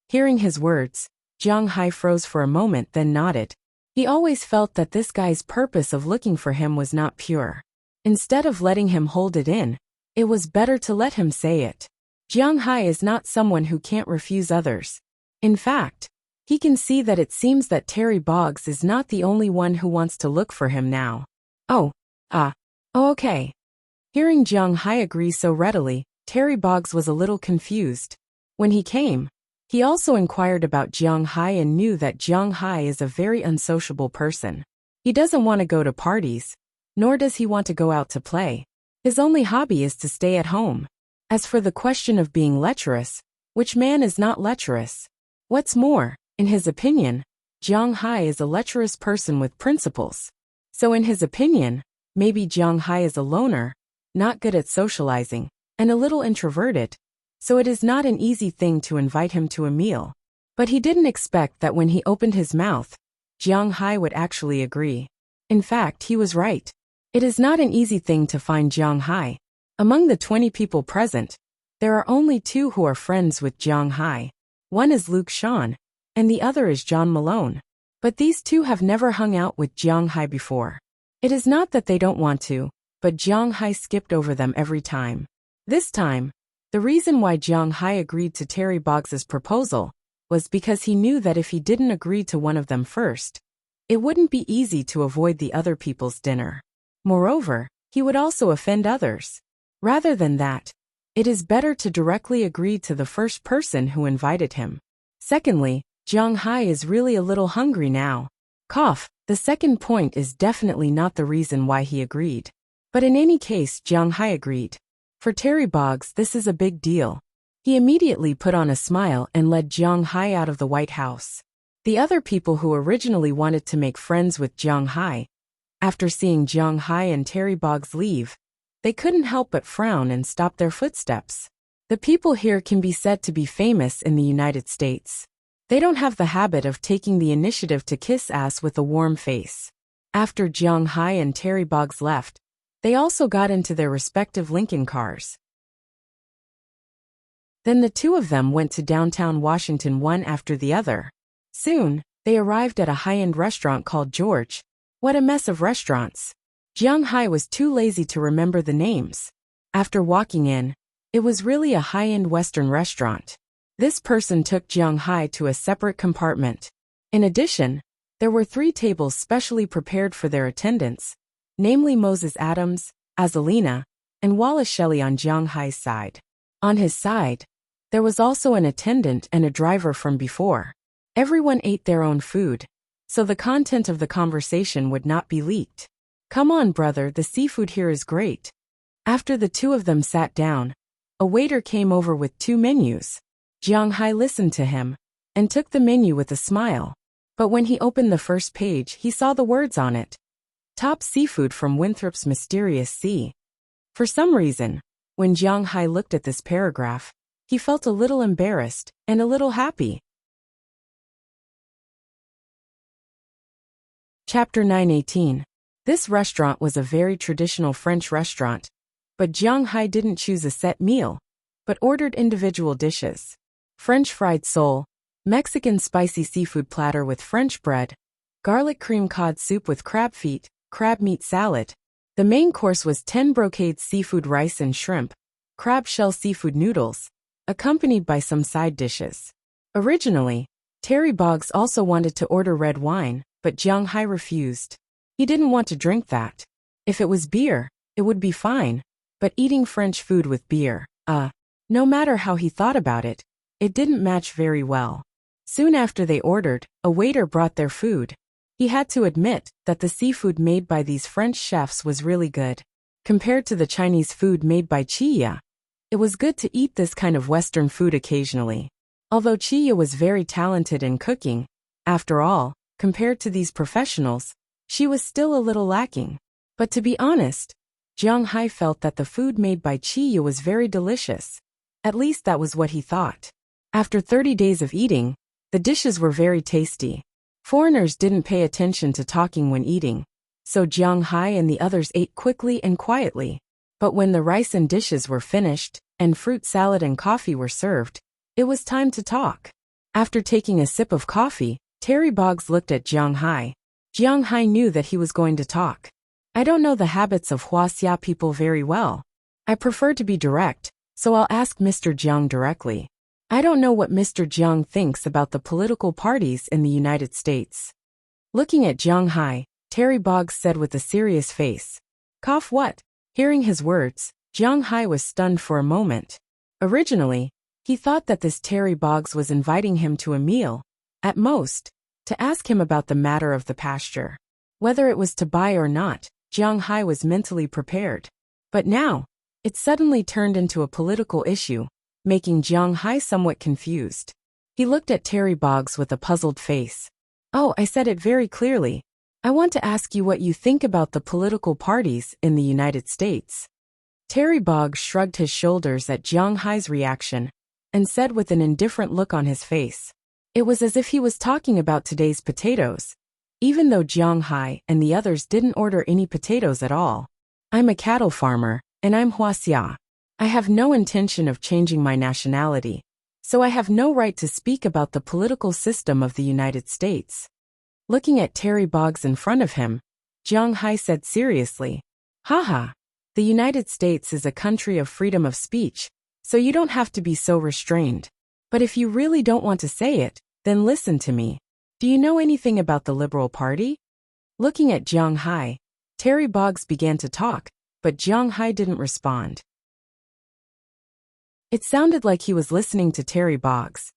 Hearing his words, Jiang Hai froze for a moment then nodded. He always felt that this guy's purpose of looking for him was not pure. Instead of letting him hold it in, it was better to let him say it. Jiang Hai is not someone who can't refuse others. In fact, he can see that it seems that Terry Boggs is not the only one who wants to look for him now. Oh, okay. Hearing Jiang Hai agree so readily, Terry Boggs was a little confused. When he came, he also inquired about Jiang Hai and knew that Jiang Hai is a very unsociable person. He doesn't want to go to parties, nor does he want to go out to play. His only hobby is to stay at home. As for the question of being lecherous, which man is not lecherous? What's more, in his opinion, Jiang Hai is a lecherous person with principles. So in his opinion, maybe Jiang Hai is a loner, not good at socializing, and a little introverted, so it is not an easy thing to invite him to a meal. But he didn't expect that when he opened his mouth, Jiang Hai would actually agree. In fact, he was right. It is not an easy thing to find Jiang Hai. Among the 20 people present, there are only 2 who are friends with Jiang Hai. One is Luke Shan, and the other is John Malone. But these 2 have never hung out with Jiang Hai before. It is not that they don't want to, but Jiang Hai skipped over them every time. This time, the reason why Jiang Hai agreed to Terry Boggs's proposal was because he knew that if he didn't agree to one of them first, it wouldn't be easy to avoid the other people's dinner. Moreover, he would also offend others. Rather than that, it is better to directly agree to the first person who invited him. Secondly, Jiang Hai is really a little hungry now. Cough, the second point is definitely not the reason why he agreed. But in any case, Jiang Hai agreed. For Terry Boggs, this is a big deal. He immediately put on a smile and led Jiang Hai out of the White House. The other people who originally wanted to make friends with Jiang Hai, after seeing Jiang Hai and Terry Boggs leave, they couldn't help but frown and stop their footsteps. The people here can be said to be famous in the United States. They don't have the habit of taking the initiative to kiss ass with a warm face. After Jiang Hai and Terry Boggs left, they also got into their respective Lincoln cars. Then the 2 of them went to downtown Washington one after the other. Soon, they arrived at a high-end restaurant called George. What a mess of restaurants. Jiang Hai was too lazy to remember the names. After walking in, it was really a high-end Western restaurant. This person took Jiang Hai to a separate compartment. In addition, there were 3 tables specially prepared for their attendants, namely Moses Adams, Azalina, and Wallace Shelley on Jiang Hai's side. On his side, there was also an attendant and a driver from before. Everyone ate their own food, so the content of the conversation would not be leaked. Come on, brother, the seafood here is great. After the 2 of them sat down, a waiter came over with 2 menus. Jiang Hai listened to him and took the menu with a smile. But when he opened the first page, he saw the words on it. Top seafood from Winthrop's mysterious sea. For some reason, when Jiang Hai looked at this paragraph, he felt a little embarrassed and a little happy. Chapter 9:18. This restaurant was a very traditional French restaurant, but Jiang Hai didn't choose a set meal, but ordered individual dishes. French fried sole, Mexican spicy seafood platter with French bread, garlic cream cod soup with crab feet, crab meat salad. The main course was 10 brocade seafood rice and shrimp, crab shell seafood noodles, accompanied by some side dishes. Originally, Terry Boggs also wanted to order red wine, but Jiang Hai refused. He didn't want to drink that. If it was beer, it would be fine, but eating French food with beer, no matter how he thought about it, it didn't match very well. Soon after they ordered, a waiter brought their food. He had to admit that the seafood made by these French chefs was really good. Compared to the Chinese food made by Chiya, it was good to eat this kind of Western food occasionally. Although Chiya was very talented in cooking, after all, compared to these professionals, she was still a little lacking. But to be honest, Jiang Hai felt that the food made by Chiya was very delicious. At least that was what he thought. After 30 days of eating, the dishes were very tasty. Foreigners didn't pay attention to talking when eating, so Jiang Hai and the others ate quickly and quietly. But when the rice and dishes were finished, and fruit salad and coffee were served, it was time to talk. After taking a sip of coffee, Terry Boggs looked at Jiang Hai. Jiang Hai knew that he was going to talk. I don't know the habits of Huaxia people very well. I prefer to be direct, so I'll ask Mr. Jiang directly. I don't know what Mr. Jiang thinks about the political parties in the United States. Looking at Jiang Hai, Terry Boggs said with a serious face. Cough what? Hearing his words, Jiang Hai was stunned for a moment. Originally, He thought that this Terry Boggs was inviting him to a meal, at most, to ask him about the matter of the pasture. Whether it was to buy or not, Jiang Hai was mentally prepared. But now, it suddenly turned into a political issue, making Jiang Hai somewhat confused. He looked at Terry Boggs with a puzzled face. "Oh, I said it very clearly. I want to ask you what you think about the political parties in the United States." Terry Boggs shrugged his shoulders at Jiang Hai's reaction and said with an indifferent look on his face. It was as if he was talking about today's potatoes, even though Jiang Hai and the others didn't order any potatoes at all. "I'm a cattle farmer, and I'm Huaxia. I have no intention of changing my nationality, so I have no right to speak about the political system of the United States." Looking at Terry Boggs in front of him, Jiang Hai said seriously, "Haha, the United States is a country of freedom of speech, so you don't have to be so restrained. But if you really don't want to say it, then listen to me. Do you know anything about the Liberal Party?" Looking at Jiang Hai, Terry Boggs began to talk, but Jiang Hai didn't respond. It sounded like he was listening to Terry Boggs.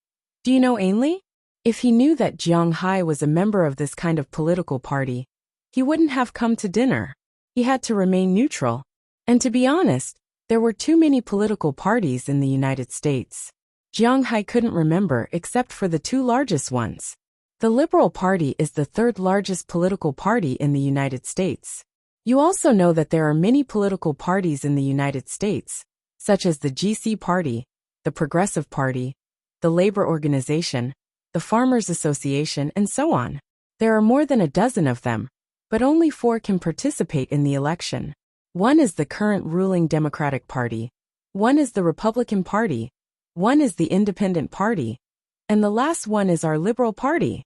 "Do you know Ainley?" If he knew that Jiang Hai was a member of this kind of political party, he wouldn't have come to dinner. He had to remain neutral. And to be honest, there were too many political parties in the United States. Jiang Hai couldn't remember except for the two largest ones. The Liberal Party is the third largest political party in the United States. You also know that there are many political parties in the United States, such as the GC Party, the Progressive Party, the Labor Organization, the Farmers Association, and so on. There are more than a dozen of them, but only 4 can participate in the election. One is the current ruling Democratic Party, one is the Republican Party, one is the Independent Party, and the last one is our Liberal Party.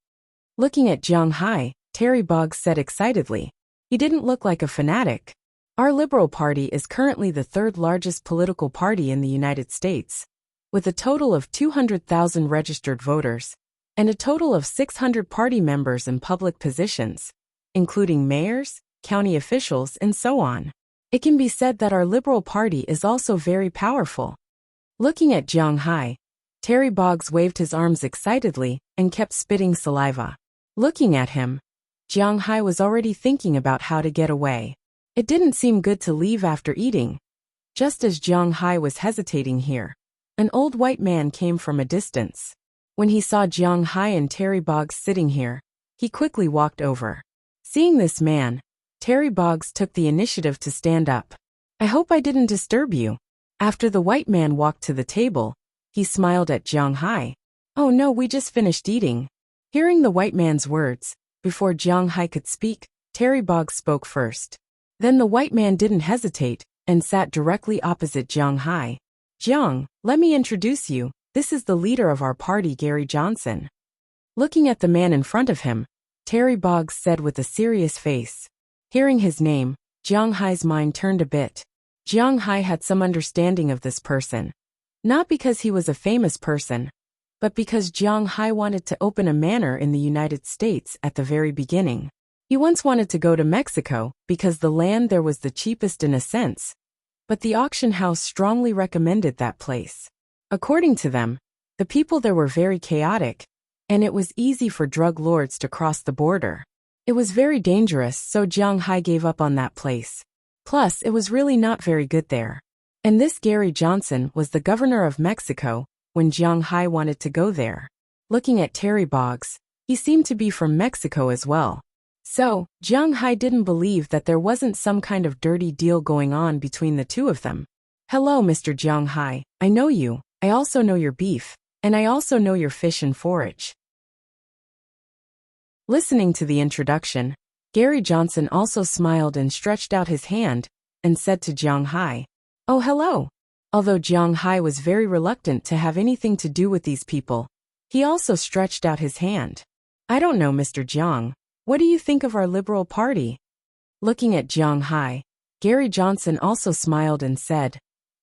Looking at Jiang Hai, Terry Boggs said excitedly. He didn't look like a fanatic. Our Liberal Party is currently the third largest political party in the United States, with a total of 200,000 registered voters, and a total of 600 party members in public positions, including mayors, county officials, and so on. It can be said that our Liberal Party is also very powerful. Looking at Jiang Hai, Terry Boggs waved his arms excitedly and kept spitting saliva. Looking at him, Jiang Hai was already thinking about how to get away. It didn't seem good to leave after eating. Just as Jiang Hai was hesitating here, an old white man came from a distance. When he saw Jiang Hai and Terry Boggs sitting here, he quickly walked over. Seeing this man, Terry Boggs took the initiative to stand up. "I hope I didn't disturb you." After the white man walked to the table, he smiled at Jiang Hai. "Oh no, we just finished eating." Hearing the white man's words, before Jiang Hai could speak, Terry Boggs spoke first. Then the white man didn't hesitate and sat directly opposite Jiang Hai. "Jiang, let me introduce you. This is the leader of our party, Gary Johnson." Looking at the man in front of him, Terry Boggs said with a serious face. Hearing his name, Jiang Hai's mind turned a bit. Jiang Hai had some understanding of this person. Not because he was a famous person, but because Jiang Hai wanted to open a manor in the United States at the very beginning. He once wanted to go to Mexico because the land there was the cheapest in a sense, but the auction house strongly recommended that place. According to them, the people there were very chaotic, and it was easy for drug lords to cross the border. It was very dangerous, so Jiang Hai gave up on that place. Plus, it was really not very good there. And this Gary Johnson was the governor of Mexico when Jiang Hai wanted to go there. Looking at Terry Boggs, he seemed to be from Mexico as well. So, Jiang Hai didn't believe that there wasn't some kind of dirty deal going on between the two of them. "Hello, Mr. Jiang Hai, I know you, I also know your beef, and I also know your fish and forage." Listening to the introduction, Gary Johnson also smiled and stretched out his hand and said to Jiang Hai, "Oh, hello." Although Jiang Hai was very reluctant to have anything to do with these people, he also stretched out his hand. "I don't know, Mr. Jiang. What do you think of our Liberal Party?" Looking at Jiang Hai, Gary Johnson also smiled and said.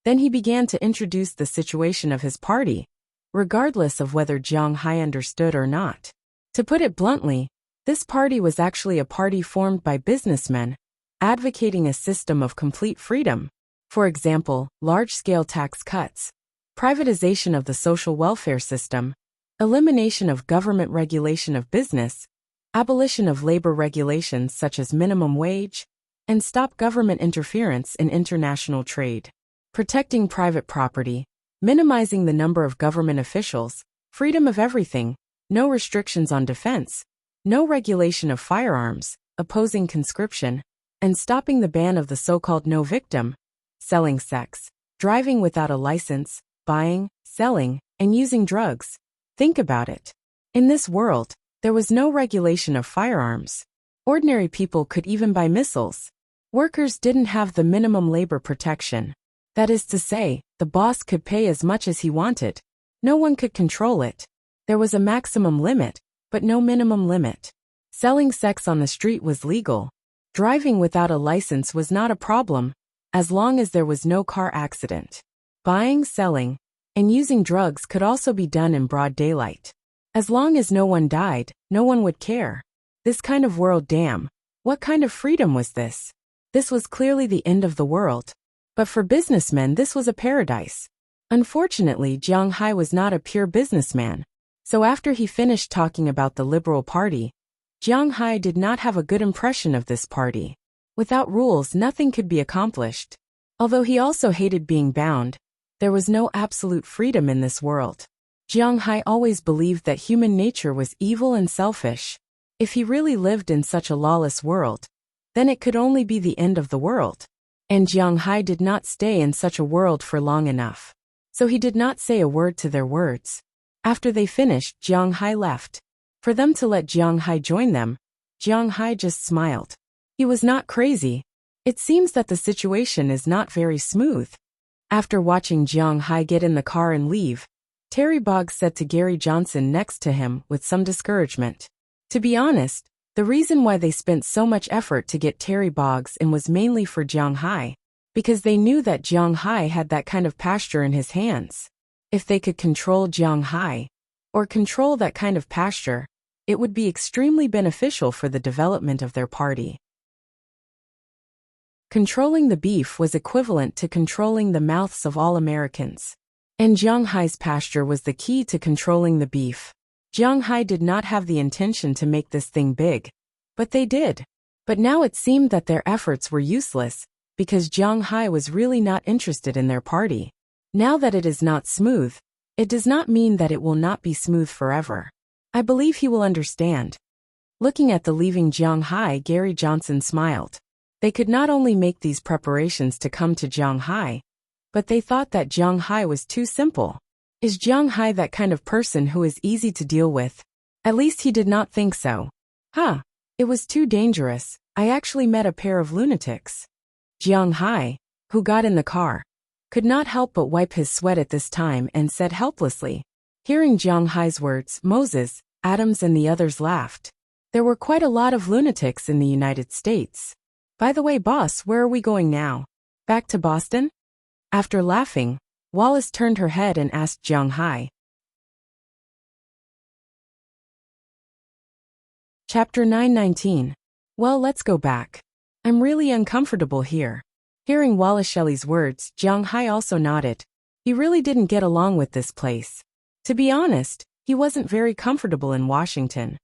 Then he began to introduce the situation of his party, regardless of whether Jiang Hai understood or not. To put it bluntly, this party was actually a party formed by businessmen, advocating a system of complete freedom. For example, large-scale tax cuts, privatization of the social welfare system, elimination of government regulation of business, abolition of labor regulations such as minimum wage, and stop government interference in international trade, protecting private property, minimizing the number of government officials, freedom of everything, no restrictions on defense, no regulation of firearms, opposing conscription, and stopping the ban of the so-called no victim, selling sex, driving without a license, buying, selling, and using drugs. Think about it. In this world, there was no regulation of firearms. Ordinary people could even buy missiles. Workers didn't have the minimum labor protection. That is to say, the boss could pay as much as he wanted. No one could control it. There was a maximum limit, but no minimum limit. Selling sex on the street was legal. Driving without a license was not a problem, as long as there was no car accident. Buying, selling, and using drugs could also be done in broad daylight. As long as no one died, no one would care. This kind of world, damn. What kind of freedom was this? This was clearly the end of the world. But for businessmen, this was a paradise. Unfortunately, Jiang Hai was not a pure businessman. So after he finished talking about the Liberal Party, Jiang Hai did not have a good impression of this party. Without rules, nothing could be accomplished. Although he also hated being bound, there was no absolute freedom in this world. Jiang Hai always believed that human nature was evil and selfish. If he really lived in such a lawless world, then it could only be the end of the world. And Jiang Hai did not stay in such a world for long enough. So he did not say a word to their words. After they finished, Jiang Hai left. For them to let Jiang Hai join them, Jiang Hai just smiled. He was not crazy. It seems that the situation is not very smooth. After watching Jiang Hai get in the car and leave, Terry Boggs said to Gary Johnson next to him with some discouragement. To be honest, the reason why they spent so much effort to get Terry Boggs in was mainly for Jiang Hai, because they knew that Jiang Hai had that kind of pasture in his hands. If they could control Jiang Hai, or control that kind of pasture, it would be extremely beneficial for the development of their party. Controlling the beef was equivalent to controlling the mouths of all Americans. And Jiang Hai's pasture was the key to controlling the beef. Jiang Hai did not have the intention to make this thing big, but they did. But now it seemed that their efforts were useless, because Jiang Hai was really not interested in their party. Now that it is not smooth, it does not mean that it will not be smooth forever. I believe he will understand. Looking at the leaving Jiang Hai, Gary Johnson smiled. They could not only make these preparations to come to Jiang Hai, but they thought that Jiang Hai was too simple. Is Jiang Hai that kind of person who is easy to deal with? At least he did not think so. It was too dangerous. I actually met a pair of lunatics. Jiang Hai, who got in the car, could not help but wipe his sweat at this time and said helplessly. Hearing Jiang Hai's words, Moses, Adams and the others laughed. There were quite a lot of lunatics in the United States. By the way, boss, where are we going now? Back to Boston? After laughing, Wallace turned her head and asked Jiang Hai. Chapter 919. Well, let's go back. I'm really uncomfortable here. Hearing Wallace Shelley's words, Jiang Hai also nodded. He really didn't get along with this place. To be honest, he wasn't very comfortable in Washington.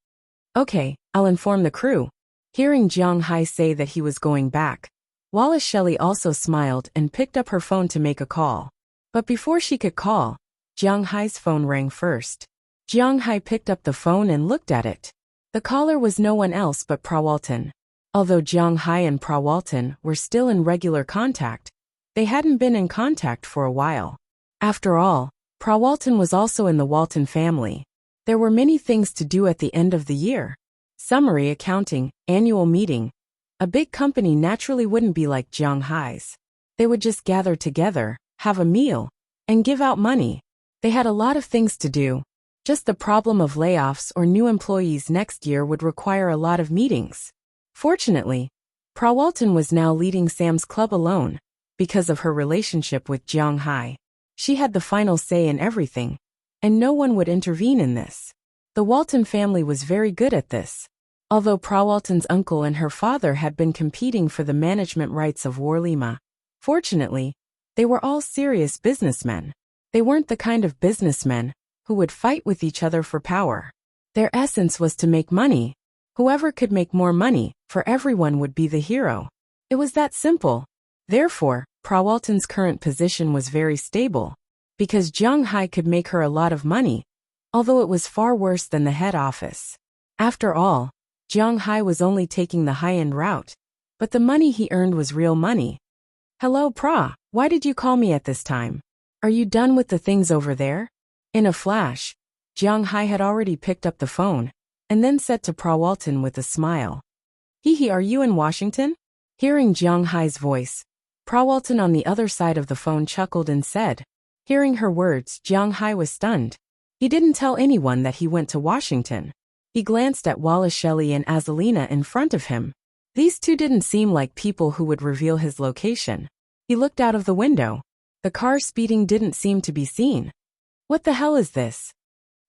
Okay, I'll inform the crew. Hearing Jiang Hai say that he was going back, Wallace Shelley also smiled and picked up her phone to make a call. But before she could call, Jiang Hai's phone rang first. Jiang Hai picked up the phone and looked at it. The caller was no one else but Prawalton. Although Jiang Hai and Prawalton were still in regular contact, they hadn't been in contact for a while. After all, Prawalton was also in the Walton family. There were many things to do at the end of the year. Summary, accounting, annual meeting. A big company naturally wouldn't be like Jiang Hai's. They would just gather together, have a meal, and give out money. They had a lot of things to do. Just the problem of layoffs or new employees next year would require a lot of meetings. Fortunately, Prawalton was now leading Sam's Club alone, because of her relationship with Jiang Hai. She had the final say in everything, and no one would intervene in this. The Walton family was very good at this. Although Prawalton's uncle and her father had been competing for the management rights of Warlima, fortunately, they were all serious businessmen. They weren't the kind of businessmen who would fight with each other for power. Their essence was to make money. Whoever could make more money for everyone would be the hero. It was that simple. Therefore, Prawalton's current position was very stable, because Jiang Hai could make her a lot of money, although it was far worse than the head office. After all, Jiang Hai was only taking the high-end route, but the money he earned was real money. Hello, Pra, why did you call me at this time? Are you done with the things over there? In a flash, Jiang Hai had already picked up the phone, and then said to Prawalton with a smile, Hee, are you in Washington? Hearing Jiang Hai's voice, Prawalton on the other side of the phone chuckled and said. Hearing her words, Jiang Hai was stunned. He didn't tell anyone that he went to Washington. He glanced at Wallace Shelley and Azalina in front of him. These two didn't seem like people who would reveal his location. He looked out of the window. The car speeding didn't seem to be seen. What the hell is this?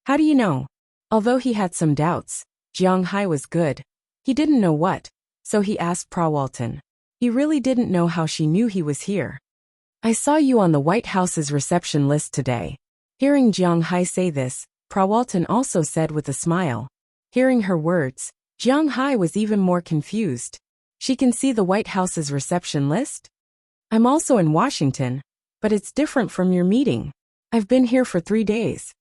How do you know? Although he had some doubts, Jiang Hai was good. He didn't know what, so he asked Prawalton. He really didn't know how she knew he was here. I saw you on the White House's reception list today. Hearing Jiang Hai say this, Prawalton also said with a smile. Hearing her words, Jiang Hai was even more confused. She can see the White House's reception list? I'm also in Washington, but it's different from your meeting. I've been here for 3 days.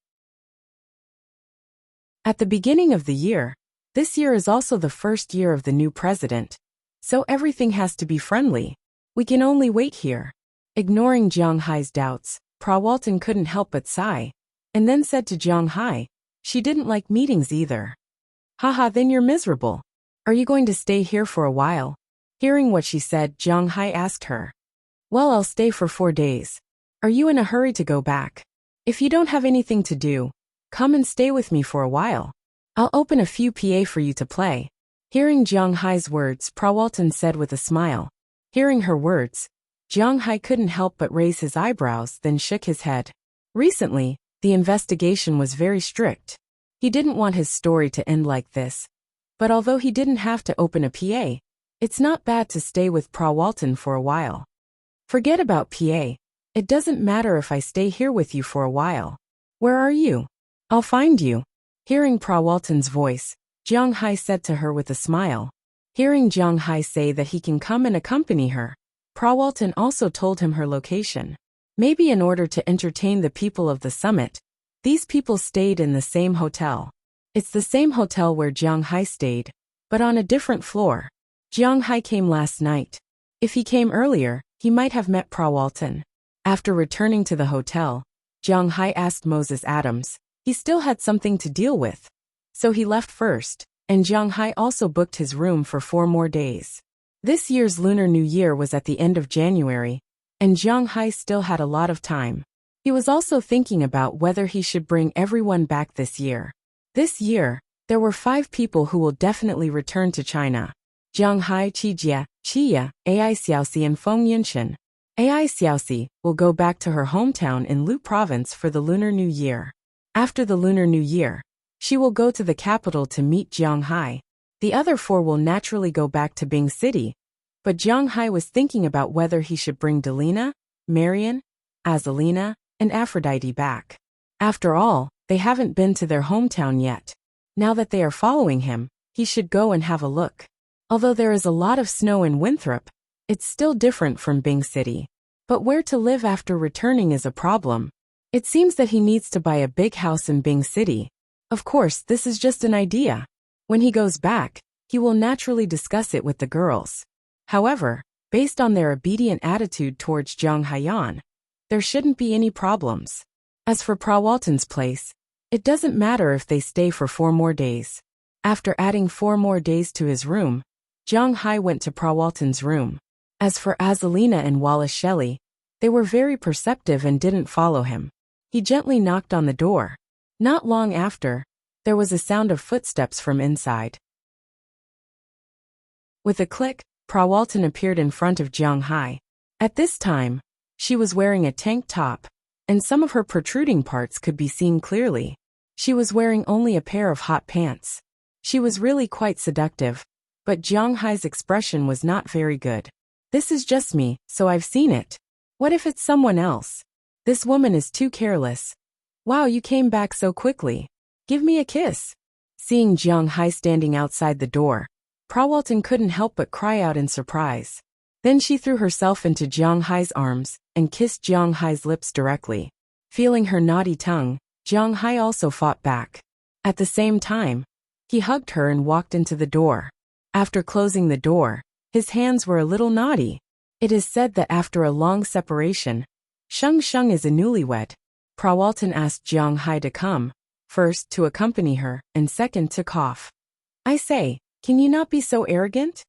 At the beginning of the year, this year is also the first year of the new president, so everything has to be friendly. We can only wait here. Ignoring Jiang Hai's doubts, Prawalton couldn't help but sigh, and then said to Jiang Hai, she didn't like meetings either. Haha, then you're miserable. Are you going to stay here for a while? Hearing what she said, Jiang Hai asked her. Well, I'll stay for 4 days. Are you in a hurry to go back? If you don't have anything to do, come and stay with me for a while. I'll open a few PA for you to play. Hearing Jiang Hai's words, Prawalton said with a smile. Hearing her words, Jiang Hai couldn't help but raise his eyebrows, then shook his head. Recently, the investigation was very strict. He didn't want his story to end like this. But although he didn't have to open a PA, it's not bad to stay with Prawalton for a while. Forget about PA. It doesn't matter if I stay here with you for a while. Where are you? I'll find you. Hearing Prawalton's voice, Jiang Hai said to her with a smile. Hearing Jiang Hai say that he can come and accompany her, Prawalton also told him her location. Maybe in order to entertain the people of the summit, these people stayed in the same hotel. It's the same hotel where Jiang Hai stayed, but on a different floor. Jiang Hai came last night. If he came earlier, he might have met Prawalton. After returning to the hotel, Jiang Hai asked Moses Adams. He still had something to deal with. So he left first, and Jiang Hai also booked his room for 4 more days. This year's Lunar New Year was at the end of January, and Jiang Hai still had a lot of time. He was also thinking about whether he should bring everyone back this year. This year, there were 5 people who will definitely return to China. Jiang Hai, Qijie, Qia, Ai Xiaoxi and Feng Yunshan. Ai Xiaoxi will go back to her hometown in Lu Province for the Lunar New Year. After the Lunar New Year, she will go to the capital to meet Jiang Hai. The other 4 will naturally go back to Bing City, but Jiang Hai was thinking about whether he should bring Delina, Marian, Azalina, and Aphrodite back. After all, they haven't been to their hometown yet. Now that they are following him, he should go and have a look. Although there is a lot of snow in Winthrop, it's still different from Bing City. But where to live after returning is a problem. It seems that he needs to buy a big house in Bing City. Of course, this is just an idea. When he goes back, he will naturally discuss it with the girls. However, based on their obedient attitude towards Jiang Haiyan, there shouldn't be any problems. As for Prawalton's place, it doesn't matter if they stay for 4 more days. After adding 4 more days to his room, Jiang Hai went to Prawalton's room. As for Azalina and Wallace Shelley, they were very perceptive and didn't follow him. He gently knocked on the door. Not long after, there was a sound of footsteps from inside. With a click, Prawalton appeared in front of Jiang Hai. At this time, she was wearing a tank top, and some of her protruding parts could be seen clearly. She was wearing only a pair of hot pants. She was really quite seductive, but Jiang Hai's expression was not very good. This is just me, so I've seen it. What if it's someone else? This woman is too careless. Wow, you came back so quickly. Give me a kiss. Seeing Jiang Hai standing outside the door, Prawalton couldn't help but cry out in surprise. Then she threw herself into Jiang Hai's arms and kissed Jiang Hai's lips directly. Feeling her naughty tongue, Jiang Hai also fought back. At the same time, he hugged her and walked into the door. After closing the door, his hands were a little naughty. It is said that after a long separation, Sheng Sheng is a newlywed. Prawalton asked Jiang Hai to come, first to accompany her, and second to cough. I say, can you not be so arrogant?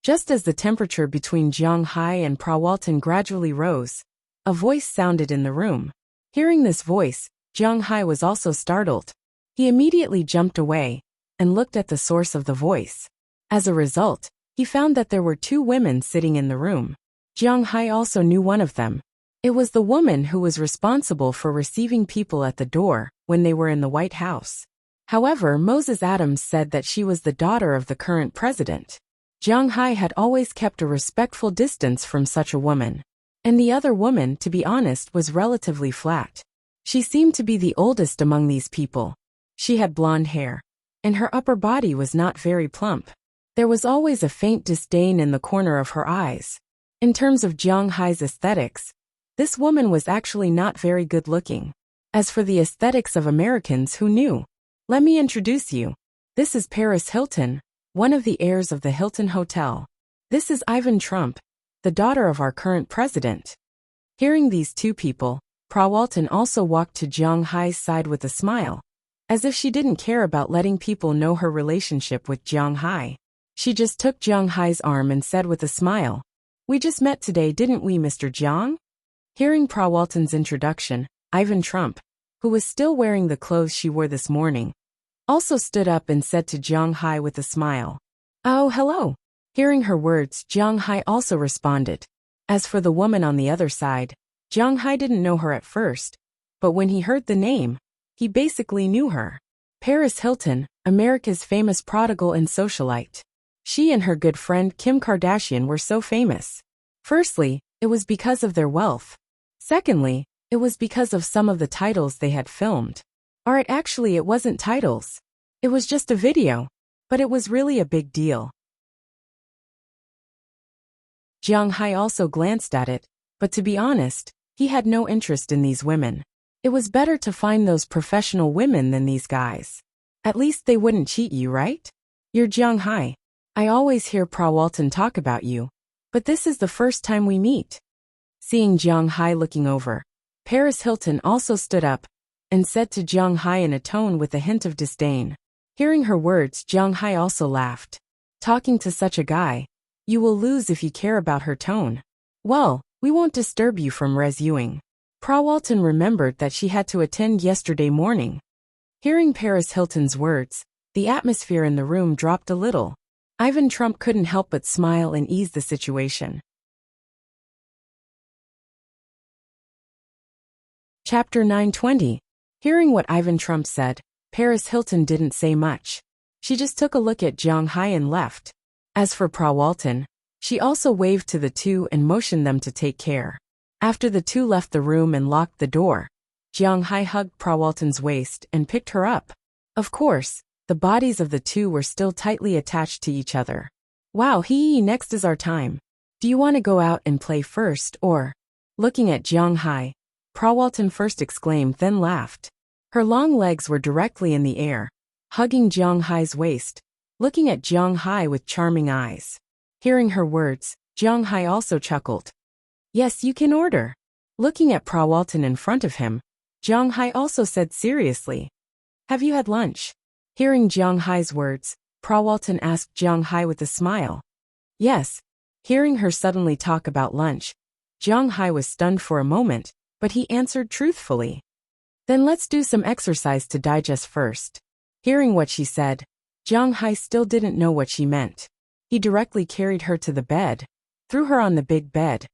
Just as the temperature between Jiang Hai and Prawalton gradually rose, a voice sounded in the room. Hearing this voice, Jiang Hai was also startled. He immediately jumped away and looked at the source of the voice. As a result, he found that there were two women sitting in the room. Jiang Hai also knew one of them. It was the woman who was responsible for receiving people at the door when they were in the White House. However, Moses Adams said that she was the daughter of the current president. Jiang Hai had always kept a respectful distance from such a woman. And the other woman, to be honest, was relatively flat. She seemed to be the oldest among these people. She had blonde hair, and her upper body was not very plump. There was always a faint disdain in the corner of her eyes. In terms of Jiang Hai's aesthetics, this woman was actually not very good looking. As for the aesthetics of Americans, who knew? Let me introduce you. This is Paris Hilton, one of the heirs of the Hilton Hotel. This is Ivan Trump, the daughter of our current president. Hearing these two people, Prawalton also walked to Jiang Hai's side with a smile, as if she didn't care about letting people know her relationship with Jiang Hai. She just took Jiang Hai's arm and said with a smile, "We just met today, didn't we, Mr. Jiang?" Hearing Prawalton's introduction, Ivan Trump, who was still wearing the clothes she wore this morning, also stood up and said to Jiang Hai with a smile, "Oh, hello." Hearing her words, Jiang Hai also responded. As for the woman on the other side, Jiang Hai didn't know her at first, but when he heard the name, he basically knew her. Paris Hilton, America's famous prodigal and socialite. She and her good friend Kim Kardashian were so famous. Firstly, it was because of their wealth. Secondly, it was because of some of the titles they had filmed. Or it wasn't titles. It was just a video. But it was really a big deal. Jiang Hai also glanced at it, but to be honest, he had no interest in these women. It was better to find those professional women than these guys. At least they wouldn't cheat you, right? You're Jiang Hai. I always hear Prawalton talk about you, but this is the first time we meet. Seeing Jiang Hai looking over, Paris Hilton also stood up and said to Jiang Hai in a tone with a hint of disdain. Hearing her words, Jiang Hai also laughed. Talking to such a guy, you will lose if you care about her tone. Well, we won't disturb you from resuing. Prawalton remembered that she had to attend yesterday morning. Hearing Paris Hilton's words, the atmosphere in the room dropped a little. Ivan Trump couldn't help but smile and ease the situation. Chapter 920. Hearing what Ivan Trump said, Paris Hilton didn't say much. She just took a look at Jiang Hai and left. As for Prawalton, she also waved to the two and motioned them to take care. After the two left the room and locked the door, Jiang Hai hugged Prawalton's waist and picked her up. Of course, the bodies of the two were still tightly attached to each other. Wow, next is our time. Do you want to go out and play first or? Looking at Jiang Hai, Prawalton first exclaimed, then laughed. Her long legs were directly in the air, hugging Jiang Hai's waist, looking at Jiang Hai with charming eyes. Hearing her words, Jiang Hai also chuckled. Yes, you can order. Looking at Prawalton in front of him, Jiang Hai also said seriously, have you had lunch? Hearing Jiang Hai's words, Prawalton asked Jiang Hai with a smile. Yes. Hearing her suddenly talk about lunch, Jiang Hai was stunned for a moment, but he answered truthfully. Then let's do some exercise to digest first. Hearing what she said, Jiang Hai still didn't know what she meant. He directly carried her to the bed, threw her on the big bed,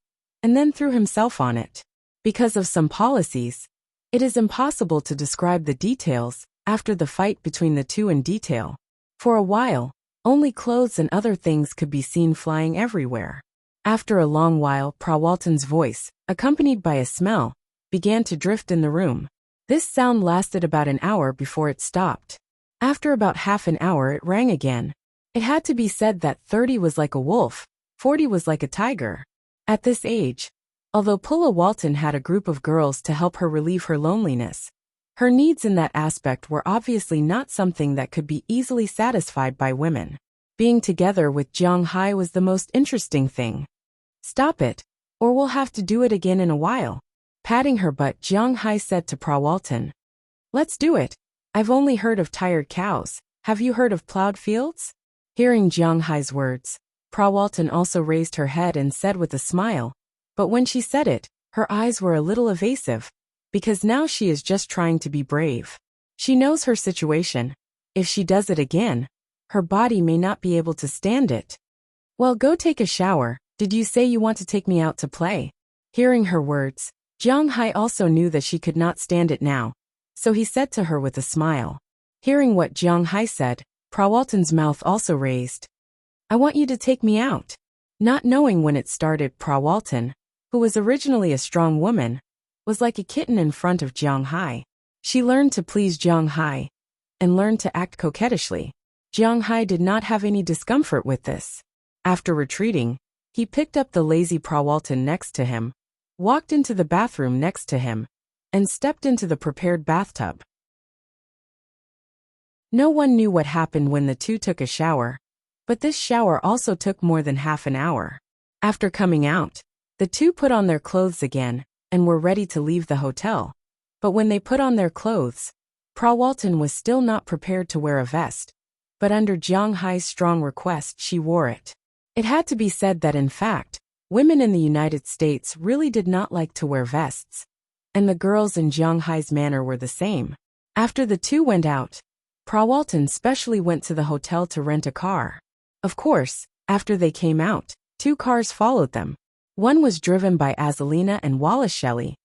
and then threw himself on it. Because of some policies, it is impossible to describe the details after the fight between the two in detail. For a while, only clothes and other things could be seen flying everywhere. After a long while, Prawalton's voice, accompanied by a smell, began to drift in the room. This sound lasted about an hour before it stopped. After about half an hour it rang again. It had to be said that 30 was like a wolf, 40 was like a tiger. At this age, although Pulla Walton had a group of girls to help her relieve her loneliness, her needs in that aspect were obviously not something that could be easily satisfied by women. Being together with Jiang Hai was the most interesting thing. Stop it, or we'll have to do it again in a while. Patting her butt, Jiang Hai said to Pra Walton. Let's do it. I've only heard of tired cows. Have you heard of plowed fields? Hearing Jiang Hai's words, Pra Walton also raised her head and said with a smile, but when she said it, her eyes were a little evasive, because now she is just trying to be brave. She knows her situation. If she does it again, her body may not be able to stand it. Well, go take a shower. Did you say you want to take me out to play? Hearing her words, Jiang Hai also knew that she could not stand it now, so he said to her with a smile. Hearing what Jiang Hai said, Pra Walton's mouth also raised. I want you to take me out. Not knowing when it started, Pra Walton, who was originally a strong woman, was like a kitten in front of Jiang Hai. She learned to please Jiang Hai and learned to act coquettishly. Jiang Hai did not have any discomfort with this. After retreating, he picked up the lazy Pra Walton next to him, walked into the bathroom next to him, and stepped into the prepared bathtub. No one knew what happened when the two took a shower, but this shower also took more than half an hour. After coming out, the two put on their clothes again and were ready to leave the hotel. But when they put on their clothes, Pra Walton was still not prepared to wear a vest, but under Jiang Hai's strong request she wore it. It had to be said that in fact, women in the United States really did not like to wear vests, and the girls in Jiang Hai's manner were the same. After the two went out, Pra Walton specially went to the hotel to rent a car. Of course, after they came out, 2 cars followed them. One was driven by Azalina and Wallace Shelley,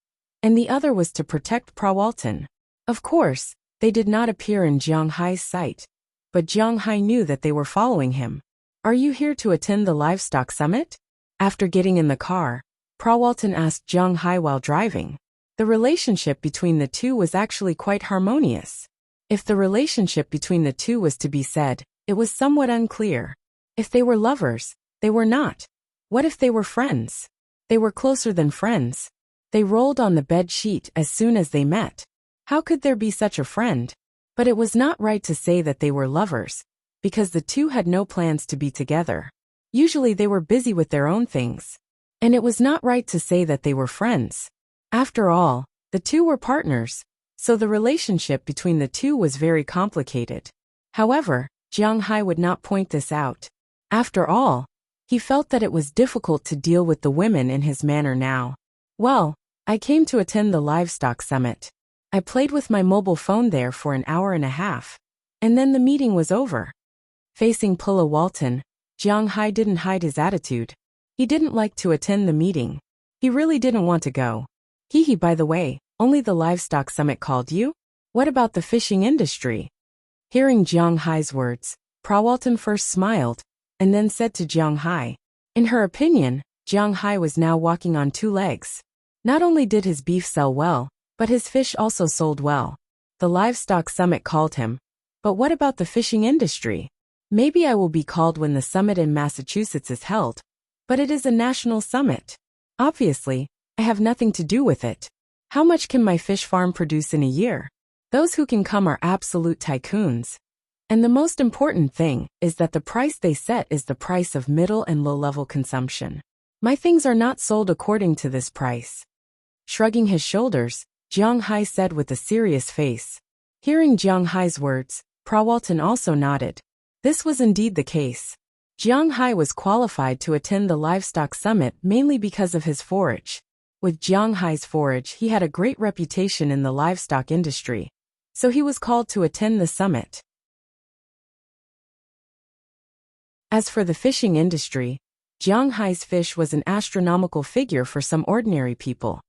and the other was to protect Pra Walton. Of course, they did not appear in Jiang Hai's sight, but Jiang Hai knew that they were following him. Are you here to attend the livestock summit? After getting in the car, Pra Walton asked Jiang Hai while driving. The relationship between the two was actually quite harmonious. If the relationship between the two was to be said, it was somewhat unclear. If they were lovers, they were not. What if they were friends? They were closer than friends. They rolled on the bed sheet as soon as they met. How could there be such a friend? But it was not right to say that they were lovers, because the two had no plans to be together. Usually they were busy with their own things. And it was not right to say that they were friends. After all, the two were partners, so the relationship between the two was very complicated. However, Jiang Hai would not point this out. After all, he felt that it was difficult to deal with the women in his manner now. Well, I came to attend the livestock summit. I played with my mobile phone there for an hour and a half, and then the meeting was over. Facing Pulla Walton, Jiang Hai didn't hide his attitude. He didn't like to attend the meeting. He really didn't want to go. Hee, by the way, only the livestock summit called you? What about the fishing industry? Hearing Jiang Hai's words, Pra Walton first smiled, and then said to Jiang Hai. In her opinion, Jiang Hai was now walking on 2 legs. Not only did his beef sell well, but his fish also sold well. The livestock summit called him. But what about the fishing industry? Maybe I will be called when the summit in Massachusetts is held. But it is a national summit. Obviously, I have nothing to do with it. How much can my fish farm produce in a year? Those who can come are absolute tycoons. And the most important thing is that the price they set is the price of middle and low-level consumption. My things are not sold according to this price. Shrugging his shoulders, Jiang Hai said with a serious face. Hearing Jiang Hai's words, Pra Walton also nodded. This was indeed the case. Jiang Hai was qualified to attend the livestock summit mainly because of his forage. With Jiang Hai's forage, he had a great reputation in the livestock industry, so he was called to attend the summit. As for the fishing industry, Jiang Hai's fish was an astronomical figure for some ordinary people.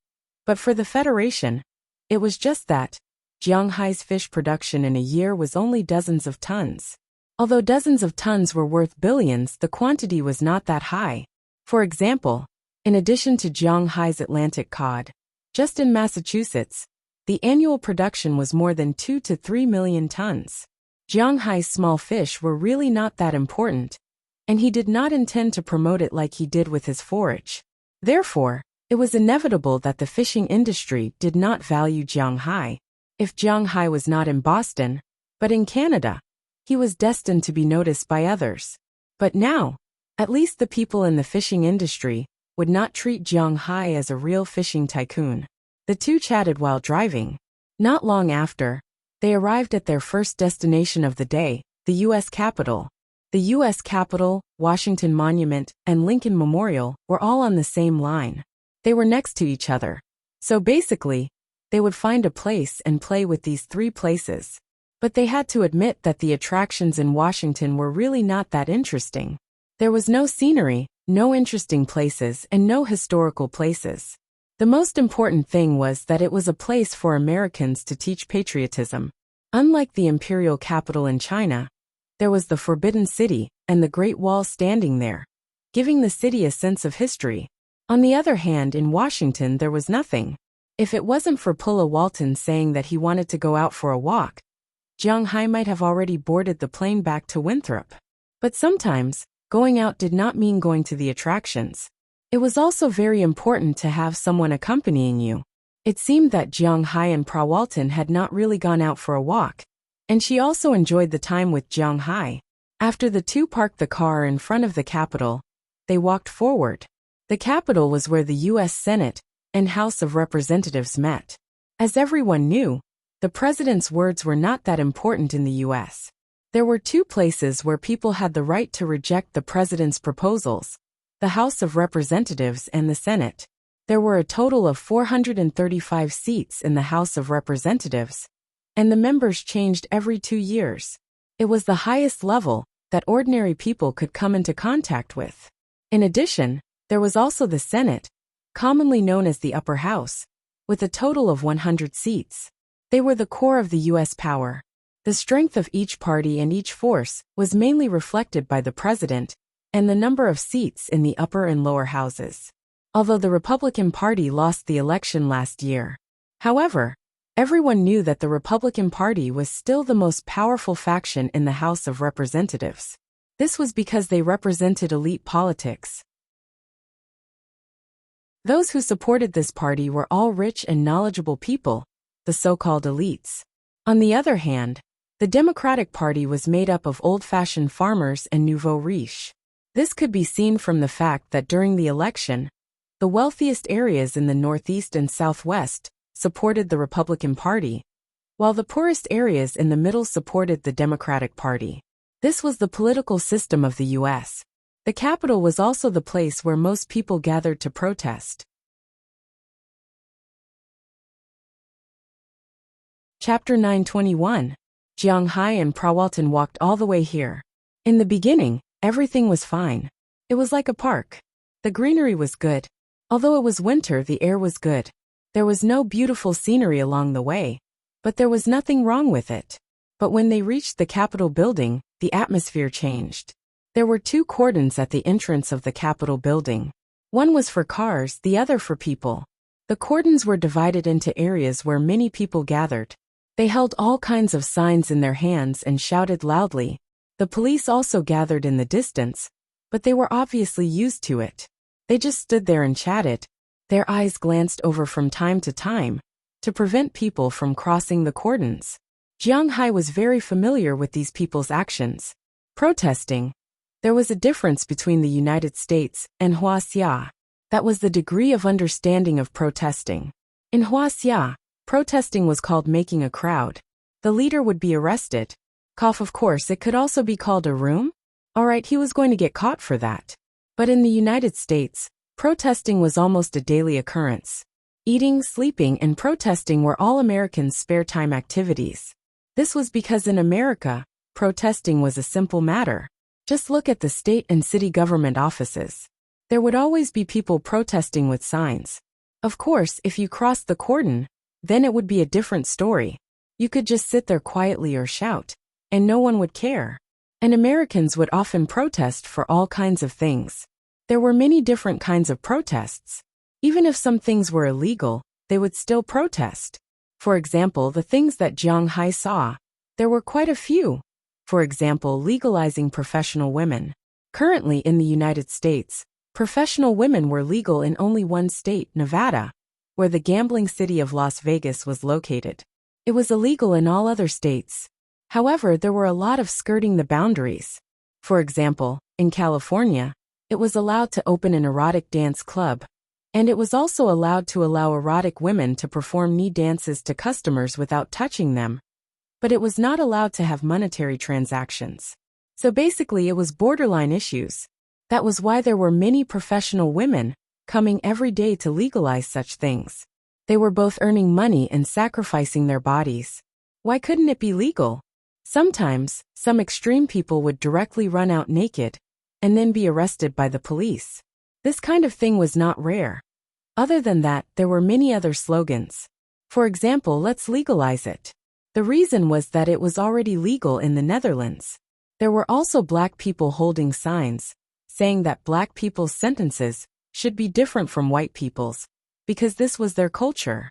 But for the Federation, it was just that. Jiang Hai's fish production in a year was only dozens of tons. Although dozens of tons were worth billions, the quantity was not that high. For example, in addition to Jiang Hai's Atlantic cod, Just in Massachusetts, the annual production was more than 2 to 3 million tons. Jiang Hai's small fish were really not that important, and he did not intend to promote it like he did with his forage. Therefore, it was inevitable that the fishing industry did not value Jiang Hai. If Jiang Hai was not in Boston, but in Canada, he was destined to be noticed by others. But now, at least the people in the fishing industry would not treat Jiang Hai as a real fishing tycoon. The two chatted while driving. Not long after, they arrived at their first destination of the day, the U.S. Capitol. The U.S. Capitol, Washington Monument, and Lincoln Memorial were all on the same line. They were next to each other. So basically, they would find a place and play with these three places. But they had to admit that the attractions in Washington were really not that interesting. There was no scenery, no interesting places, and no historical places. The most important thing was that it was a place for Americans to teach patriotism. Unlike the imperial capital in China, there was the Forbidden City and the Great Wall standing there, giving the city a sense of history. On the other hand, in Washington there was nothing. If it wasn't for Pulla Walton saying that he wanted to go out for a walk, Jiang Hai might have already boarded the plane back to Winthrop. But sometimes, going out did not mean going to the attractions. It was also very important to have someone accompanying you. It seemed that Jiang Hai and Pra Walton had not really gone out for a walk, and she also enjoyed the time with Jiang Hai. After the two parked the car in front of the Capitol, they walked forward. The Capitol was where the U.S. Senate and House of Representatives met. As everyone knew, the president's words were not that important in the U.S. There were two places where people had the right to reject the president's proposals: the House of Representatives and the Senate. There were a total of 435 seats in the House of Representatives, and the members changed every 2 years. It was the highest level that ordinary people could come into contact with. In addition, there was also the Senate, commonly known as the Upper House, with a total of 100 seats. They were the core of the U.S. power. The strength of each party and each force was mainly reflected by the president and the number of seats in the upper and lower houses. Although the Republican Party lost the election last year, however, everyone knew that the Republican Party was still the most powerful faction in the House of Representatives. This was because they represented elite politics. Those who supported this party were all rich and knowledgeable people, the so-called elites. On the other hand, the Democratic Party was made up of old-fashioned farmers and nouveau riche. This could be seen from the fact that during the election, the wealthiest areas in the Northeast and Southwest supported the Republican Party, while the poorest areas in the middle supported the Democratic Party. This was the political system of the U.S. The Capitol was also the place where most people gathered to protest. Chapter 921. Jiang Hai and Pra Walton walked all the way here. In the beginning, everything was fine. It was like a park. The greenery was good. Although it was winter, the air was good. There was no beautiful scenery along the way, but there was nothing wrong with it. But when they reached the Capitol building, the atmosphere changed. There were two cordons at the entrance of the Capitol building. One was for cars, the other for people. The cordons were divided into areas where many people gathered. They held all kinds of signs in their hands and shouted loudly. The police also gathered in the distance, but they were obviously used to it. They just stood there and chatted. Their eyes glanced over from time to time to prevent people from crossing the cordons. Jiang Hai was very familiar with these people's actions. Protesting. There was a difference between the United States and Huaxia. That was the degree of understanding of protesting. In Huaxia, protesting was called making a crowd. The leader would be arrested. Of course, it could also be called a room. Alright, he was going to get caught for that. But in the United States, protesting was almost a daily occurrence. Eating, sleeping, and protesting were all Americans' spare time activities. This was because in America, protesting was a simple matter. Just look at the state and city government offices. There would always be people protesting with signs. Of course, if you crossed the cordon, then it would be a different story. You could just sit there quietly or shout, and no one would care. And Americans would often protest for all kinds of things. There were many different kinds of protests. Even if some things were illegal, they would still protest. For example, the things that Jiang Hai saw, there were quite a few. For example, legalizing professional women. Currently in the United States, professional women were legal in only one state, Nevada, where the gambling city of Las Vegas was located. It was illegal in all other states. However, there were a lot of skirting the boundaries. For example, in California, it was allowed to open an erotic dance club, and it was also allowed to allow erotic women to perform knee dances to customers without touching them. But it was not allowed to have monetary transactions. So basically it was borderline issues. That was why there were many professional women coming every day to legalize such things. They were both earning money and sacrificing their bodies. Why couldn't it be legal? Sometimes, some extreme people would directly run out naked and then be arrested by the police. This kind of thing was not rare. Other than that, there were many other slogans. For example, let's legalize it. The reason was that it was already legal in the Netherlands. There were also black people holding signs, saying that black people's sentences should be different from white people's, because this was their culture.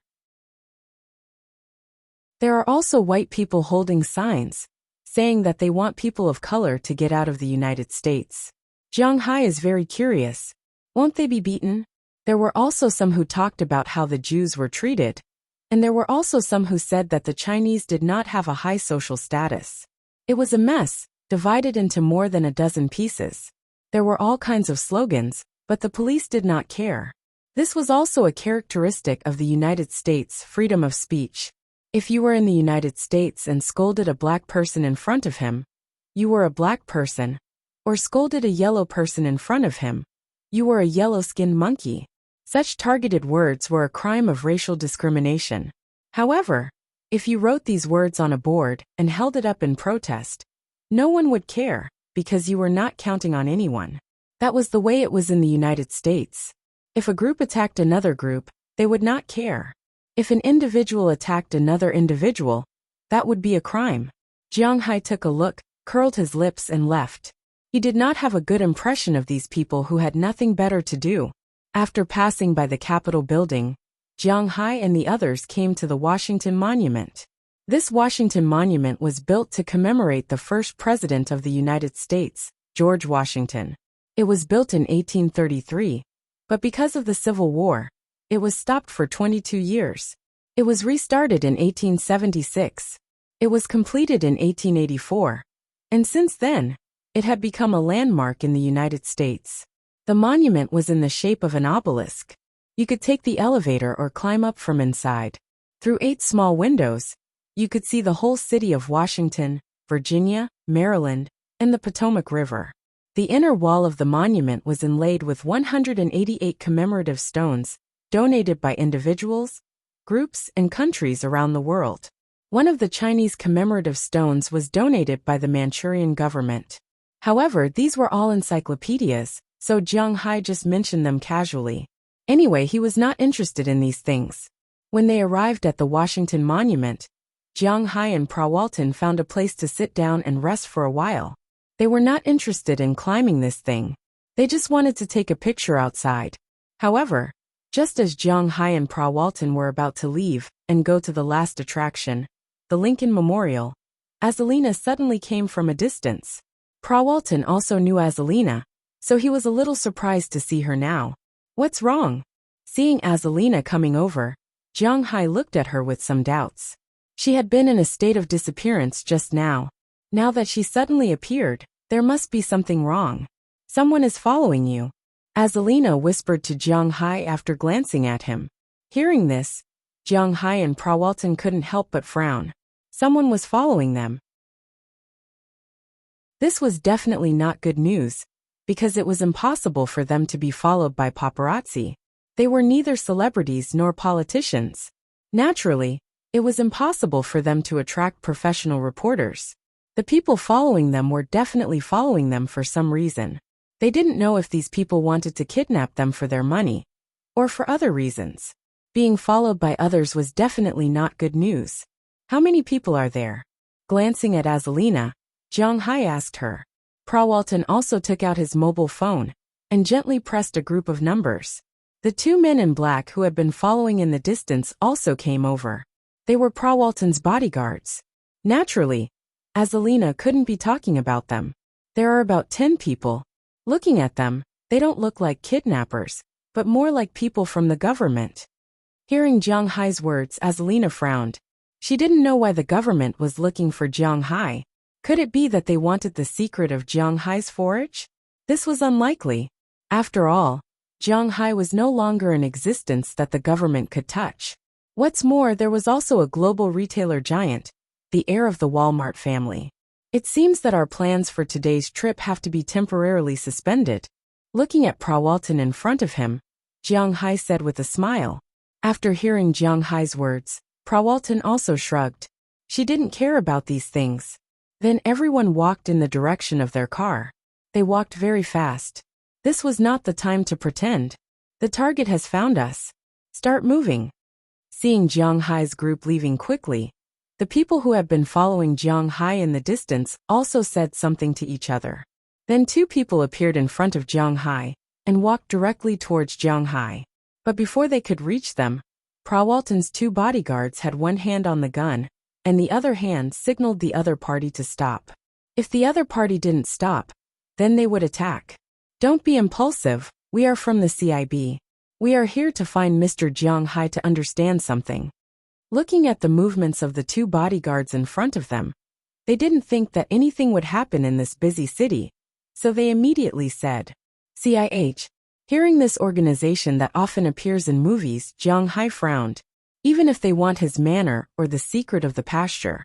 There are also white people holding signs, saying that they want people of color to get out of the United States. Jiang Hai is very curious. Won't they be beaten? There were also some who talked about how the Jews were treated, and there were also some who said that the Chinese did not have a high social status. It was a mess, divided into more than a dozen pieces. There were all kinds of slogans, but the police did not care. This was also a characteristic of the United States, freedom of speech. If you were in the United States and scolded a black person in front of him, you were a black person, or scolded a yellow person in front of him, you were a yellow-skinned monkey. Such targeted words were a crime of racial discrimination. However, if you wrote these words on a board and held it up in protest, no one would care, because you were not counting on anyone. That was the way it was in the United States. If a group attacked another group, they would not care. If an individual attacked another individual, that would be a crime. Jiang Hai took a look, curled his lips and left. He did not have a good impression of these people who had nothing better to do. After passing by the Capitol building, Jiang Hai and the others came to the Washington Monument. This Washington Monument was built to commemorate the first president of the United States, George Washington. It was built in 1833, but because of the Civil War, it was stopped for 22 years. It was restarted in 1876. It was completed in 1884. And since then, it had become a landmark in the United States. The monument was in the shape of an obelisk. You could take the elevator or climb up from inside. Through 8 small windows, you could see the whole city of Washington, Virginia, Maryland, and the Potomac River. The inner wall of the monument was inlaid with 188 commemorative stones, donated by individuals, groups, and countries around the world. One of the Chinese commemorative stones was donated by the Manchurian government. However, these were all encyclopedias, so Jiang Hai just mentioned them casually. Anyway, he was not interested in these things. When they arrived at the Washington Monument, Jiang Hai and Prawalton found a place to sit down and rest for a while. They were not interested in climbing this thing. They just wanted to take a picture outside. However, just as Jiang Hai and Prawalton were about to leave and go to the last attraction, the Lincoln Memorial, Azalina suddenly came from a distance. Prawalton also knew Azalina, so he was a little surprised to see her now. What's wrong? Seeing Azalina coming over, Jiang Hai looked at her with some doubts. She had been in a state of disappearance just now. Now that she suddenly appeared, there must be something wrong. Someone is following you, Azalina whispered to Jiang Hai after glancing at him. Hearing this, Jiang Hai and Prawalton couldn't help but frown. Someone was following them. This was definitely not good news, because it was impossible for them to be followed by paparazzi. They were neither celebrities nor politicians. Naturally, it was impossible for them to attract professional reporters. The people following them were definitely following them for some reason. They didn't know if these people wanted to kidnap them for their money, or for other reasons. Being followed by others was definitely not good news. How many people are there? Glancing at Azalina, Jiang Hai asked her. Prawalton also took out his mobile phone and gently pressed a group of numbers. The two men in black who had been following in the distance also came over. They were Prawalton's bodyguards. Naturally, Azalina couldn't be talking about them. There are about 10 people. Looking at them, they don't look like kidnappers, but more like people from the government. Hearing Jiang Hai's words, Azalina frowned. She didn't know why the government was looking for Jiang Hai. Could it be that they wanted the secret of Jiang Hai's forage? This was unlikely. After all, Jiang Hai was no longer in existence that the government could touch. What's more, there was also a global retailer giant, the heir of the Walmart family. It seems that our plans for today's trip have to be temporarily suspended. Looking at Prawalton in front of him, Jiang Hai said with a smile. After hearing Jiang Hai's words, Prawalton also shrugged. She didn't care about these things. Then everyone walked in the direction of their car. They walked very fast. This was not the time to pretend. The target has found us. Start moving. Seeing Jiang Hai's group leaving quickly, the people who had been following Jiang Hai in the distance also said something to each other. Then two people appeared in front of Jiang Hai and walked directly towards Jiang Hai. But before they could reach them, Prawalton's two bodyguards had one hand on the gun, and the other hand signaled the other party to stop. If the other party didn't stop, then they would attack. Don't be impulsive, we are from the CIB. We are here to find Mr. Jiang Hai to understand something. Looking at the movements of the two bodyguards in front of them, they didn't think that anything would happen in this busy city, so they immediately said, CIH. Hearing this organization that often appears in movies, Jiang Hai frowned. Even if they want his manor or the secret of the pasture,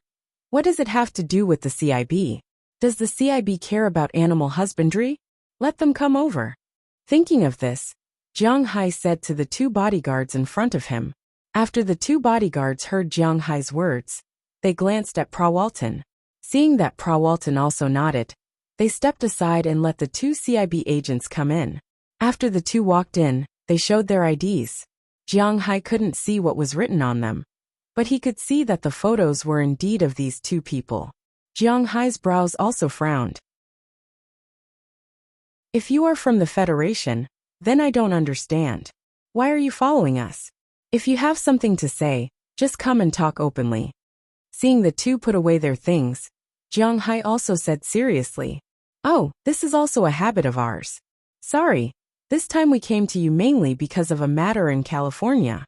what does it have to do with the CIB? Does the CIB care about animal husbandry? Let them come over. Thinking of this, Jiang Hai said to the two bodyguards in front of him. After the two bodyguards heard Jiang Hai's words, they glanced at Prawalton. Seeing that Prawalton also nodded, they stepped aside and let the two CIB agents come in. After the two walked in, they showed their IDs. Jiang Hai couldn't see what was written on them, but he could see that the photos were indeed of these two people. Jiang Hai's brows also frowned. If you are from the Federation, then I don't understand. Why are you following us? If you have something to say, just come and talk openly. Seeing the two put away their things, Jiang Hai also said seriously, Oh, this is also a habit of ours. Sorry, this time we came to you mainly because of a matter in California.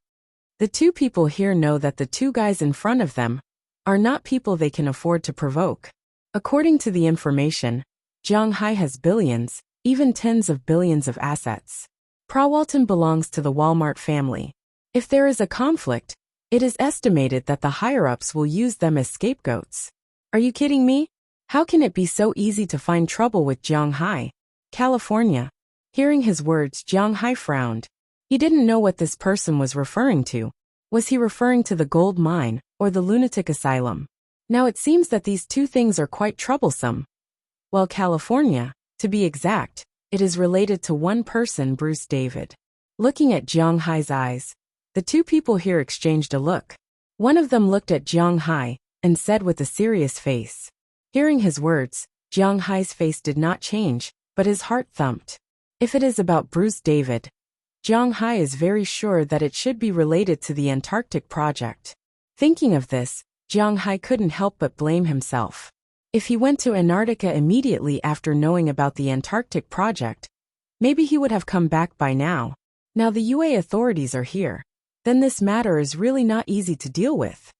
The two people here know that the two guys in front of them are not people they can afford to provoke. According to the information, Jiang Hai has billions, even tens of billions of assets. Prawalton belongs to the Walmart family. If there is a conflict, it is estimated that the higher-ups will use them as scapegoats. Are you kidding me? How can it be so easy to find trouble with Jiang Hai? California. Hearing his words, Jiang Hai frowned. He didn't know what this person was referring to. Was he referring to the gold mine or the lunatic asylum? Now it seems that these two things are quite troublesome. Well, California, to be exact, it is related to one person, Bruce David. Looking at Jiang Hai's eyes, the two people here exchanged a look. One of them looked at Jiang Hai and said with a serious face. Hearing his words, Jiang Hai's face did not change, but his heart thumped. If it is about Bruce David, Jiang Hai is very sure that it should be related to the Antarctic project. Thinking of this, Jiang Hai couldn't help but blame himself. If he went to Antarctica immediately after knowing about the Antarctic project, maybe he would have come back by now. Now the UA authorities are here. Then this matter is really not easy to deal with.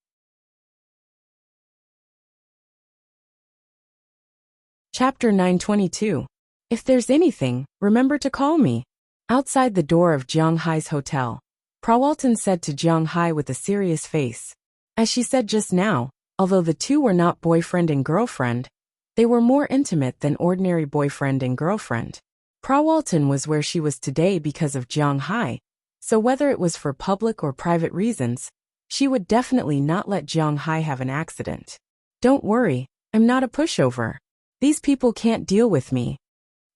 Chapter 922. If there's anything, remember to call me. Outside the door of Jiang Hai's hotel, Prawalton said to Jiang Hai with a serious face. As she said just now, although the two were not boyfriend and girlfriend, they were more intimate than ordinary boyfriend and girlfriend. Prawalton was where she was today because of Jiang Hai, so whether it was for public or private reasons, she would definitely not let Jiang Hai have an accident. Don't worry, I'm not a pushover. These people can't deal with me.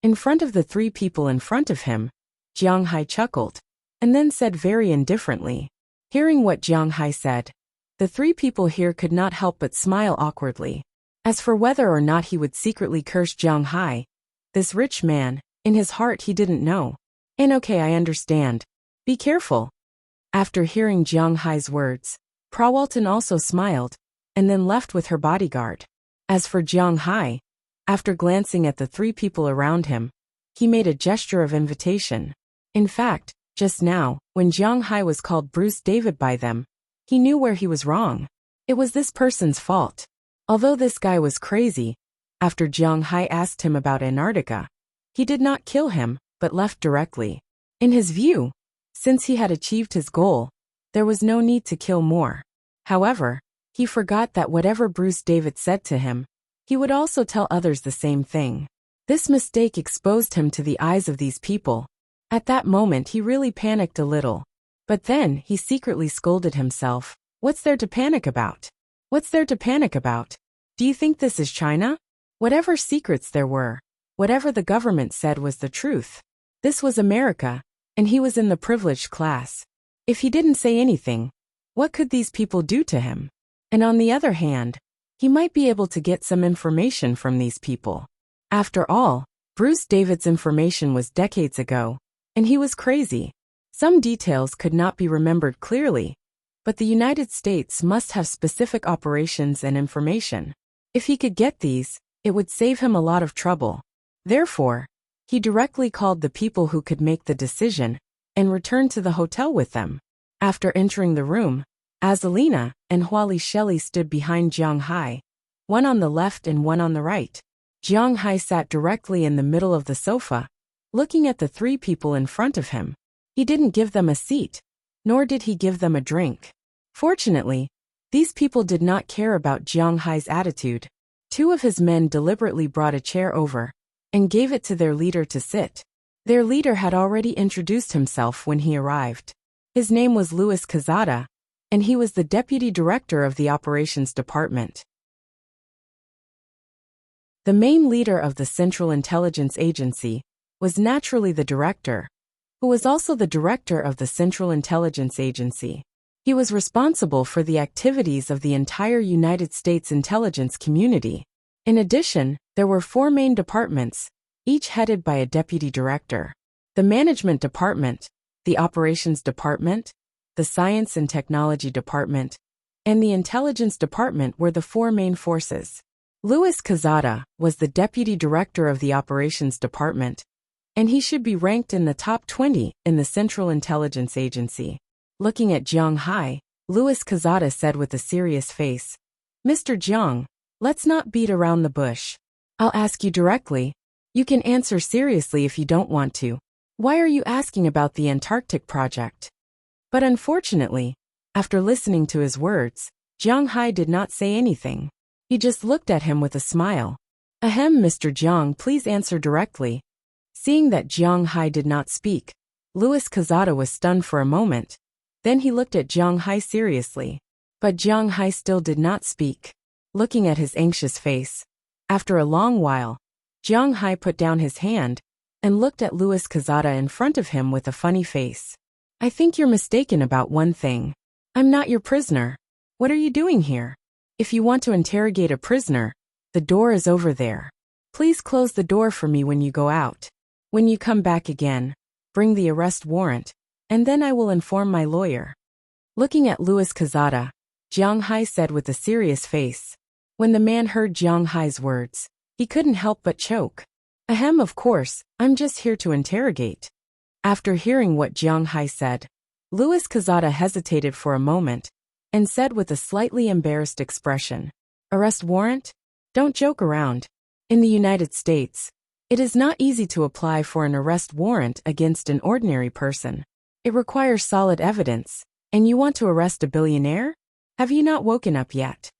In front of the three people in front of him, Jiang Hai chuckled, and then said very indifferently. Hearing what Jiang Hai said, the three people here could not help but smile awkwardly. As for whether or not he would secretly curse Jiang Hai, this rich man, in his heart he didn't know. And okay, I understand. Be careful. After hearing Jiang Hai's words, Prawalton also smiled, and then left with her bodyguard. As for Jiang Hai, after glancing at the three people around him, he made a gesture of invitation. In fact, just now, when Jiang Hai was called Bruce David by them, he knew where he was wrong. It was this person's fault. Although this guy was crazy, after Jiang Hai asked him about Antarctica, he did not kill him, but left directly. In his view, since he had achieved his goal, there was no need to kill more. However, he forgot that whatever Bruce David said to him, he would also tell others the same thing. This mistake exposed him to the eyes of these people. At that moment he really panicked a little. But then he secretly scolded himself. What's there to panic about? What's there to panic about? Do you think this is China? Whatever secrets there were, whatever the government said was the truth. This was America, and he was in the privileged class. If he didn't say anything, what could these people do to him? And on the other hand, he might be able to get some information from these people. After all, Bruce David's information was decades ago, and he was crazy. Some details could not be remembered clearly, but the United States must have specific operations and information. If he could get these, it would save him a lot of trouble. Therefore, he directly called the people who could make the decision and returned to the hotel with them. After entering the room, Azalina and Huali Shelley stood behind Jiang Hai, one on the left and one on the right. Jiang Hai sat directly in the middle of the sofa, looking at the three people in front of him. He didn't give them a seat, nor did he give them a drink. Fortunately, these people did not care about Jiang Hai's attitude. Two of his men deliberately brought a chair over and gave it to their leader to sit. Their leader had already introduced himself when he arrived. His name was Louis Cazada, and he was the deputy director of the operations department. The main leader of the Central Intelligence Agency was naturally the director, who was also the director of the Central Intelligence Agency. He was responsible for the activities of the entire United States intelligence community. In addition, there were four main departments, each headed by a deputy director. The Management Department, the Operations Department, the Science and Technology Department, and the Intelligence Department were the four main forces. Louis Cazada was the deputy director of the Operations Department, and he should be ranked in the top 20 in the Central Intelligence Agency. Looking at Jiang Hai, Louis Cazada said with a serious face, "Mr. Jiang, let's not beat around the bush. I'll ask you directly. You can answer seriously if you don't want to. Why are you asking about the Antarctic project?" But unfortunately, after listening to his words, Jiang Hai did not say anything. He just looked at him with a smile. "Ahem, Mr. Jiang, please answer directly." Seeing that Jiang Hai did not speak, Louis Cazada was stunned for a moment. Then he looked at Jiang Hai seriously. But Jiang Hai still did not speak. Looking at his anxious face, after a long while, Jiang Hai put down his hand and looked at Louis Cazada in front of him with a funny face. "I think you're mistaken about one thing. I'm not your prisoner. What are you doing here? If you want to interrogate a prisoner, the door is over there. Please close the door for me when you go out. When you come back again, bring the arrest warrant, and then I will inform my lawyer." Looking at Louis Cazada, Jiang Hai said with a serious face. When the man heard Jiang Hai's words, he couldn't help but choke. "Ahem, of course, I'm just here to interrogate." After hearing what Jiang Hai said, Louis Cazada hesitated for a moment and said with a slightly embarrassed expression, "Arrest warrant? Don't joke around. In the United States, it is not easy to apply for an arrest warrant against an ordinary person. It requires solid evidence, and you want to arrest a billionaire? Have you not woken up yet?"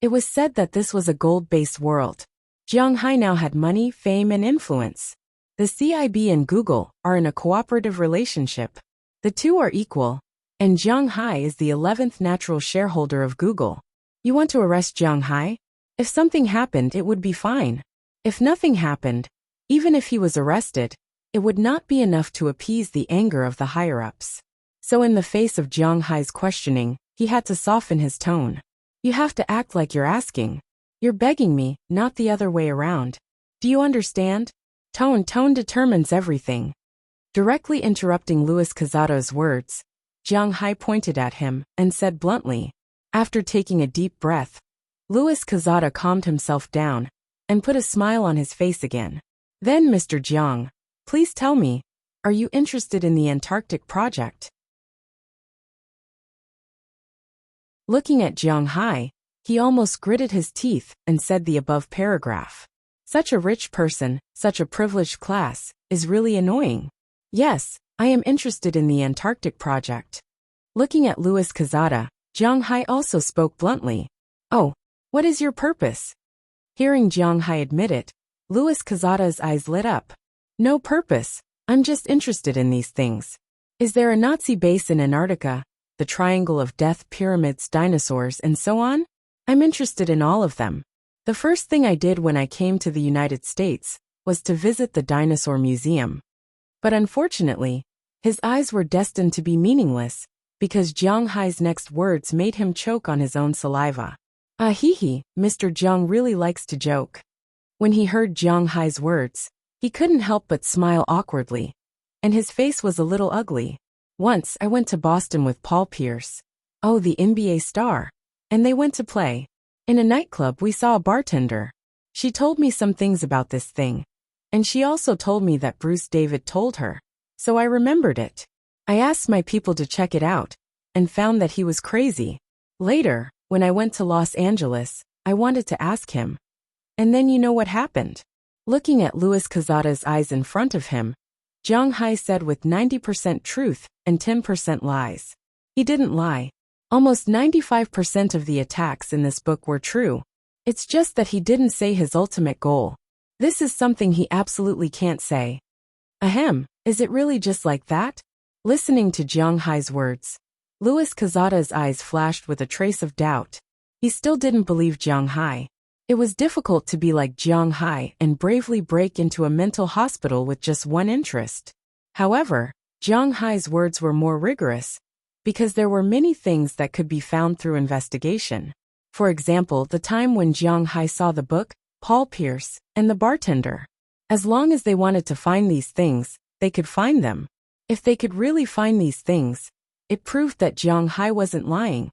It was said that this was a gold-based world. Jiang Hai now had money, fame, and influence. The CIB and Google are in a cooperative relationship. The two are equal, and Jiang Hai is the 11th natural shareholder of Google. You want to arrest Jiang Hai? If something happened, it would be fine. If nothing happened, even if he was arrested, it would not be enough to appease the anger of the higher-ups. So in the face of Jiang Hai's questioning, he had to soften his tone. "You have to act like you're asking. You're begging me, not the other way around. Do you understand? Tone determines everything." Directly interrupting Louis Quezada's words, Jiang Hai pointed at him and said bluntly. After taking a deep breath, Louis Quezada calmed himself down and put a smile on his face again. Then, Mr. Jiang, please tell me, are you interested in the Antarctic project? Looking at Jiang Hai, he almost gritted his teeth and said the above paragraph. Such a rich person, such a privileged class, is really annoying. Yes, I am interested in the Antarctic project. Looking at Louis Quezada, Jiang Hai also spoke bluntly. Oh, what is your purpose? Hearing Jiang Hai admit it, Louis Quezada's eyes lit up. No purpose, I'm just interested in these things. Is there a Nazi base in Antarctica, the Triangle of Death, pyramids, dinosaurs, and so on? I'm interested in all of them. The first thing I did when I came to the United States was to visit the Dinosaur Museum. But unfortunately, his eyes were destined to be meaningless, because Jiang Hai's next words made him choke on his own saliva. Ah hee hee, Mr. Jiang really likes to joke. When he heard Jiang Hai's words, he couldn't help but smile awkwardly, and his face was a little ugly. Once I went to Boston with Paul Pierce. Oh, the NBA star. And they went to play. In a nightclub we saw a bartender. She told me some things about this thing. And she also told me that Bruce David told her. So I remembered it. I asked my people to check it out, and found that he was crazy. Later, when I went to Los Angeles, I wanted to ask him. And then you know what happened. Looking at Louis Quezada's eyes in front of him, Jiang Hai said with 90% truth and 10% lies. He didn't lie. Almost 95% of the attacks in this book were true. It's just that he didn't say his ultimate goal. This is something he absolutely can't say. Ahem, is it really just like that? Listening to Jiang Hai's words, Louis Quezada's eyes flashed with a trace of doubt. He still didn't believe Jiang Hai. It was difficult to be like Jiang Hai and bravely break into a mental hospital with just one interest. However, Jiang Hai's words were more rigorous, because there were many things that could be found through investigation. For example, the time when Jiang Hai saw the book, Paul Pierce, and the bartender. As long as they wanted to find these things, they could find them. If they could really find these things, it proved that Jiang Hai wasn't lying.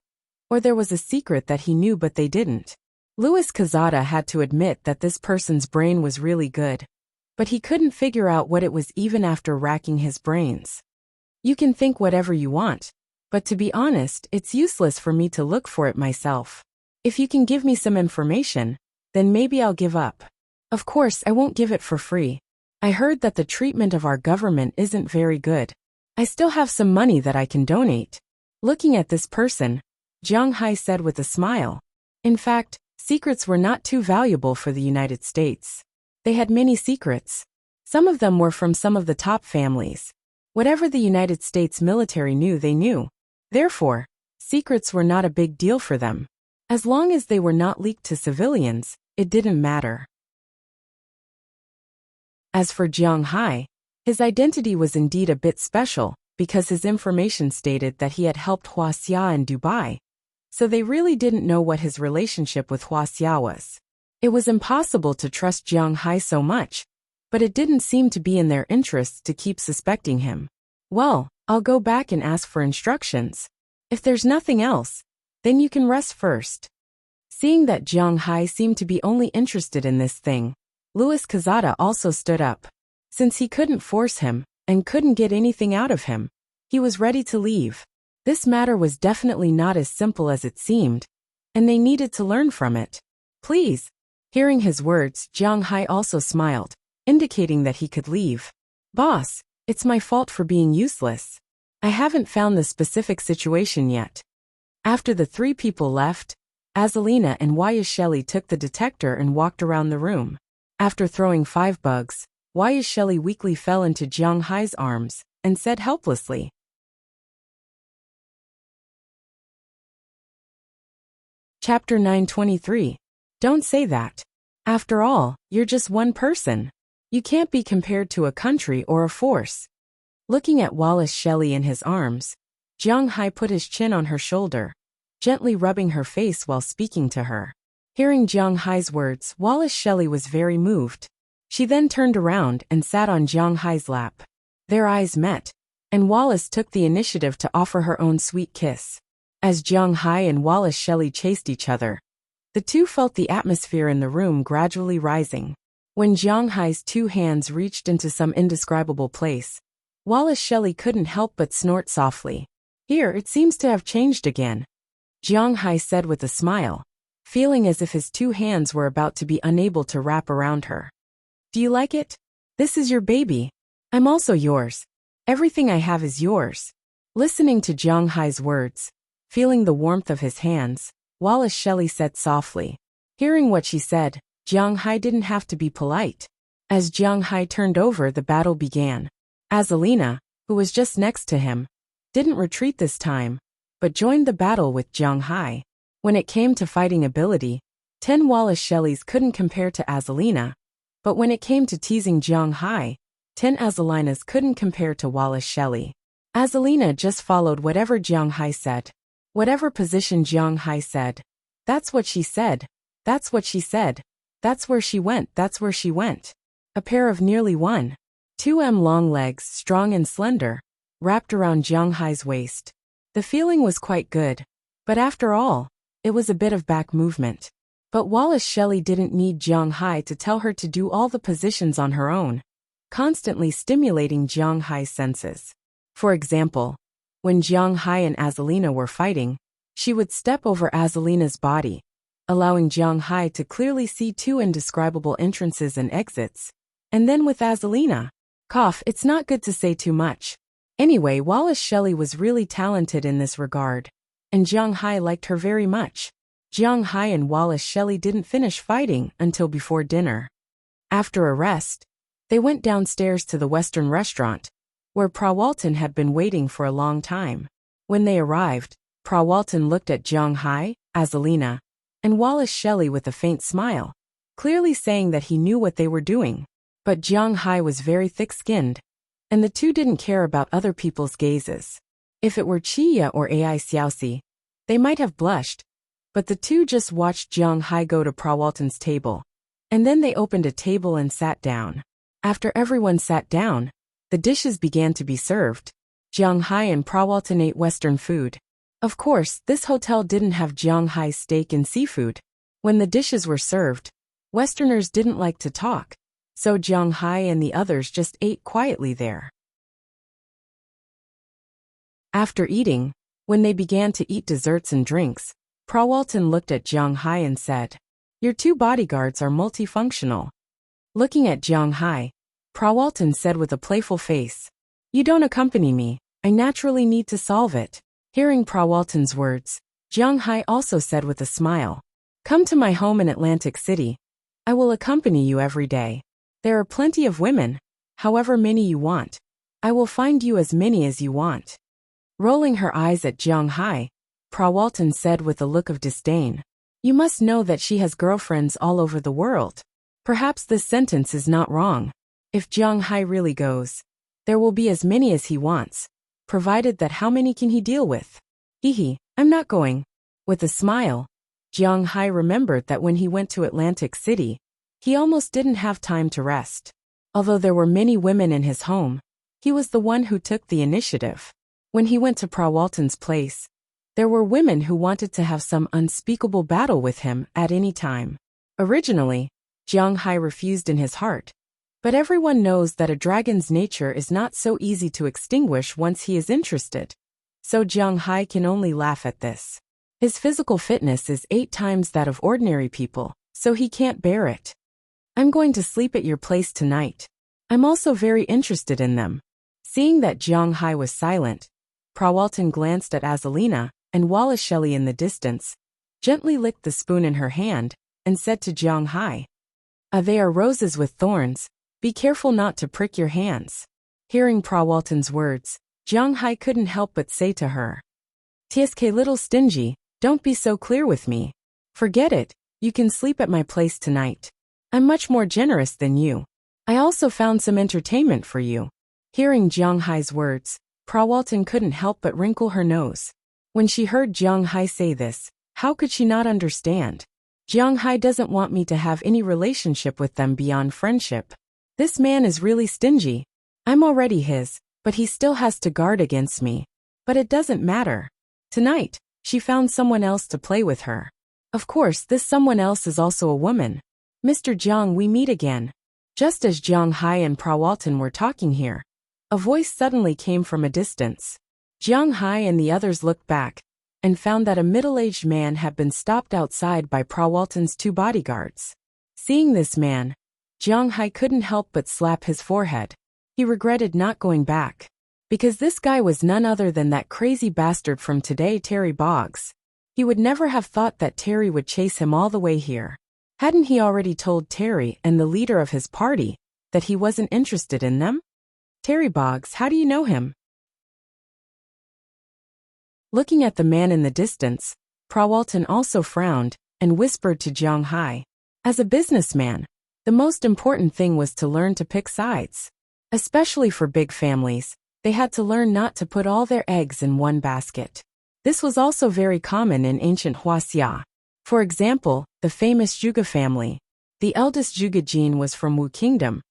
Or there was a secret that he knew but they didn't. Louis Quezada had to admit that this person's brain was really good. But he couldn't figure out what it was even after racking his brains. You can think whatever you want, but to be honest, it's useless for me to look for it myself. If you can give me some information, then maybe I'll give up. Of course, I won't give it for free. I heard that the treatment of our government isn't very good. I still have some money that I can donate. Looking at this person, Jiang Hai said with a smile. In fact, secrets were not too valuable for the United States. They had many secrets. Some of them were from some of the top families. Whatever the United States military knew, they knew. Therefore, secrets were not a big deal for them. As long as they were not leaked to civilians, it didn't matter. As for Jiang Hai, his identity was indeed a bit special, because his information stated that he had helped Hua Xia in Dubai. So they really didn't know what his relationship with Hua Xia was. It was impossible to trust Jiang Hai so much, but it didn't seem to be in their interests to keep suspecting him. Well, I'll go back and ask for instructions. If there's nothing else, then you can rest first. Seeing that Jiang Hai seemed to be only interested in this thing, Louis Quezada also stood up. Since he couldn't force him, and couldn't get anything out of him, he was ready to leave. This matter was definitely not as simple as it seemed, and they needed to learn from it. Please. Hearing his words, Jiang Hai also smiled, indicating that he could leave. Boss, it's my fault for being useless. I haven't found the specific situation yet. After the three people left, Azalina and Wyasheli took the detector and walked around the room. After throwing 5 bugs, Wyasheli weakly fell into Jiang Hai's arms and said helplessly, Chapter 923. Don't say that. After all, you're just one person. You can't be compared to a country or a force. Looking at Wallace Shelley in his arms, Jiang Hai put his chin on her shoulder, gently rubbing her face while speaking to her. Hearing Jiang Hai's words, Wallace Shelley was very moved. She then turned around and sat on Jiang Hai's lap. Their eyes met, and Wallace took the initiative to offer her own sweet kiss. As Jiang Hai and Wallace Shelley chased each other, the two felt the atmosphere in the room gradually rising. When Jiang Hai's two hands reached into some indescribable place, Wallace Shelley couldn't help but snort softly. "Here, it seems to have changed again," Jiang Hai said with a smile, feeling as if his two hands were about to be unable to wrap around her. "Do you like it? This is your baby. I'm also yours. Everything I have is yours." Listening to Jiang Hai's words, feeling the warmth of his hands, Wallace Shelley said softly. Hearing what she said, Jiang Hai didn't have to be polite. As Jiang Hai turned over, the battle began. Azalina, who was just next to him, didn't retreat this time, but joined the battle with Jiang Hai. When it came to fighting ability, 10 Wallace Shelleys couldn't compare to Azalina, but when it came to teasing Jiang Hai, 10 Azalinas couldn't compare to Wallace Shelley. Azalina just followed whatever Jiang Hai said. Whatever position Jiang Hai said, that's what she said. That's what she said. That's where she went. That's where she went. A pair of nearly 1.2 long legs, strong and slender, wrapped around Jiang Hai's waist. The feeling was quite good, but after all, it was a bit of back movement. But Wallace Shelley didn't need Jiang Hai to tell her to do all the positions on her own, constantly stimulating Jiang Hai's senses. For example, when Jiang Hai and Azalina were fighting, she would step over Azalina's body, allowing Jiang Hai to clearly see 2 indescribable entrances and exits. And then with Azalina, it's not good to say too much. Anyway, Wallace Shelley was really talented in this regard, and Jiang Hai liked her very much. Jiang Hai and Wallace Shelley didn't finish fighting until before dinner. After a rest, they went downstairs to the Western restaurant, where Prawalton had been waiting for a long time. When they arrived, Prawalton looked at Jiang Hai, Azalina, and Wallace Shelley with a faint smile, clearly saying that he knew what they were doing. But Jiang Hai was very thick-skinned, and the two didn't care about other people's gazes. If it were Chiya or Ai Xiaoxi, they might have blushed, but the two just watched Jiang Hai go to Prawalton's table, and then they opened a table and sat down. After everyone sat down, the dishes began to be served. Jiang Hai and Prawalton ate Western food. Of course, this hotel didn't have Jiang Hai's steak and seafood. When the dishes were served, Westerners didn't like to talk, so Jiang Hai and the others just ate quietly there. After eating, when they began to eat desserts and drinks, Prawalton looked at Jiang Hai and said, "Your 2 bodyguards are multifunctional." Looking at Jiang Hai, Prawalton said with a playful face, "You don't accompany me, I naturally need to solve it." Hearing Prawalton's words, Jiang Hai also said with a smile, "Come to my home in Atlantic City. I will accompany you every day. There are plenty of women, however many you want. I will find you as many as you want." Rolling her eyes at Jiang Hai, Prawalton said with a look of disdain, "You must know that she has girlfriends all over the world." Perhaps this sentence is not wrong. If Jiang Hai really goes, there will be as many as he wants, provided that how many can he deal with? I'm not going." With a smile, Jiang Hai remembered that when he went to Atlantic City, he almost didn't have time to rest. Although there were many women in his home, he was the one who took the initiative. When he went to Prawalton's place, there were women who wanted to have some unspeakable battle with him at any time. Originally, Jiang Hai refused in his heart, but everyone knows that a dragon's nature is not so easy to extinguish once he is interested. So Jiang Hai can only laugh at this. His physical fitness is 8 times that of ordinary people, so he can't bear it. "I'm going to sleep at your place tonight. I'm also very interested in them." Seeing that Jiang Hai was silent, Prawalton glanced at Azalina and Wallace Shelley in the distance, gently licked the spoon in her hand, and said to Jiang Hai, "They are roses with thorns. Be careful not to prick your hands." Hearing Prawalton's words, Jiang Hai couldn't help but say to her, "Tsk little stingy, don't be so clear with me. Forget it, you can sleep at my place tonight. I'm much more generous than you. I also found some entertainment for you." Hearing Jiang Hai's words, Prawalton couldn't help but wrinkle her nose. When she heard Jiang Hai say this, how could she not understand? Jiang Hai doesn't want me to have any relationship with them beyond friendship. This man is really stingy. I'm already his, but he still has to guard against me. But it doesn't matter. Tonight, she found someone else to play with her. Of course, this someone else is also a woman. Mr. Jiang, we meet again. Just as Jiang Hai and Prawalton were talking here, a voice suddenly came from a distance. Jiang Hai and the others looked back and found that a middle-aged man had been stopped outside by Prawalton's 2 bodyguards. Seeing this man, Jiang Hai couldn't help but slap his forehead. He regretted not going back, because this guy was none other than that crazy bastard from today, Terry Boggs. He would never have thought that Terry would chase him all the way here. Hadn't he already told Terry and the leader of his party that he wasn't interested in them? Terry Boggs, how do you know him? Looking at the man in the distance, Prawalton also frowned and whispered to Jiang Hai. As a businessman, the most important thing was to learn to pick sides. Especially for big families, they had to learn not to put all their eggs in one basket. This was also very common in ancient Huaxia. For example, the famous Zhuge family. The eldest Zhuge Jin was from Wu Kingdom.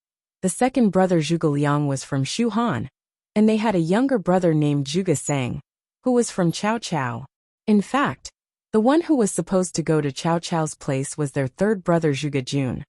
The second brother Zhuge Liang was from Shu Han. And they had a younger brother named Zhuge Sang, who was from Cao Cao. In fact, the one who was supposed to go to Cao Cao's place was their third brother Zhuge Jun.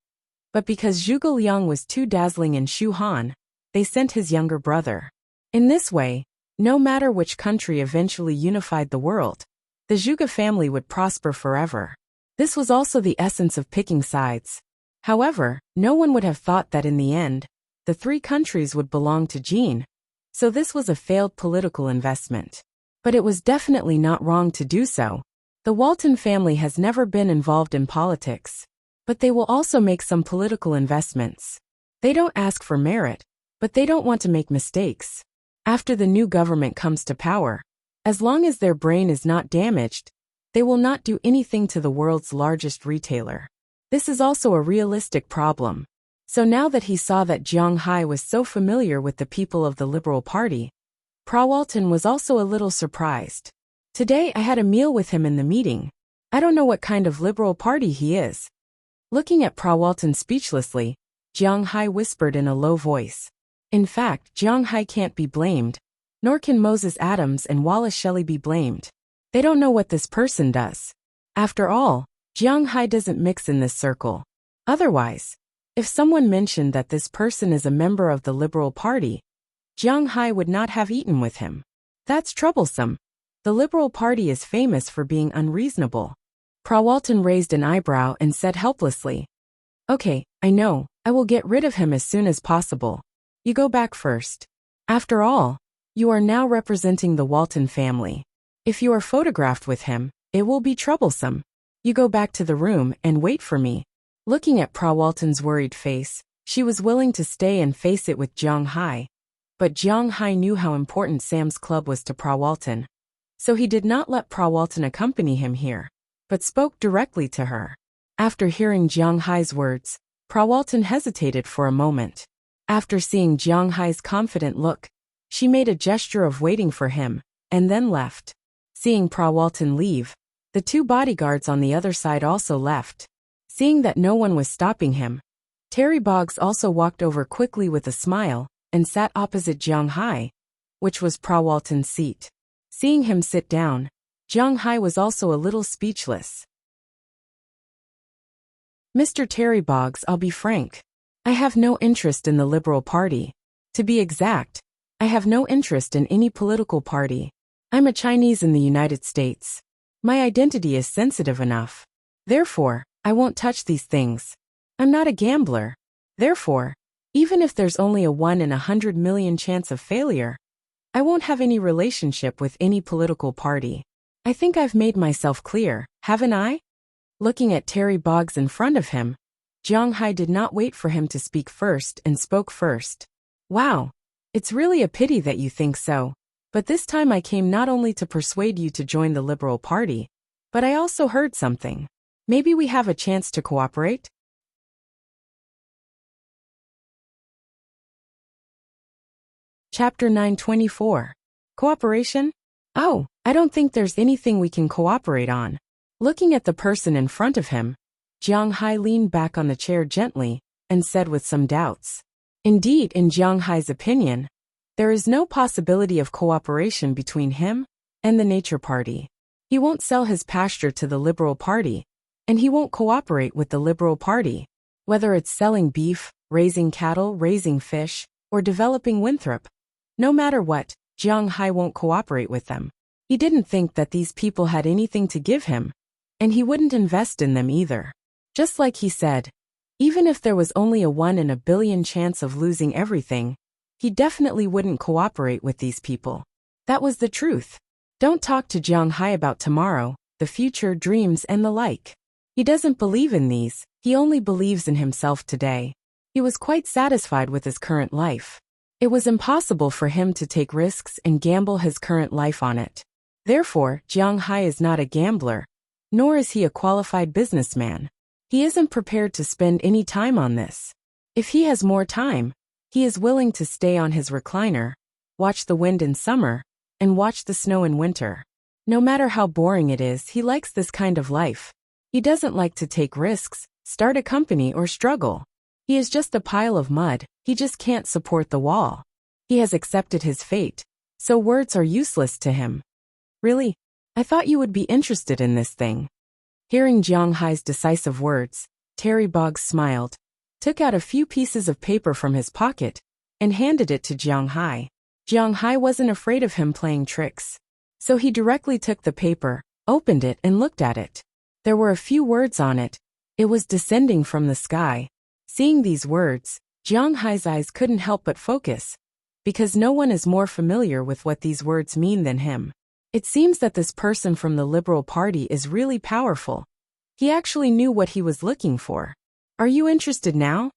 But because Zhuge Liang was too dazzling in Shu Han, they sent his younger brother. In this way, no matter which country eventually unified the world, the Zhuge family would prosper forever. This was also the essence of picking sides. However, no one would have thought that in the end, the 3 countries would belong to Jin. So this was a failed political investment. But it was definitely not wrong to do so. The Walton family has never been involved in politics. But they will also make some political investments. They don't ask for merit, but they don't want to make mistakes. After the new government comes to power, as long as their brain is not damaged, they will not do anything to the world's largest retailer. This is also a realistic problem. So now that he saw that Jiang Hai was so familiar with the people of the Liberal Party, Prawalton was also a little surprised. Today I had a meal with him in the meeting. I don't know what kind of Liberal Party he is. Looking at Prawalton speechlessly, Jiang Hai whispered in a low voice. In fact, Jiang Hai can't be blamed, nor can Moses Adams and Wallace Shelley be blamed. They don't know what this person does. After all, Jiang Hai doesn't mix in this circle. Otherwise, if someone mentioned that this person is a member of the Liberal Party, Jiang Hai would not have eaten with him. That's troublesome. The Liberal Party is famous for being unreasonable. Prawalton raised an eyebrow and said helplessly, "Okay, I know, I will get rid of him as soon as possible. You go back first. After all, you are now representing the Walton family. If you are photographed with him, it will be troublesome. You go back to the room and wait for me." Looking at Prawalton's worried face, she was willing to stay and face it with Jiang Hai. But Jiang Hai knew how important Sam's Club was to Prawalton. So he did not let Prawalton accompany him here, but spoke directly to her. After hearing Jiang Hai's words, Prawalton hesitated for a moment. After seeing Jiang Hai's confident look, she made a gesture of waiting for him, and then left. Seeing Prawalton leave, the 2 bodyguards on the other side also left. Seeing that no one was stopping him, Terry Boggs also walked over quickly with a smile, and sat opposite Jiang Hai, which was Prawalton's seat. Seeing him sit down, Jiang Hai was also a little speechless. "Mr. Terry Boggs, I'll be frank. I have no interest in the Liberal Party. To be exact, I have no interest in any political party. I'm a Chinese in the United States. My identity is sensitive enough. Therefore, I won't touch these things. I'm not a gambler. Therefore, even if there's only a 1 in 100 million chance of failure, I won't have any relationship with any political party. I think I've made myself clear, haven't I?" Looking at Terry Boggs in front of him, Jiang Hai did not wait for him to speak first and spoke first. "Wow, it's really a pity that you think so. But this time I came not only to persuade you to join the Liberal Party, but I also heard something. Maybe we have a chance to cooperate?" Chapter 924. Cooperation? Oh, I don't think there's anything we can cooperate on. Looking at the person in front of him, Jiang Hai leaned back on the chair gently and said with some doubts, Indeed, in Jiang Hai's opinion, there is no possibility of cooperation between him and the Nature Party. He won't sell his pasture to the Liberal Party, and he won't cooperate with the Liberal Party. Whether it's selling beef, raising cattle, raising fish, or developing Winthrop, no matter what, Jiang Hai won't cooperate with them. He didn't think that these people had anything to give him, and he wouldn't invest in them either. Just like he said, even if there was only a 1 in a billion chance of losing everything, he definitely wouldn't cooperate with these people. That was the truth. Don't talk to Jiang Hai about tomorrow, the future, dreams, and the like. He doesn't believe in these, he only believes in himself today. He was quite satisfied with his current life. It was impossible for him to take risks and gamble his current life on it. Therefore, Jiang Hai is not a gambler, nor is he a qualified businessman. He isn't prepared to spend any time on this. If he has more time, he is willing to stay on his recliner, watch the wind in summer, and watch the snow in winter. No matter how boring it is, he likes this kind of life. He doesn't like to take risks, start a company, or struggle. He is just a pile of mud, he just can't support the wall. He has accepted his fate, so words are useless to him. Really? I thought you would be interested in this thing. Hearing Jiang Hai's decisive words, Terry Boggs smiled, took out a few pieces of paper from his pocket, and handed it to Jiang Hai. Jiang Hai wasn't afraid of him playing tricks. So he directly took the paper, opened it, and looked at it. There were a few words on it. It was descending from the sky. Seeing these words, Jiang Hai's eyes couldn't help but focus, because no one is more familiar with what these words mean than him. It seems that this person from the Liberal Party is really powerful. He actually knew what he was looking for. Are you interested now?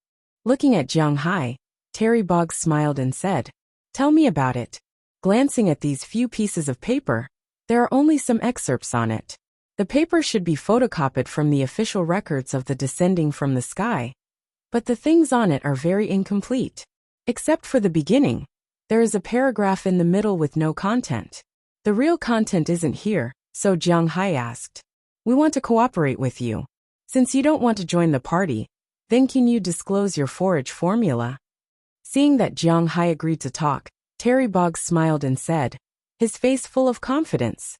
Looking at Jiang Hai, Terry Boggs smiled and said, "Tell me about it." Glancing at these few pieces of paper, there are only some excerpts on it. The paper should be photocopied from the official records of the descending from the sky, but the things on it are very incomplete. Except for the beginning, there is a paragraph in the middle with no content. The real content isn't here, so Jiang Hai asked. "We want to cooperate with you. Since you don't want to join the party, then can you disclose your forage formula?" Seeing that Jiang Hai agreed to talk, Terry Boggs smiled and said, his face full of confidence,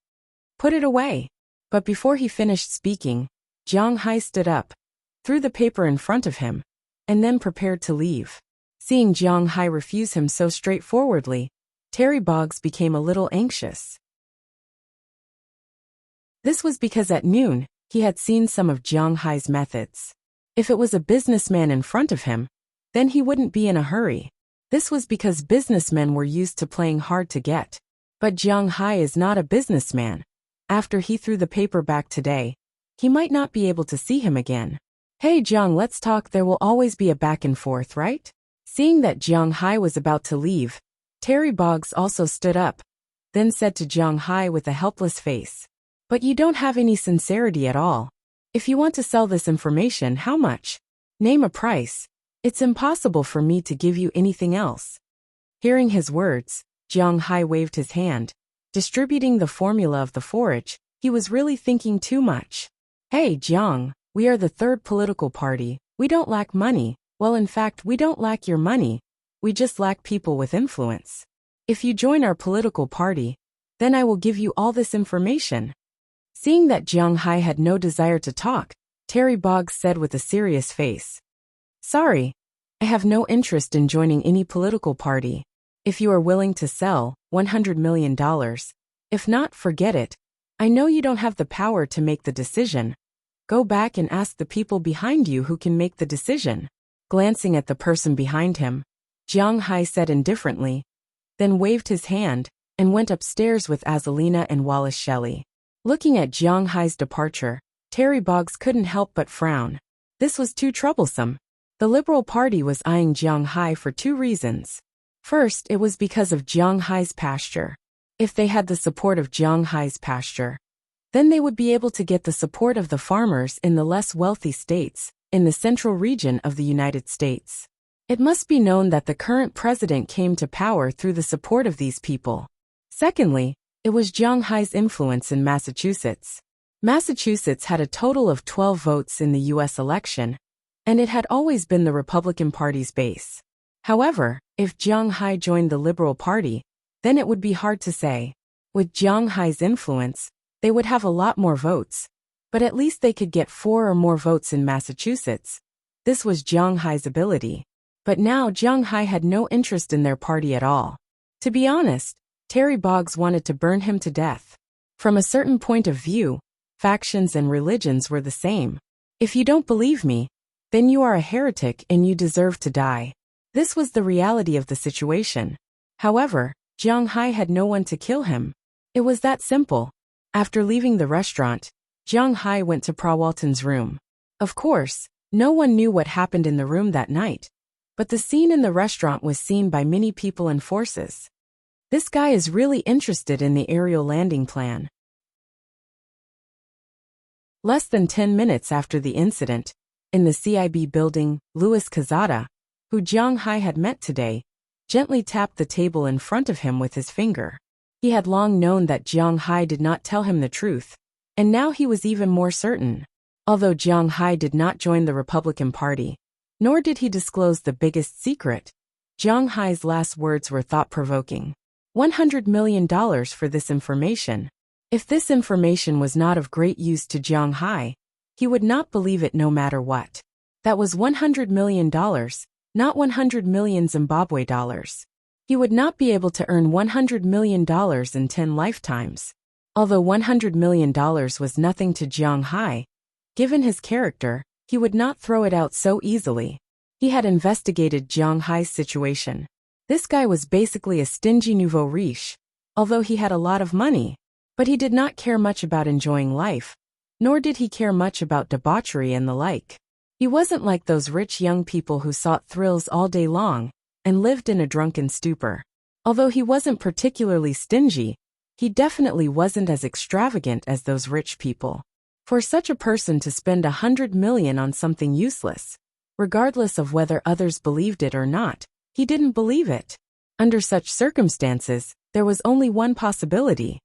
"Put it away." But before he finished speaking, Jiang Hai stood up, threw the paper in front of him, and then prepared to leave. Seeing Jiang Hai refuse him so straightforwardly, Terry Boggs became a little anxious. This was because at noon, he had seen some of Jiang Hai's methods. If it was a businessman in front of him, then he wouldn't be in a hurry. This was because businessmen were used to playing hard to get. But Jiang Hai is not a businessman. After he threw the paper back today, he might not be able to see him again. "Hey Jiang, let's talk. There will always be a back and forth, right?" Seeing that Jiang Hai was about to leave, Terry Boggs also stood up, then said to Jiang Hai with a helpless face, "But you don't have any sincerity at all. If you want to sell this information, how much? Name a price. It's impossible for me to give you anything else." Hearing his words, Jiang Hai waved his hand, distributing the formula of the forage. He was really thinking too much. "Hey Jiang, we are the third political party. We don't lack money. Well, in fact, we don't lack your money. We just lack people with influence. If you join our political party, then I will give you all this information." Seeing that Jiang Hai had no desire to talk, Terry Boggs said with a serious face, "Sorry, I have no interest in joining any political party. If you are willing to sell, $100 million. If not, forget it. I know you don't have the power to make the decision. Go back and ask the people behind you who can make the decision." Glancing at the person behind him, Jiang Hai said indifferently, then waved his hand, and went upstairs with Azalina and Wallace Shelley. Looking at Jiang Hai's departure, Terry Boggs couldn't help but frown. This was too troublesome. The Liberal Party was eyeing Jiang Hai for two reasons. First, it was because of Jiang Hai's pasture. If they had the support of Jiang Hai's pasture, then they would be able to get the support of the farmers in the less wealthy states, in the central region of the United States. It must be known that the current president came to power through the support of these people. Secondly, it was Jiang Hai's influence in Massachusetts. Massachusetts had a total of 12 votes in the U.S. election, and it had always been the Republican Party's base. However, if Jiang Hai joined the Liberal Party, then it would be hard to say. With Jiang Hai's influence, they would have a lot more votes, but at least they could get 4 or more votes in Massachusetts. This was Jiang Hai's ability. But now Jiang Hai had no interest in their party at all. To be honest, Terry Boggs wanted to burn him to death. From a certain point of view, factions and religions were the same. If you don't believe me, then you are a heretic and you deserve to die. This was the reality of the situation. However, Jiang Hai had no one to kill him. It was that simple. After leaving the restaurant, Jiang Hai went to Prawalton's room. Of course, no one knew what happened in the room that night, but the scene in the restaurant was seen by many people and forces. This guy is really interested in the aerial landing plan. Less than 10 minutes after the incident, in the CIB building, Louis Quezada, who Jiang Hai had met today, gently tapped the table in front of him with his finger. He had long known that Jiang Hai did not tell him the truth, and now he was even more certain. Although Jiang Hai did not join the Republican Party, nor did he disclose the biggest secret, Jiang Hai's last words were thought-provoking. $100 million for this information. If this information was not of great use to Jiang Hai, he would not believe it no matter what. That was $100 million, not 100 million Zimbabwe dollars. He would not be able to earn $100 million in 10 lifetimes. Although $100 million was nothing to Jiang Hai, given his character, he would not throw it out so easily. He had investigated Jiang Hai's situation. This guy was basically a stingy nouveau riche, although he had a lot of money. But he did not care much about enjoying life, nor did he care much about debauchery and the like. He wasn't like those rich young people who sought thrills all day long and lived in a drunken stupor. Although he wasn't particularly stingy, he definitely wasn't as extravagant as those rich people. For such a person to spend $100 million on something useless, regardless of whether others believed it or not, he didn't believe it. Under such circumstances, there was only one possibility.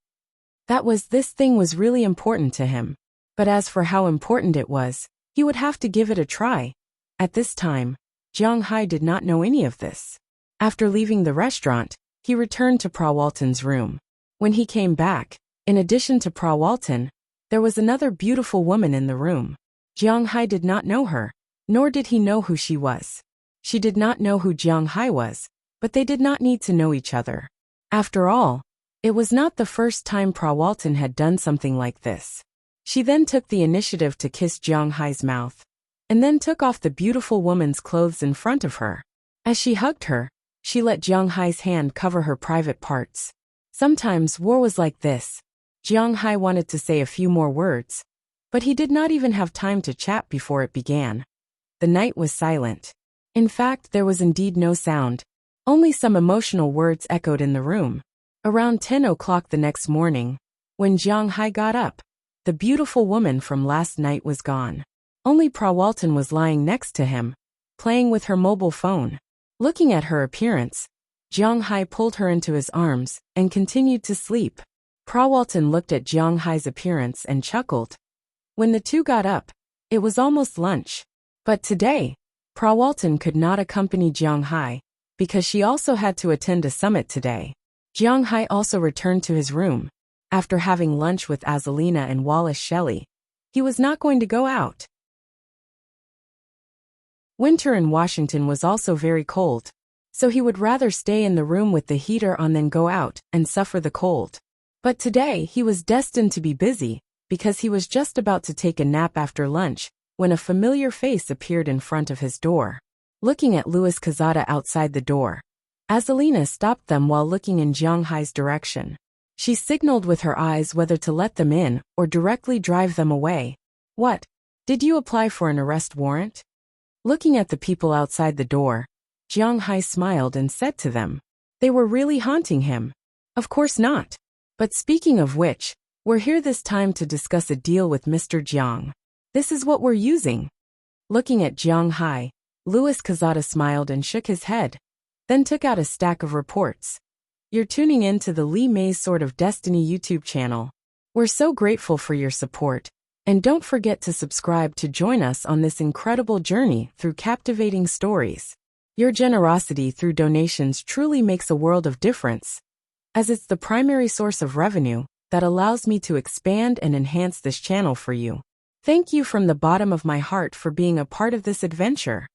That was this thing was really important to him. But as for how important it was, he would have to give it a try. At this time, Jiang Hai did not know any of this. After leaving the restaurant, he returned to Prawalton's room. When he came back, in addition to Prawalton, there was another beautiful woman in the room. Jiang Hai did not know her, nor did he know who she was. She did not know who Jiang Hai was, but they did not need to know each other. After all, it was not the first time Prawalton had done something like this. She then took the initiative to kiss Jiang Hai's mouth, and then took off the beautiful woman's clothes in front of her. As she hugged her, she let Jiang Hai's hand cover her private parts. Sometimes war was like this. Jiang Hai wanted to say a few more words, but he did not even have time to chat before it began. The night was silent. In fact, there was indeed no sound. Only some emotional words echoed in the room. Around 10 o'clock the next morning, when Jiang Hai got up, the beautiful woman from last night was gone. Only Prawalton was lying next to him, playing with her mobile phone. Looking at her appearance, Jiang Hai pulled her into his arms and continued to sleep. Prawalton looked at Jiang Hai's appearance and chuckled. When the two got up, it was almost lunch. But today, Prawalton could not accompany Jiang Hai, because she also had to attend a summit today. Jiang Hai also returned to his room. After having lunch with Azalina and Wallace Shelley, he was not going to go out. Winter in Washington was also very cold, so he would rather stay in the room with the heater on than go out and suffer the cold. But today he was destined to be busy, because he was just about to take a nap after lunch, when a familiar face appeared in front of his door. Looking at Louis Quezada outside the door, Azalina stopped them while looking in Jiang Hai's direction. She signaled with her eyes whether to let them in or directly drive them away. What? Did you apply for an arrest warrant? Looking at the people outside the door, Jiang Hai smiled and said to them. They were really haunting him. Of course not. But speaking of which, we're here this time to discuss a deal with Mr. Jiang. This is what we're using. Looking at Jiang Hai, Louis Quezada smiled and shook his head, then took out a stack of reports. You're tuning in to the Lee May's Sword of Destiny YouTube channel. We're so grateful for your support, and don't forget to subscribe to join us on this incredible journey through captivating stories. Your generosity through donations truly makes a world of difference, as it's the primary source of revenue that allows me to expand and enhance this channel for you. Thank you from the bottom of my heart for being a part of this adventure.